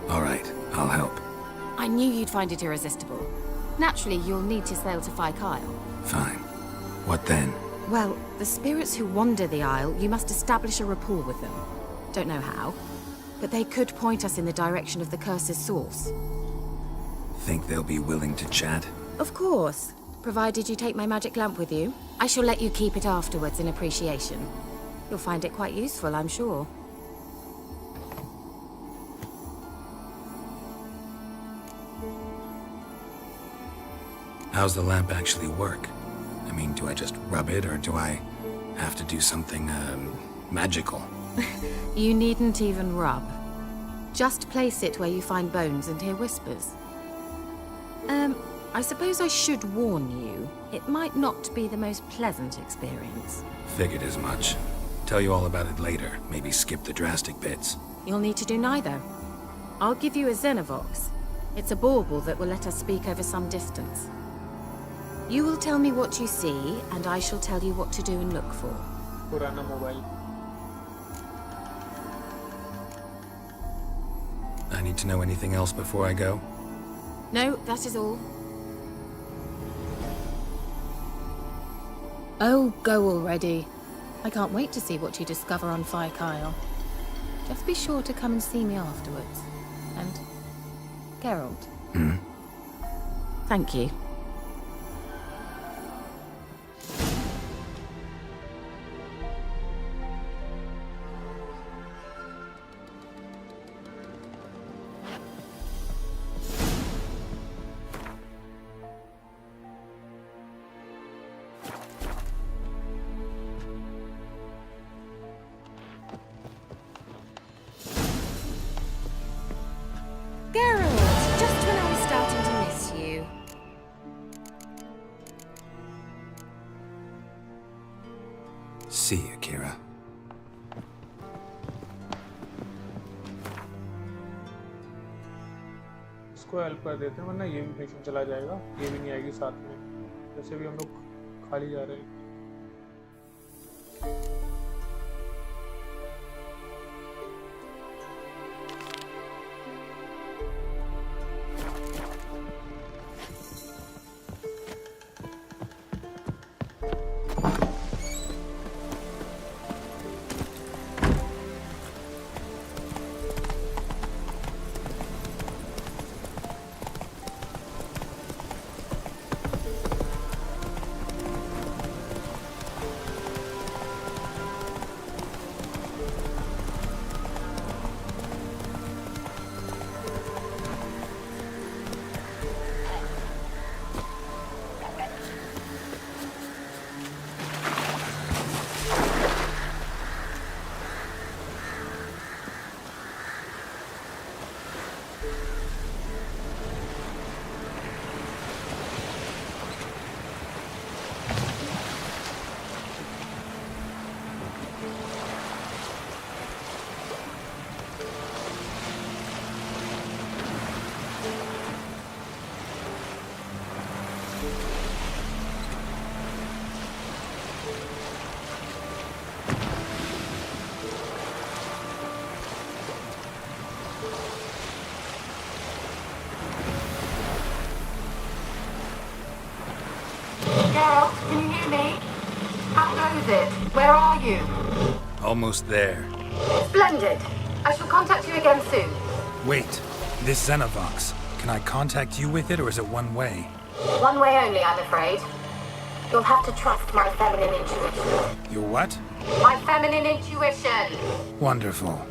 All right, I'll help. I knew you'd find it irresistible. Naturally, you'll need to sail to Fyke Isle. Fine. What then? Well, the spirits who wander the Isle, you must establish a rapport with them. Don't know how, but they could point us in the direction of the curse's source. Think they'll be willing to chat? Of course. Provided you take my magic lamp with you. I shall let you keep it afterwards in appreciation. You'll find it quite useful, I'm sure. How's the lamp actually work? I mean, do I just rub it, or do I have to do something, magical? You needn't even rub. Just place it where you find bones and hear whispers. I suppose I should warn you. It might not be the most pleasant experience. Figured as much. Tell you all about it later. Maybe skip the drastic bits. You'll need to do neither. I'll give you a Xenovox. It's a bauble that will let us speak over some distance. You will tell me what you see, and I shall tell you what to do and look for. पुराना mobile. I need to know anything else before I go? No, that is all. Oh, go already. I can't wait to see what you discover on Fyke Isle. Just be sure to come and see me afterwards. And... Geralt. Hmm? Thank you. Geralt, just when I was starting to miss you. See you, Kira. इसको help कर देते हैं वरना ये भी mission चला जाएगा ये भी नहीं आएगी साथ में वैसे भी हम लोग खाली जा रहे हैं। Geralt, can you hear me? How goes it? Where are you? Almost there. Splendid. I shall contact you again soon. Wait, this Xenovox. Can I contact you with it, or is it one way? One way only, I'm afraid. You'll have to trust my feminine intuition. Your what? My feminine intuition! Wonderful.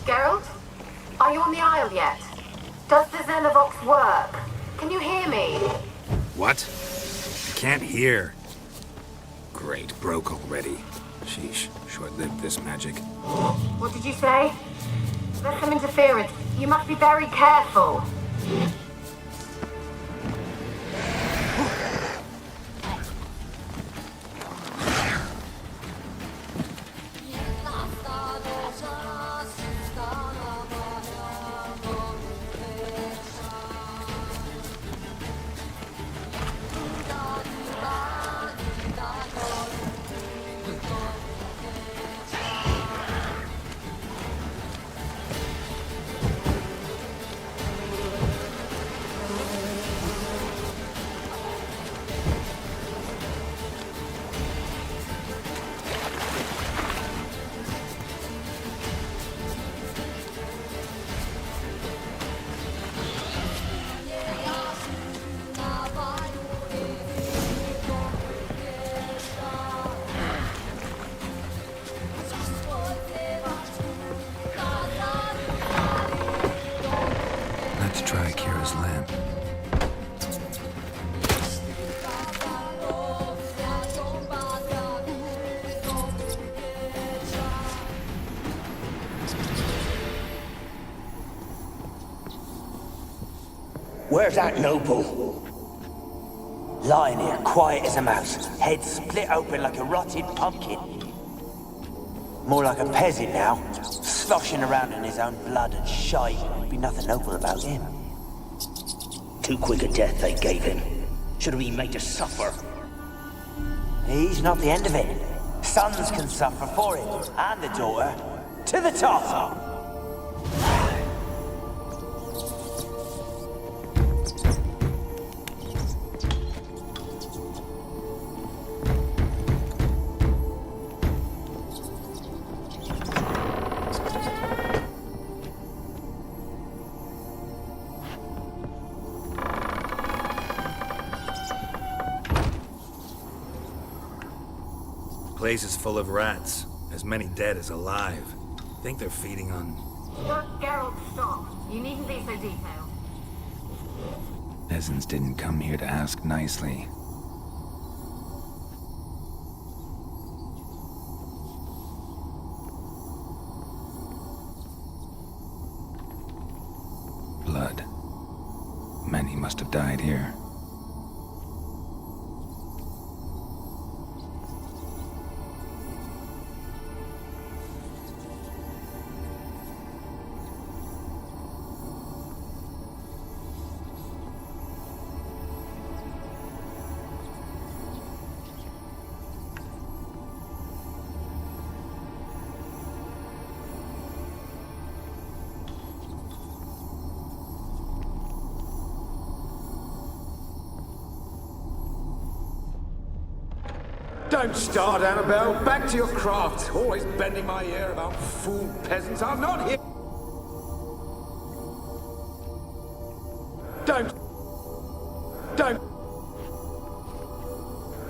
Geralt? Are you on the Isle yet? Does the Xenovox work? Can you hear me? What? I can't hear. Great, broke already. Sheesh, short-lived this magic. What did you say? There's some interference. You must be very careful. Let's try Kira's lamp. Where's that noble? Lying here, quiet as a mouse, head split open like a rotted pumpkin. More like a peasant now, sloshing around in his own blood and shite. Be nothing noble about him. Too quick a death they gave him. Should have been made to suffer. He's not the end of it. Sons can suffer for it, and the daughter. To the top! Place is full of rats. As many dead as alive. Think they're feeding on... Geralt, stop. You needn't be so detailed. Peasants didn't come here to ask nicely. Blood. Many must have died here. Don't start, Annabelle. Back to your craft. Always bending my ear about fool peasants. I'm not here.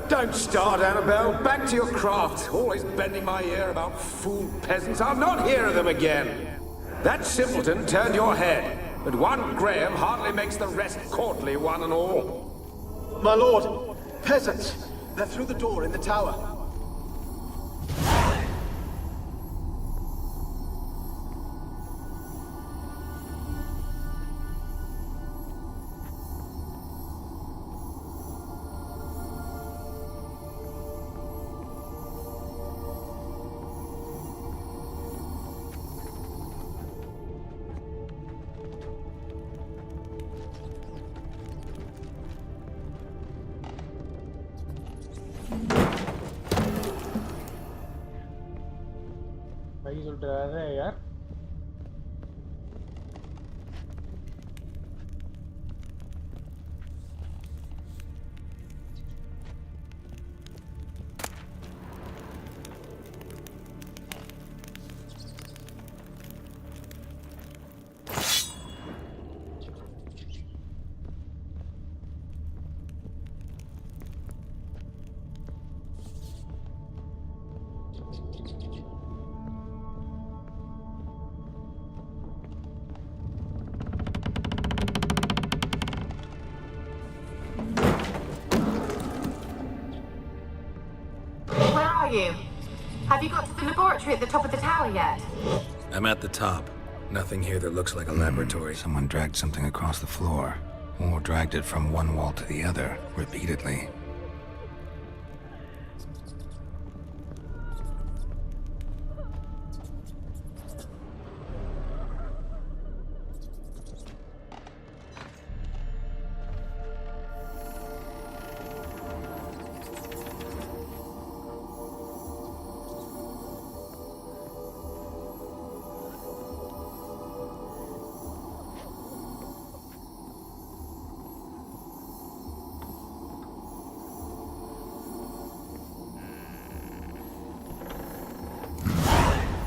Don't start, Annabelle. Back to your craft. Always bending my ear about fool peasants. I'll not hear of them again. That simpleton turned your head, but one Graham hardly makes the rest courtly, one and all. My lord, peasants. They're through the door in the tower. यार You? Have you got to the laboratory at the top of the tower yet? I'm at the top. Nothing here that looks like a laboratory. Someone dragged something across the floor. Or dragged it from one wall to the other, repeatedly.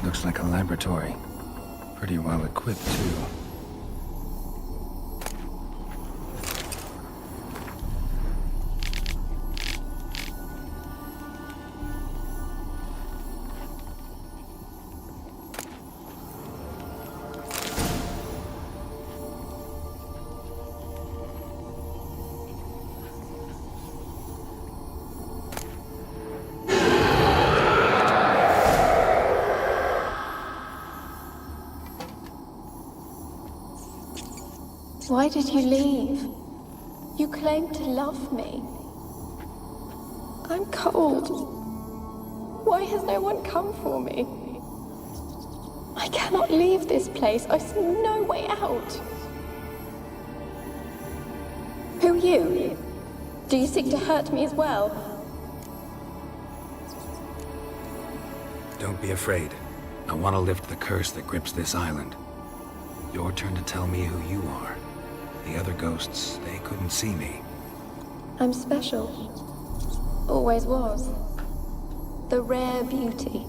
Looks like a laboratory. Pretty well equipped, too. Why did you leave? You claimed to love me. I'm cold. Why has no one come for me? I cannot leave this place. I see no way out. you? Do you seek to hurt me as well? Don't be afraid. I want to lift the curse that grips this island. Your turn to tell me who you are. The other ghosts, they couldn't see me. I'm special. Always was. The rare beauty.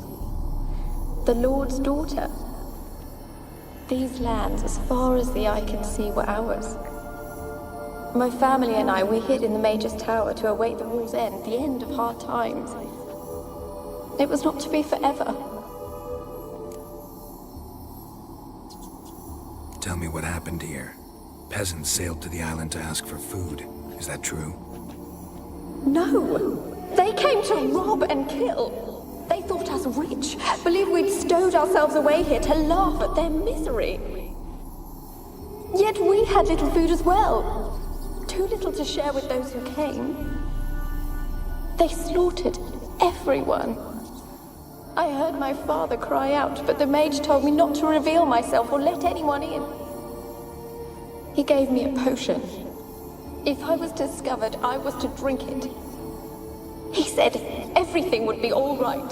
The Lord's daughter. These lands, as far as the eye can see, were ours. My family and I, we hid in the Major's Tower to await the war's end, the end of hard times. It was not to be forever. Tell me what happened here. Peasants sailed to the island to ask for food. Is that true? No! They came to rob and kill. They thought us rich, believed we'd stowed ourselves away here to laugh at their misery. Yet we had little food as well. Too little to share with those who came. They slaughtered everyone. I heard my father cry out, but the mage told me not to reveal myself or let anyone in. He gave me a potion. If I was discovered, I was to drink it. He said everything would be all right.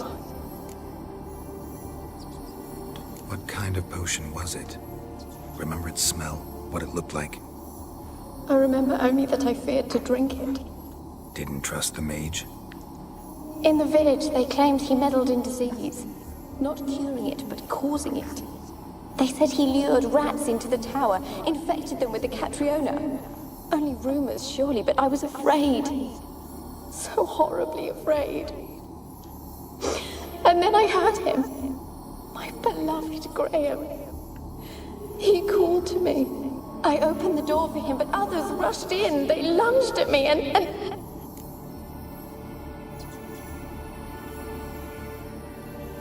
What kind of potion was it? Remember its smell? What it looked like? I remember only that I feared to drink it. Didn't trust the mage? In the village, they claimed he meddled in disease. Not curing it, but causing it. They said he lured rats into the tower, infected them with the Catriona. Only rumors, surely, but I was afraid. So horribly afraid. And then I heard him. My beloved Graham. He called to me. I opened the door for him, but others rushed in. They lunged at me and...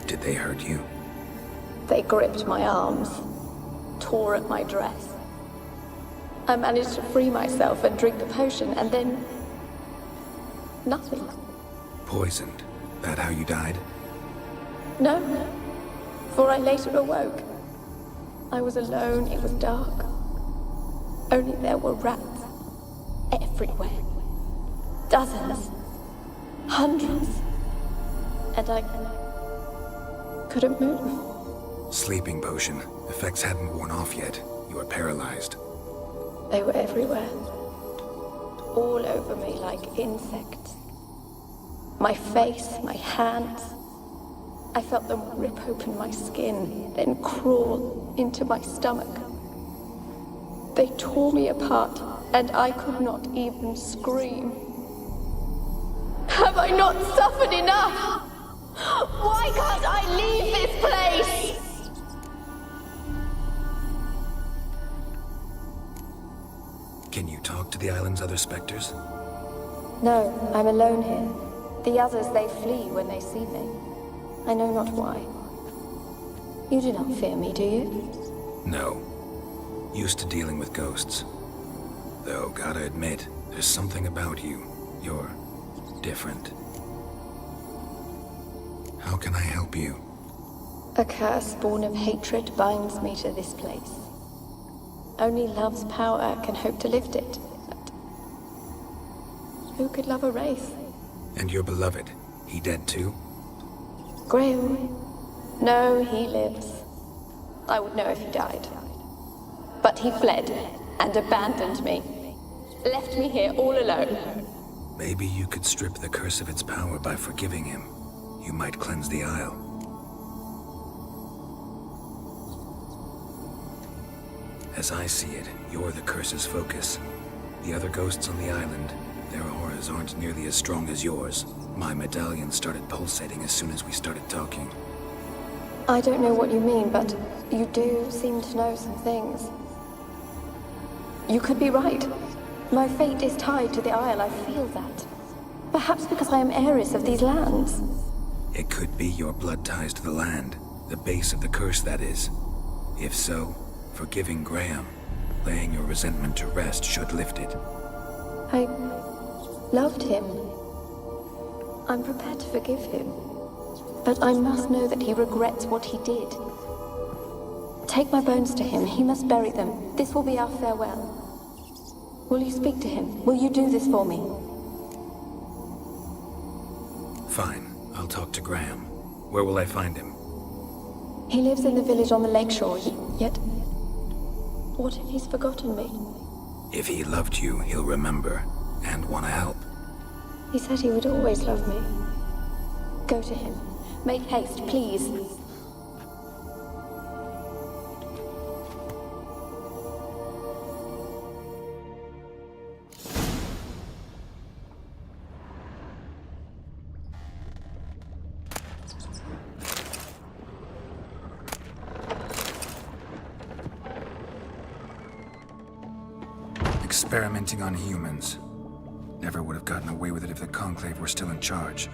Did they hurt you? They gripped my arms, tore at my dress. I managed to free myself and drink the potion, and then... nothing. Poisoned? That how you died? No, for I later awoke. I was alone, it was dark. Only there were rats everywhere. Dozens. Hundreds. And I couldn't move. Sleeping potion. Effects hadn't worn off yet. You were paralyzed. They were everywhere. All over me like insects. My face, my hands. I felt them rip open my skin, then crawl into my stomach. They tore me apart, and I could not even scream. Have I not suffered enough? Why can't I leave this place? Can you talk to the island's other specters? No, I'm alone here. The others, they flee when they see me. I know not why. You do not fear me, do you? No. Used to dealing with ghosts. Though, gotta admit, there's something about you. You're different. How can I help you? A curse born of hatred binds me to this place. Only love's power can hope to lift it. But who could love a wraith? And your beloved, he dead too? Graham? No, he lives. I would know if he died. But he fled and abandoned me. Left me here all alone. Maybe you could strip the curse of its power by forgiving him. You might cleanse the Isle. As I see it, you're the curse's focus. The other ghosts on the island, their auras aren't nearly as strong as yours. My medallion started pulsating as soon as we started talking. I don't know what you mean, but you do seem to know some things. You could be right. My fate is tied to the Isle, I feel that. Perhaps because I am heiress of these lands. It could be your blood ties to the land. The base of the curse, that is. If so, forgiving Graham, laying your resentment to rest should lift it. I loved him. I'm prepared to forgive him. But I must know that he regrets what he did. Take my bones to him. He must bury them. This will be our farewell. Will you speak to him? Will you do this for me? Fine. I'll talk to Graham. Where will I find him? He lives in the village on the lakeshore, yet... What if he's forgotten me? If he loved you, he'll remember, and want to help. He said he would always love me. Go to him. Make haste, please. Experimenting on humans. Never would have gotten away with it if the Conclave were still in charge.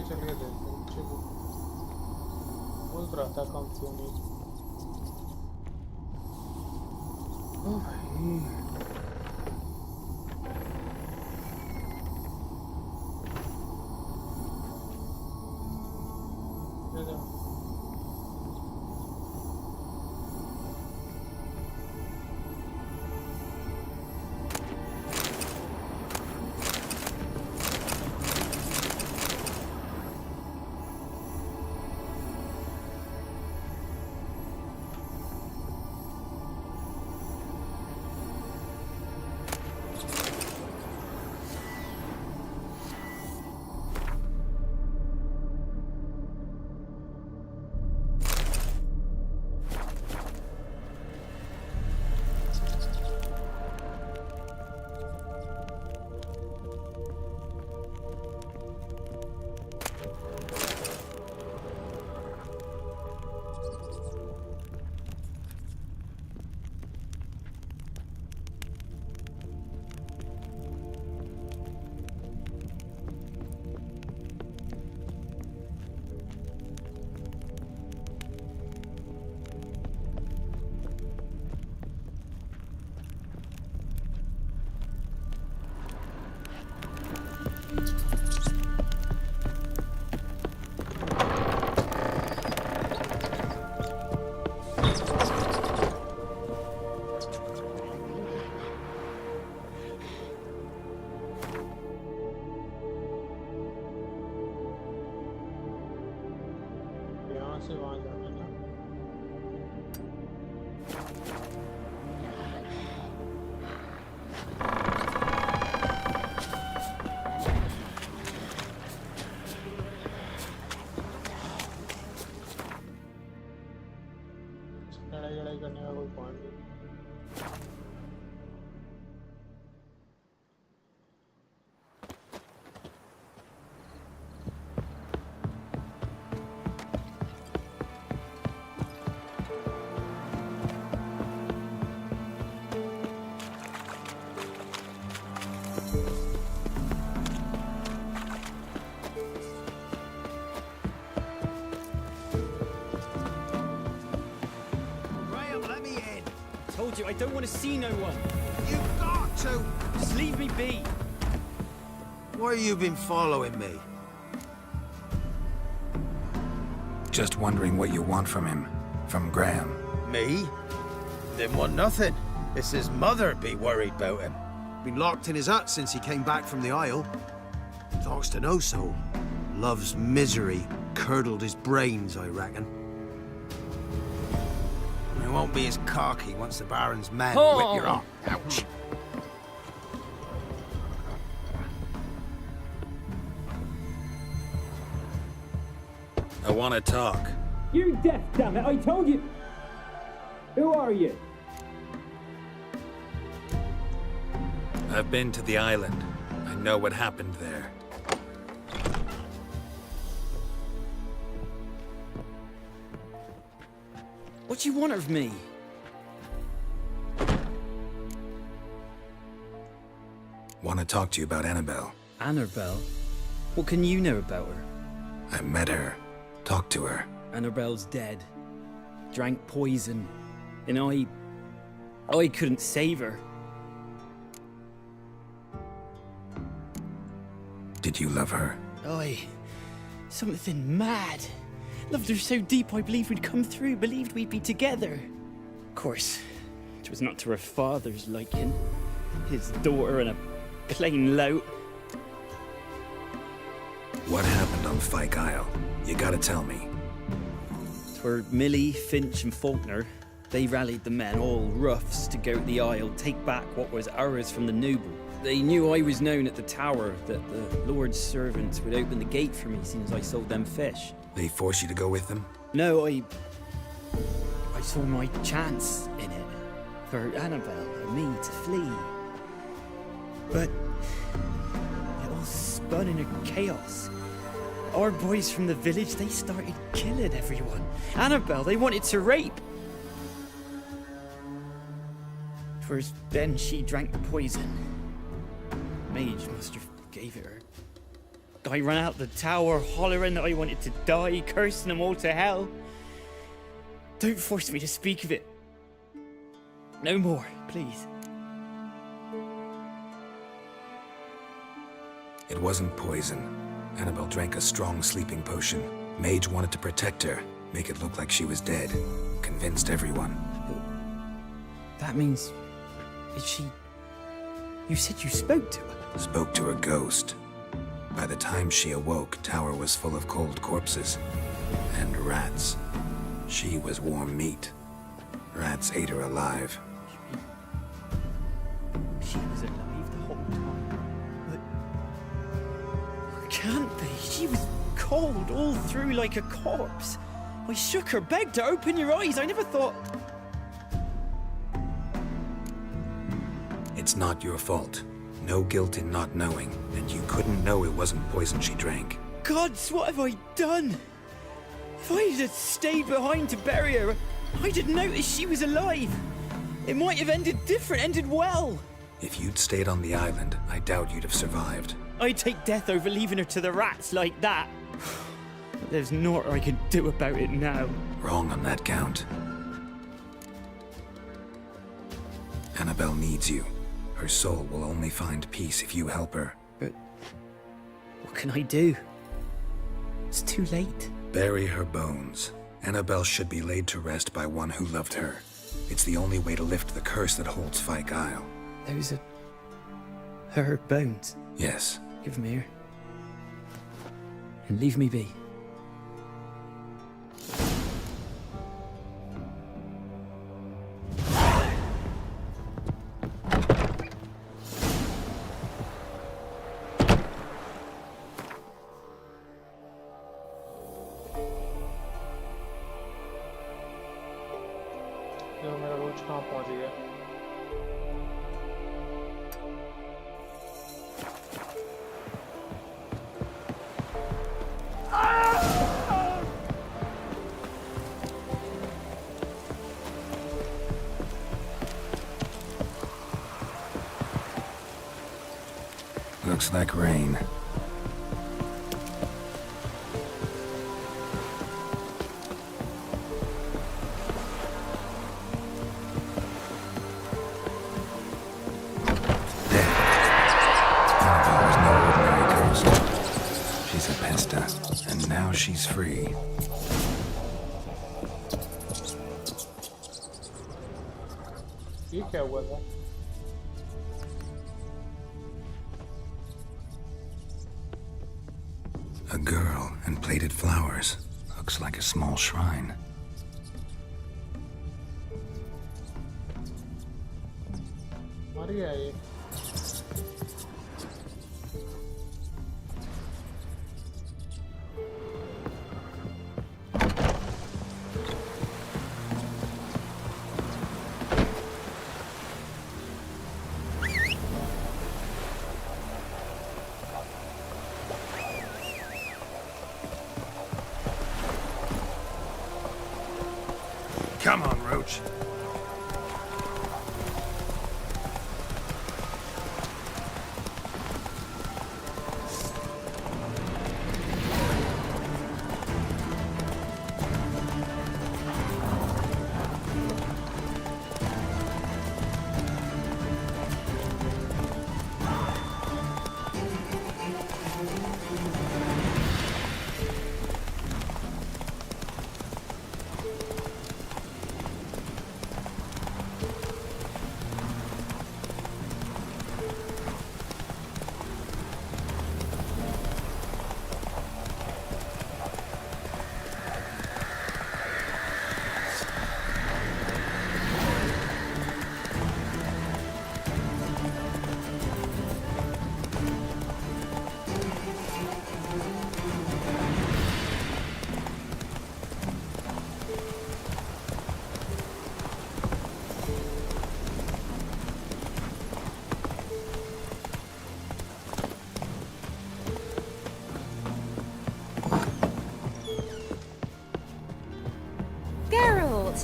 चले गए नीचे को बोल रहा था काम क्यों नहीं ओ भाई यहाँ से वहाँ जाना है। लड़ाई करने का कोई पॉइंट नहीं। I don't want to see no one. You've got to! Just leave me be. Why have you been following me? Just wondering what you want from him. From Graham. Me? Didn't want nothing. It's his mother be worried about him. Been locked in his hut since he came back from the Isle. Talks to no soul. Love's misery curdled his brains, I reckon. He won't be as cocky once the Baron's men whip your arm. Ouch! I want to talk. You're deaf, damn it! I told you. Who are you? I've been to the island. I know what happened there. What do you want of me? Want to talk to you about Annabelle. Annabelle? What can you know about her? I met her. Talked to her. Annabelle's dead. Drank poison. And I couldn't save her. Did you love her? Something mad. Loved her so deep I believed we'd come through, believed we'd be together. Of course, it was not to her father's liking. His daughter and a plain lout. What happened on Fyke Isle? You gotta tell me. Twere Millie, Finch and Faulkner. They rallied the men, all roughs, to go to the Isle, take back what was ours from the noble. They knew I was known at the tower, that the Lord's servants would open the gate for me soon as I sold them fish. They force you to go with them? No, I saw my chance in it. For Annabelle and me to flee. But it all spun in a chaos. Our boys from the village, they started killing everyone. Annabelle, they wanted to rape. Twas then she drank the poison. Mage must have gave it her. I ran out the tower, hollering that I wanted to die, cursing them all to hell. Don't force me to speak of it. No more, please. It wasn't poison. Annabelle drank a strong sleeping potion. Mage wanted to protect her, make it look like she was dead. Convinced everyone. That means... is she... You said you spoke to her? Spoke to a ghost. By the time she awoke, Tower was full of cold corpses. And rats. She was warm meat. Rats ate her alive. She was alive the whole time. But... can't be. She was cold all through like a corpse. I shook her, begged her, open your eyes. I never thought... It's not your fault. No guilt in not knowing, and you couldn't know it wasn't poison she drank. Gods, what have I done? If I had stayed behind to bury her, I didn't notice she was alive. It might have ended different, ended well. If you'd stayed on the island, I doubt you'd have survived. I'd take death over leaving her to the rats like that. But there's naught I can do about it now. Wrong on that count. Annabelle needs you. Her soul will only find peace if you help her. But what can I do? It's too late. Bury her bones. Annabelle should be laid to rest by one who loved her. It's the only way to lift the curse that holds Fyke Isle. Those are... her bones? Yes. Give them here. And leave me be. Looks like rain. Annabelle was no ordinary ghost. She's a pesta, and now she's free. ये क्या हुआ था? A girl and plated flowers. Looks like a small shrine. मर गया ये. Come on, Roach.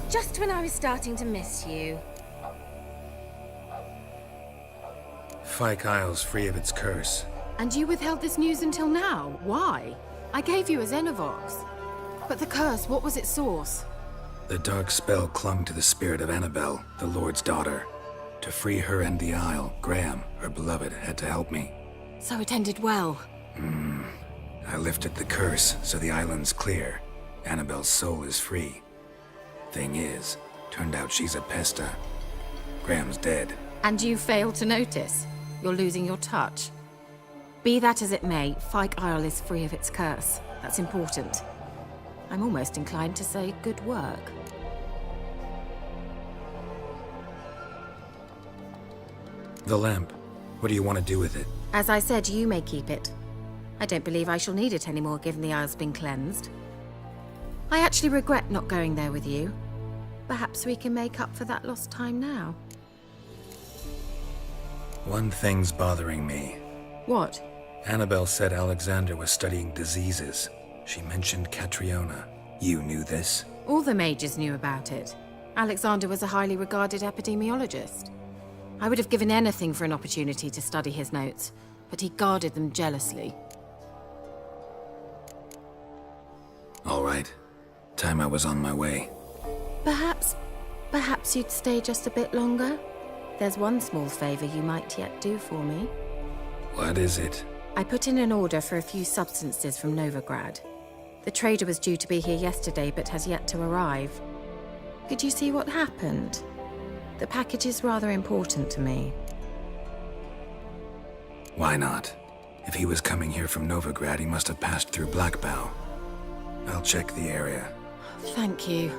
Just when I was starting to miss you. Fyke Isle's free of its curse. And you withheld this news until now? Why? I gave you a Xenovox. But the curse, what was its source? The dark spell clung to the spirit of Annabelle, the Lord's daughter. To free her and the Isle, Graham, her beloved, had to help me. So it ended well. I lifted the curse, so the island's clear. Annabelle's soul is free. Thing is, turned out she's a pesta. Graham's dead. And you failed to notice? You're losing your touch. Be that as it may, Fyke Isle is free of its curse. That's important. I'm almost inclined to say good work. The lamp. What do you want to do with it? As I said, you may keep it. I don't believe I shall need it anymore, given the Isle's been cleansed. I actually regret not going there with you. Perhaps we can make up for that lost time now. One thing's bothering me. What? Annabelle said Alexander was studying diseases. She mentioned Catriona. You knew this? All the mages knew about it. Alexander was a highly regarded epidemiologist. I would have given anything for an opportunity to study his notes, but he guarded them jealously. All right. Time I was on my way. Perhaps you'd stay just a bit longer? There's one small favor you might yet do for me. What is it? I put in an order for a few substances from Novigrad. The trader was due to be here yesterday, but has yet to arrive. Could you see what happened? The package is rather important to me. Why not? If he was coming here from Novigrad, he must have passed through Blackbow. I'll check the area. Thank you.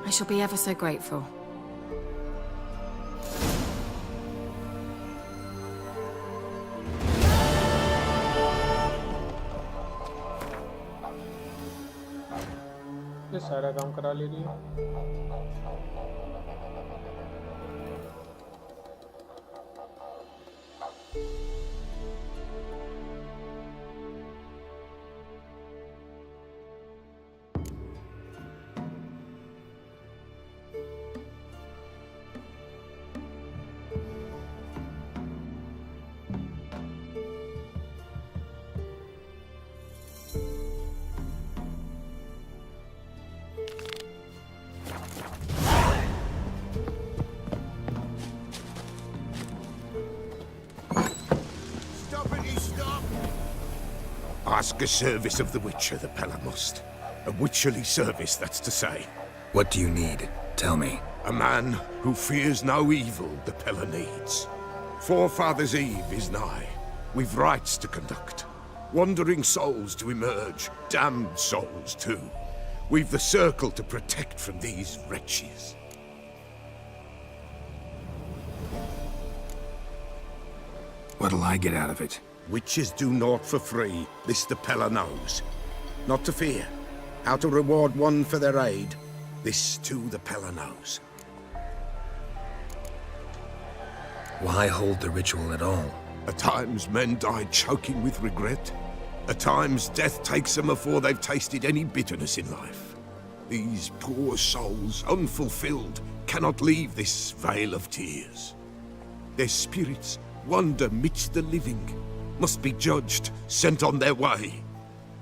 I shall be ever so grateful. ये सारा काम करा ले रही है. ask a service of the Witcher, the Pella must. A witcherly service, that's to say. What do you need? Tell me. A man who fears no evil the Pella needs. Forefathers' Eve is nigh. We've rites to conduct. Wandering souls to emerge, damned souls too. We've the circle to protect from these wretches. What'll I get out of it? Witches do naught for free, this the Pella knows. Not to fear. How to reward one for their aid, this too the Pella knows. Why hold the ritual at all? At times men die choking with regret. At times death takes them before they've tasted any bitterness in life. These poor souls, unfulfilled, cannot leave this vale of tears. Their spirits wander midst the living, must be judged, sent on their way.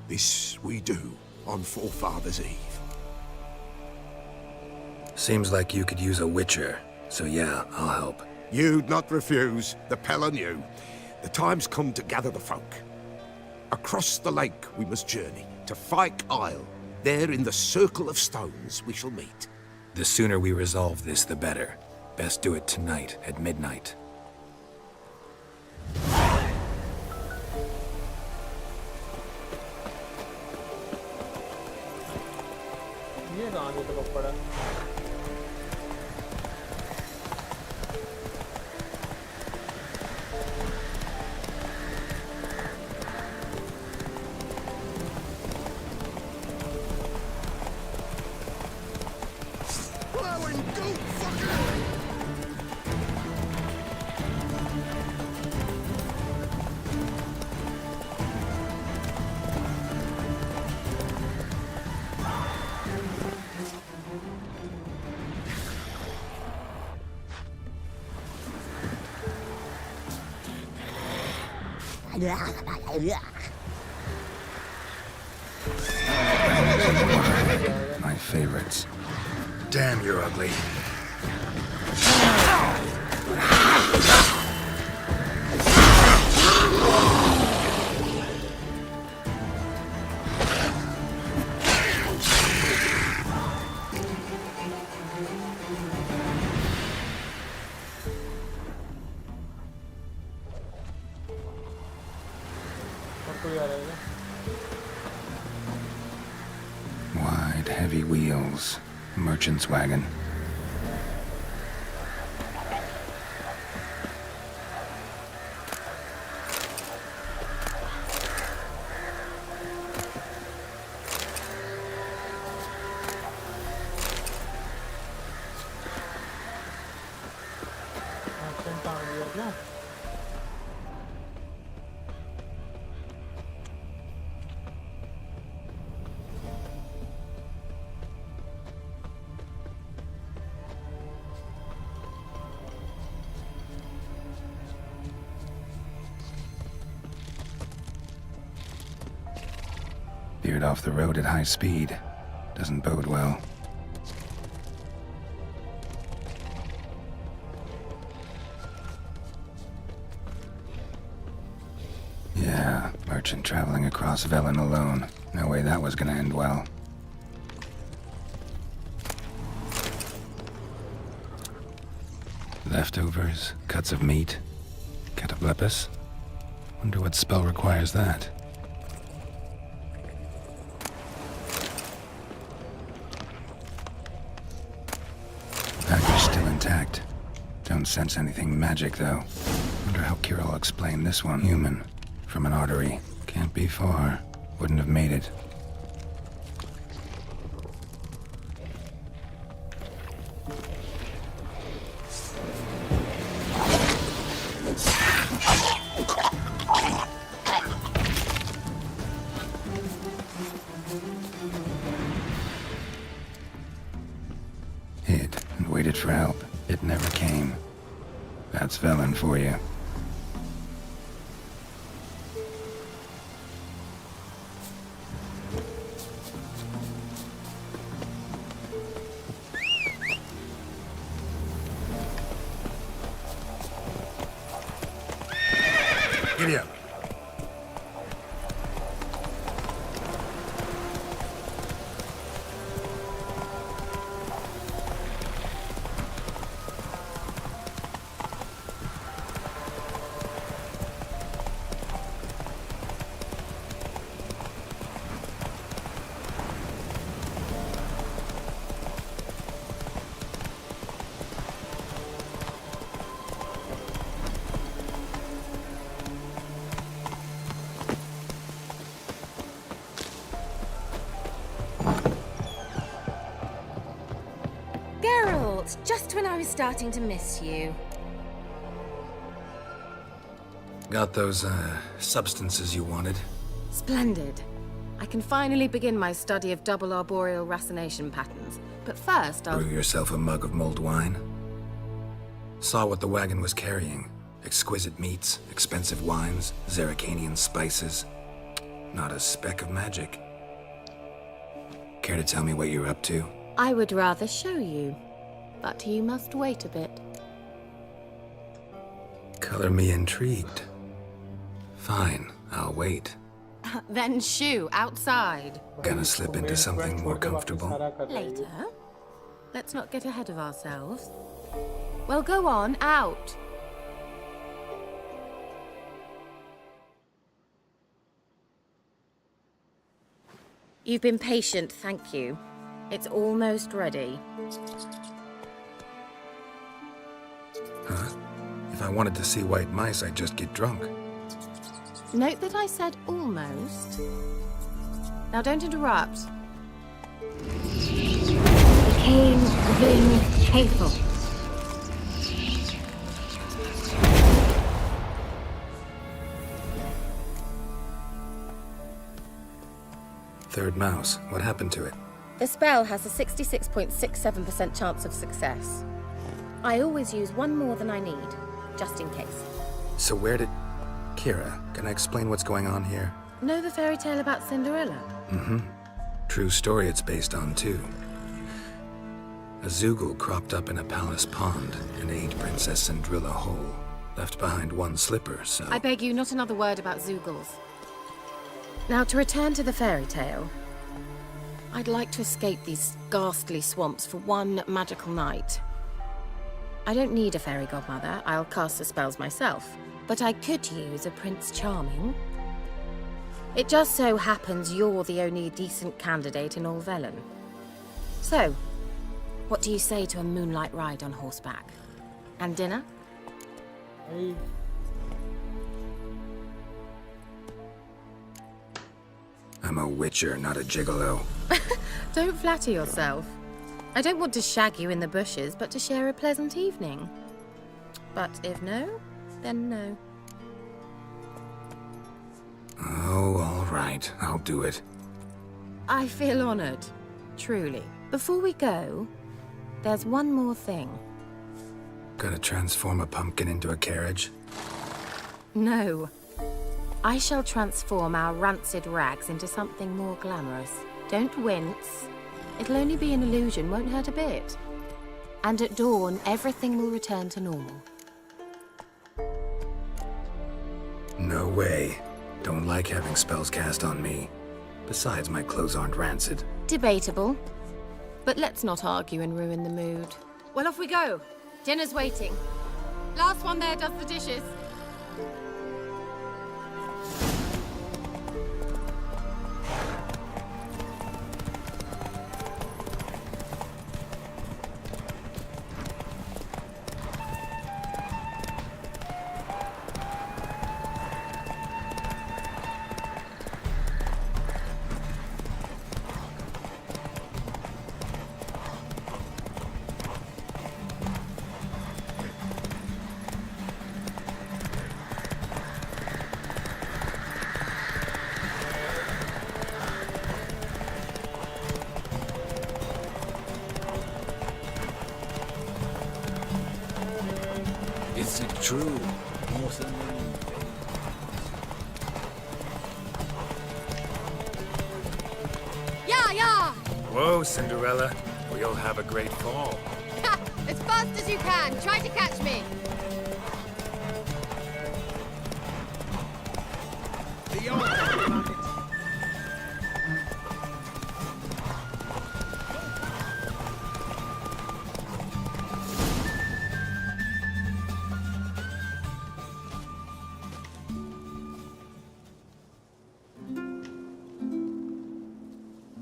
This we do on Forefathers' Eve. Seems like you could use a witcher, so yeah, I'll help. You'd not refuse, the Pella knew. The time's come to gather the folk. Across the lake we must journey, to Fyke Isle. There in the circle of stones we shall meet. The sooner we resolve this, the better. Best do it tonight, at midnight. ये कहाँ से तो पड़ा? My favorites. Damn, you're ugly. Wide, heavy wheels. Merchant's wagon. Veered off the road at high speed. Doesn't bode well. Yeah, merchant traveling across Velen alone. No way that was gonna end well. Leftovers, cuts of meat, cataplepis. Wonder what spell requires that. Package still intact. Don't sense anything magic, though. Wonder how Kira will explain this one. Human. From an artery. Can't be far. Wouldn't have made it. Hid and waited for help. It never came. That's Velen for you. Giddy up. Just when I was starting to miss you. Got those, substances you wanted? Splendid. I can finally begin my study of double arboreal racination patterns. But first, I'll... Brew yourself a mug of mulled wine? Saw what the wagon was carrying. Exquisite meats, expensive wines, Zerrikanian spices. Not a speck of magic. Care to tell me what you're up to? I would rather show you, but you must wait a bit. Color me intrigued. Fine, I'll wait. Then shoo, outside. Gonna slip into something more comfortable? Later. Let's not get ahead of ourselves. Well, go on, out. You've been patient, thank you. It's almost ready. Huh? If I wanted to see white mice, I'd just get drunk. Note that I said almost. Now don't interrupt. Became Vin Hateful. Third mouse. What happened to it? The spell has a 66.67% chance of success. I always use one more than I need, just in case. So where did... Kira, can I explain what's going on here? Know the fairy tale about Cinderella? Mm-hmm. True story it's based on, too. A Zoogle cropped up in a palace pond and ate Princess Cinderella whole. Left behind one slipper, so... I beg you, not another word about Zoogles. Now, to return to the fairy tale. I'd like to escape these ghastly swamps for one magical night. I don't need a fairy godmother, I'll cast the spells myself. But I could use a Prince Charming. It just so happens you're the only decent candidate in all Velen. So, what do you say to a moonlight ride on horseback? And dinner? Hey. I'm a witcher, not a gigolo. Don't flatter yourself. I don't want to shag you in the bushes, but to share a pleasant evening. But if no, then no. Oh, all right. I'll do it. I feel honored, truly. Before we go, there's one more thing. Gotta transform a pumpkin into a carriage? No. I shall transform our rancid rags into something more glamorous. Don't wince. It'll only be an illusion, won't hurt a bit. And at dawn, everything will return to normal. No way. Don't like having spells cast on me. Besides, my clothes aren't rancid. Debatable. But let's not argue and ruin the mood. Well, off we go. Dinner's waiting. Last one there does the dishes. Is it true? Yeah! Whoa, Cinderella. We'll have a great fall. As fast as you can. Try to catch me.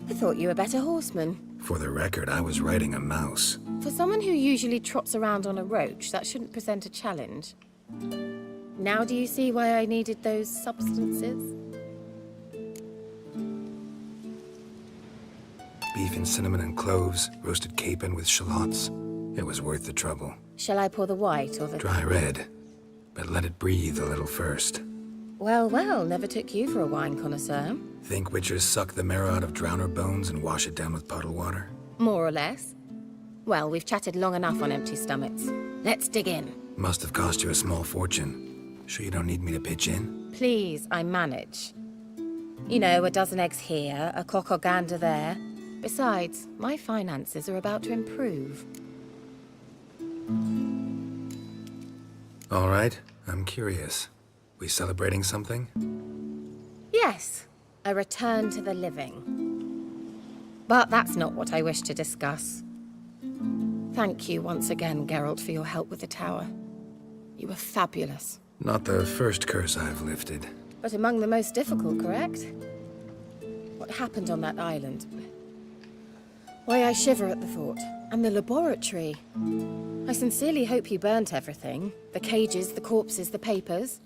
I thought you were a better horseman. For the record, I was riding a mouse. For someone who usually trots around on a roach, that shouldn't present a challenge. Now do you see why I needed those substances? Beef and cinnamon and cloves, roasted capon with shallots. It was worth the trouble. Shall I pour the white or the... Dry red, but let it breathe a little first. Well, well, never took you for a wine connoisseur. Think witchers suck the marrow out of drowner bones and wash it down with puddle water? More or less. Well, we've chatted long enough on empty stomachs. Let's dig in. Must have cost you a small fortune. Sure you don't need me to pitch in? Please, I manage. You know, a dozen eggs here, a cock or gander there. Besides, my finances are about to improve. All right, I'm curious. We celebrating something? Yes, a return to the living. But that's not what I wish to discuss. Thank you once again, Geralt, for your help with the tower. You were fabulous. Not the first curse I've lifted. But among the most difficult, correct? What happened on that island? Why, I shiver at the thought. And the laboratory. I sincerely hope you burnt everything. The cages, the corpses, the papers.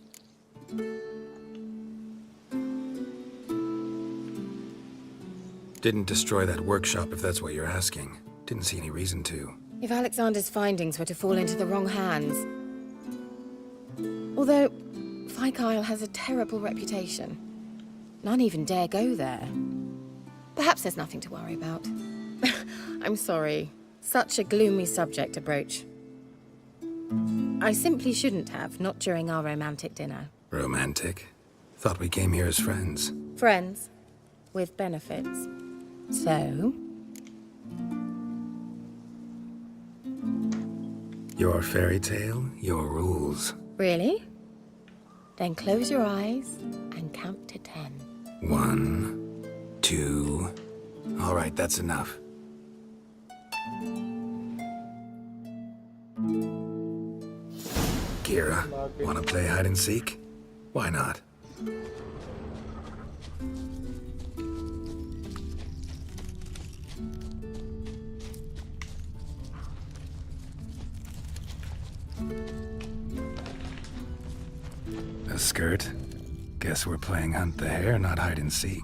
Didn't destroy that workshop if that's what you're asking. Didn't see any reason to. If Alexander's findings were to fall into the wrong hands... Although, Fyke Isle has a terrible reputation. None even dare go there. Perhaps there's nothing to worry about. I'm sorry. Such a gloomy subject to broach. I simply shouldn't have, not during our romantic dinner. Romantic? Thought we came here as friends. Friends. With benefits. So... Your fairy tale, your rules. Really? Then close your eyes and count to 10. 1, 2... All right, that's enough. Kira, wanna play hide and seek? Why not? A skirt? Guess we're playing hunt the hare, not hide and seek.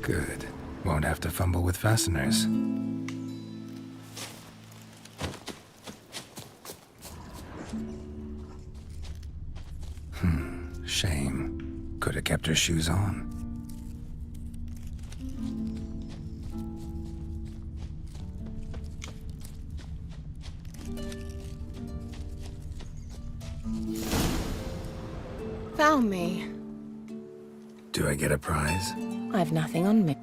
Good. Won't have to fumble with fasteners. Shame. Could have kept her shoes on. Found me. Do I get a prize? I've nothing on me.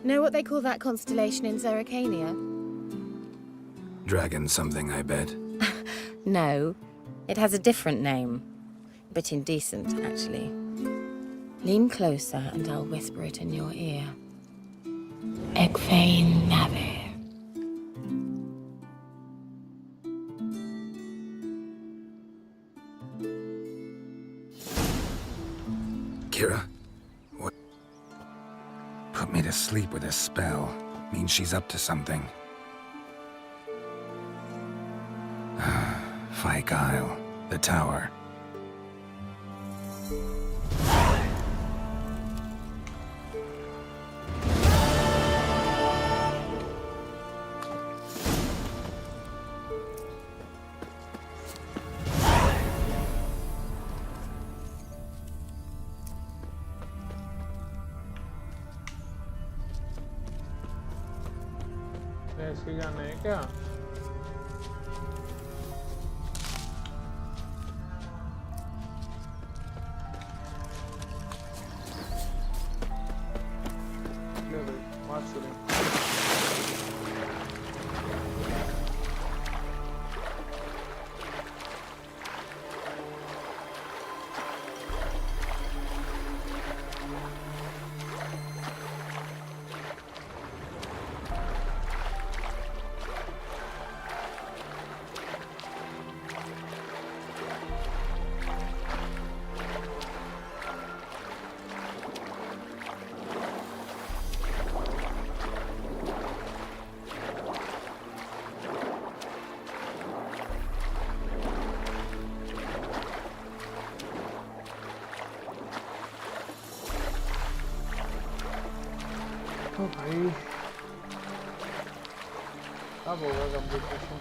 Know what they call that constellation in Zerrikania? Dragon something, I bet. No, it has a different name. A bit indecent, actually. Lean closer and I'll whisper it in your ear. Egfain Navir. Kira? What? Put me to sleep with a spell. Means she's up to something. Fyke Isle. The tower. ऐसे जाना है क्या? भाई अब होगा complete mission.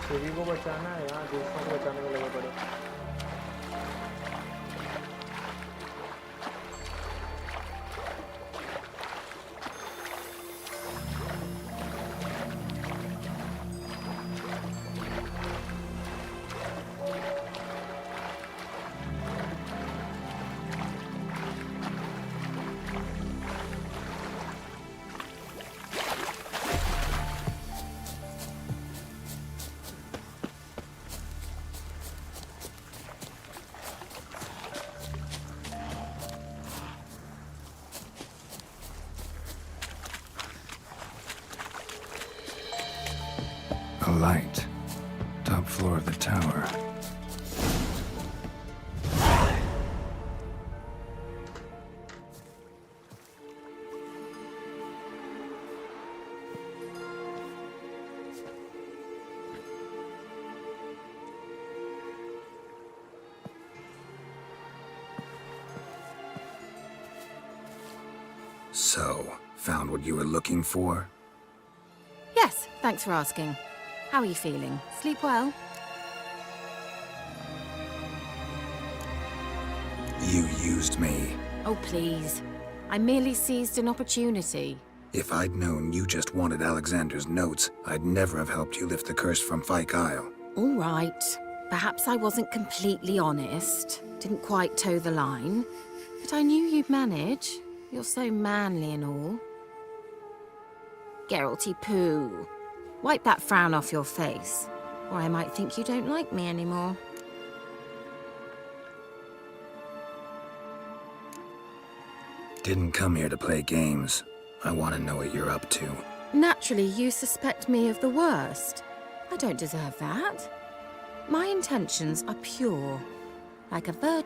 CV को बचाना है, यहाँ दूसरों को बचाने में लगे पड़े। A light. Top floor of the tower. So, found what you were looking for? Yes, thanks for asking. How are you feeling? Sleep well? You used me. Oh, please. I merely seized an opportunity. If I'd known you just wanted Alexander's notes, I'd never have helped you lift the curse from Fyke Isle. All right. Perhaps I wasn't completely honest. Didn't quite toe the line. But I knew you'd manage. You're so manly and all. Geralty poo. Wipe that frown off your face, or I might think you don't like me anymore. Didn't come here to play games. I want to know what you're up to. Naturally, you suspect me of the worst. I don't deserve that. My intentions are pure, like a virgin.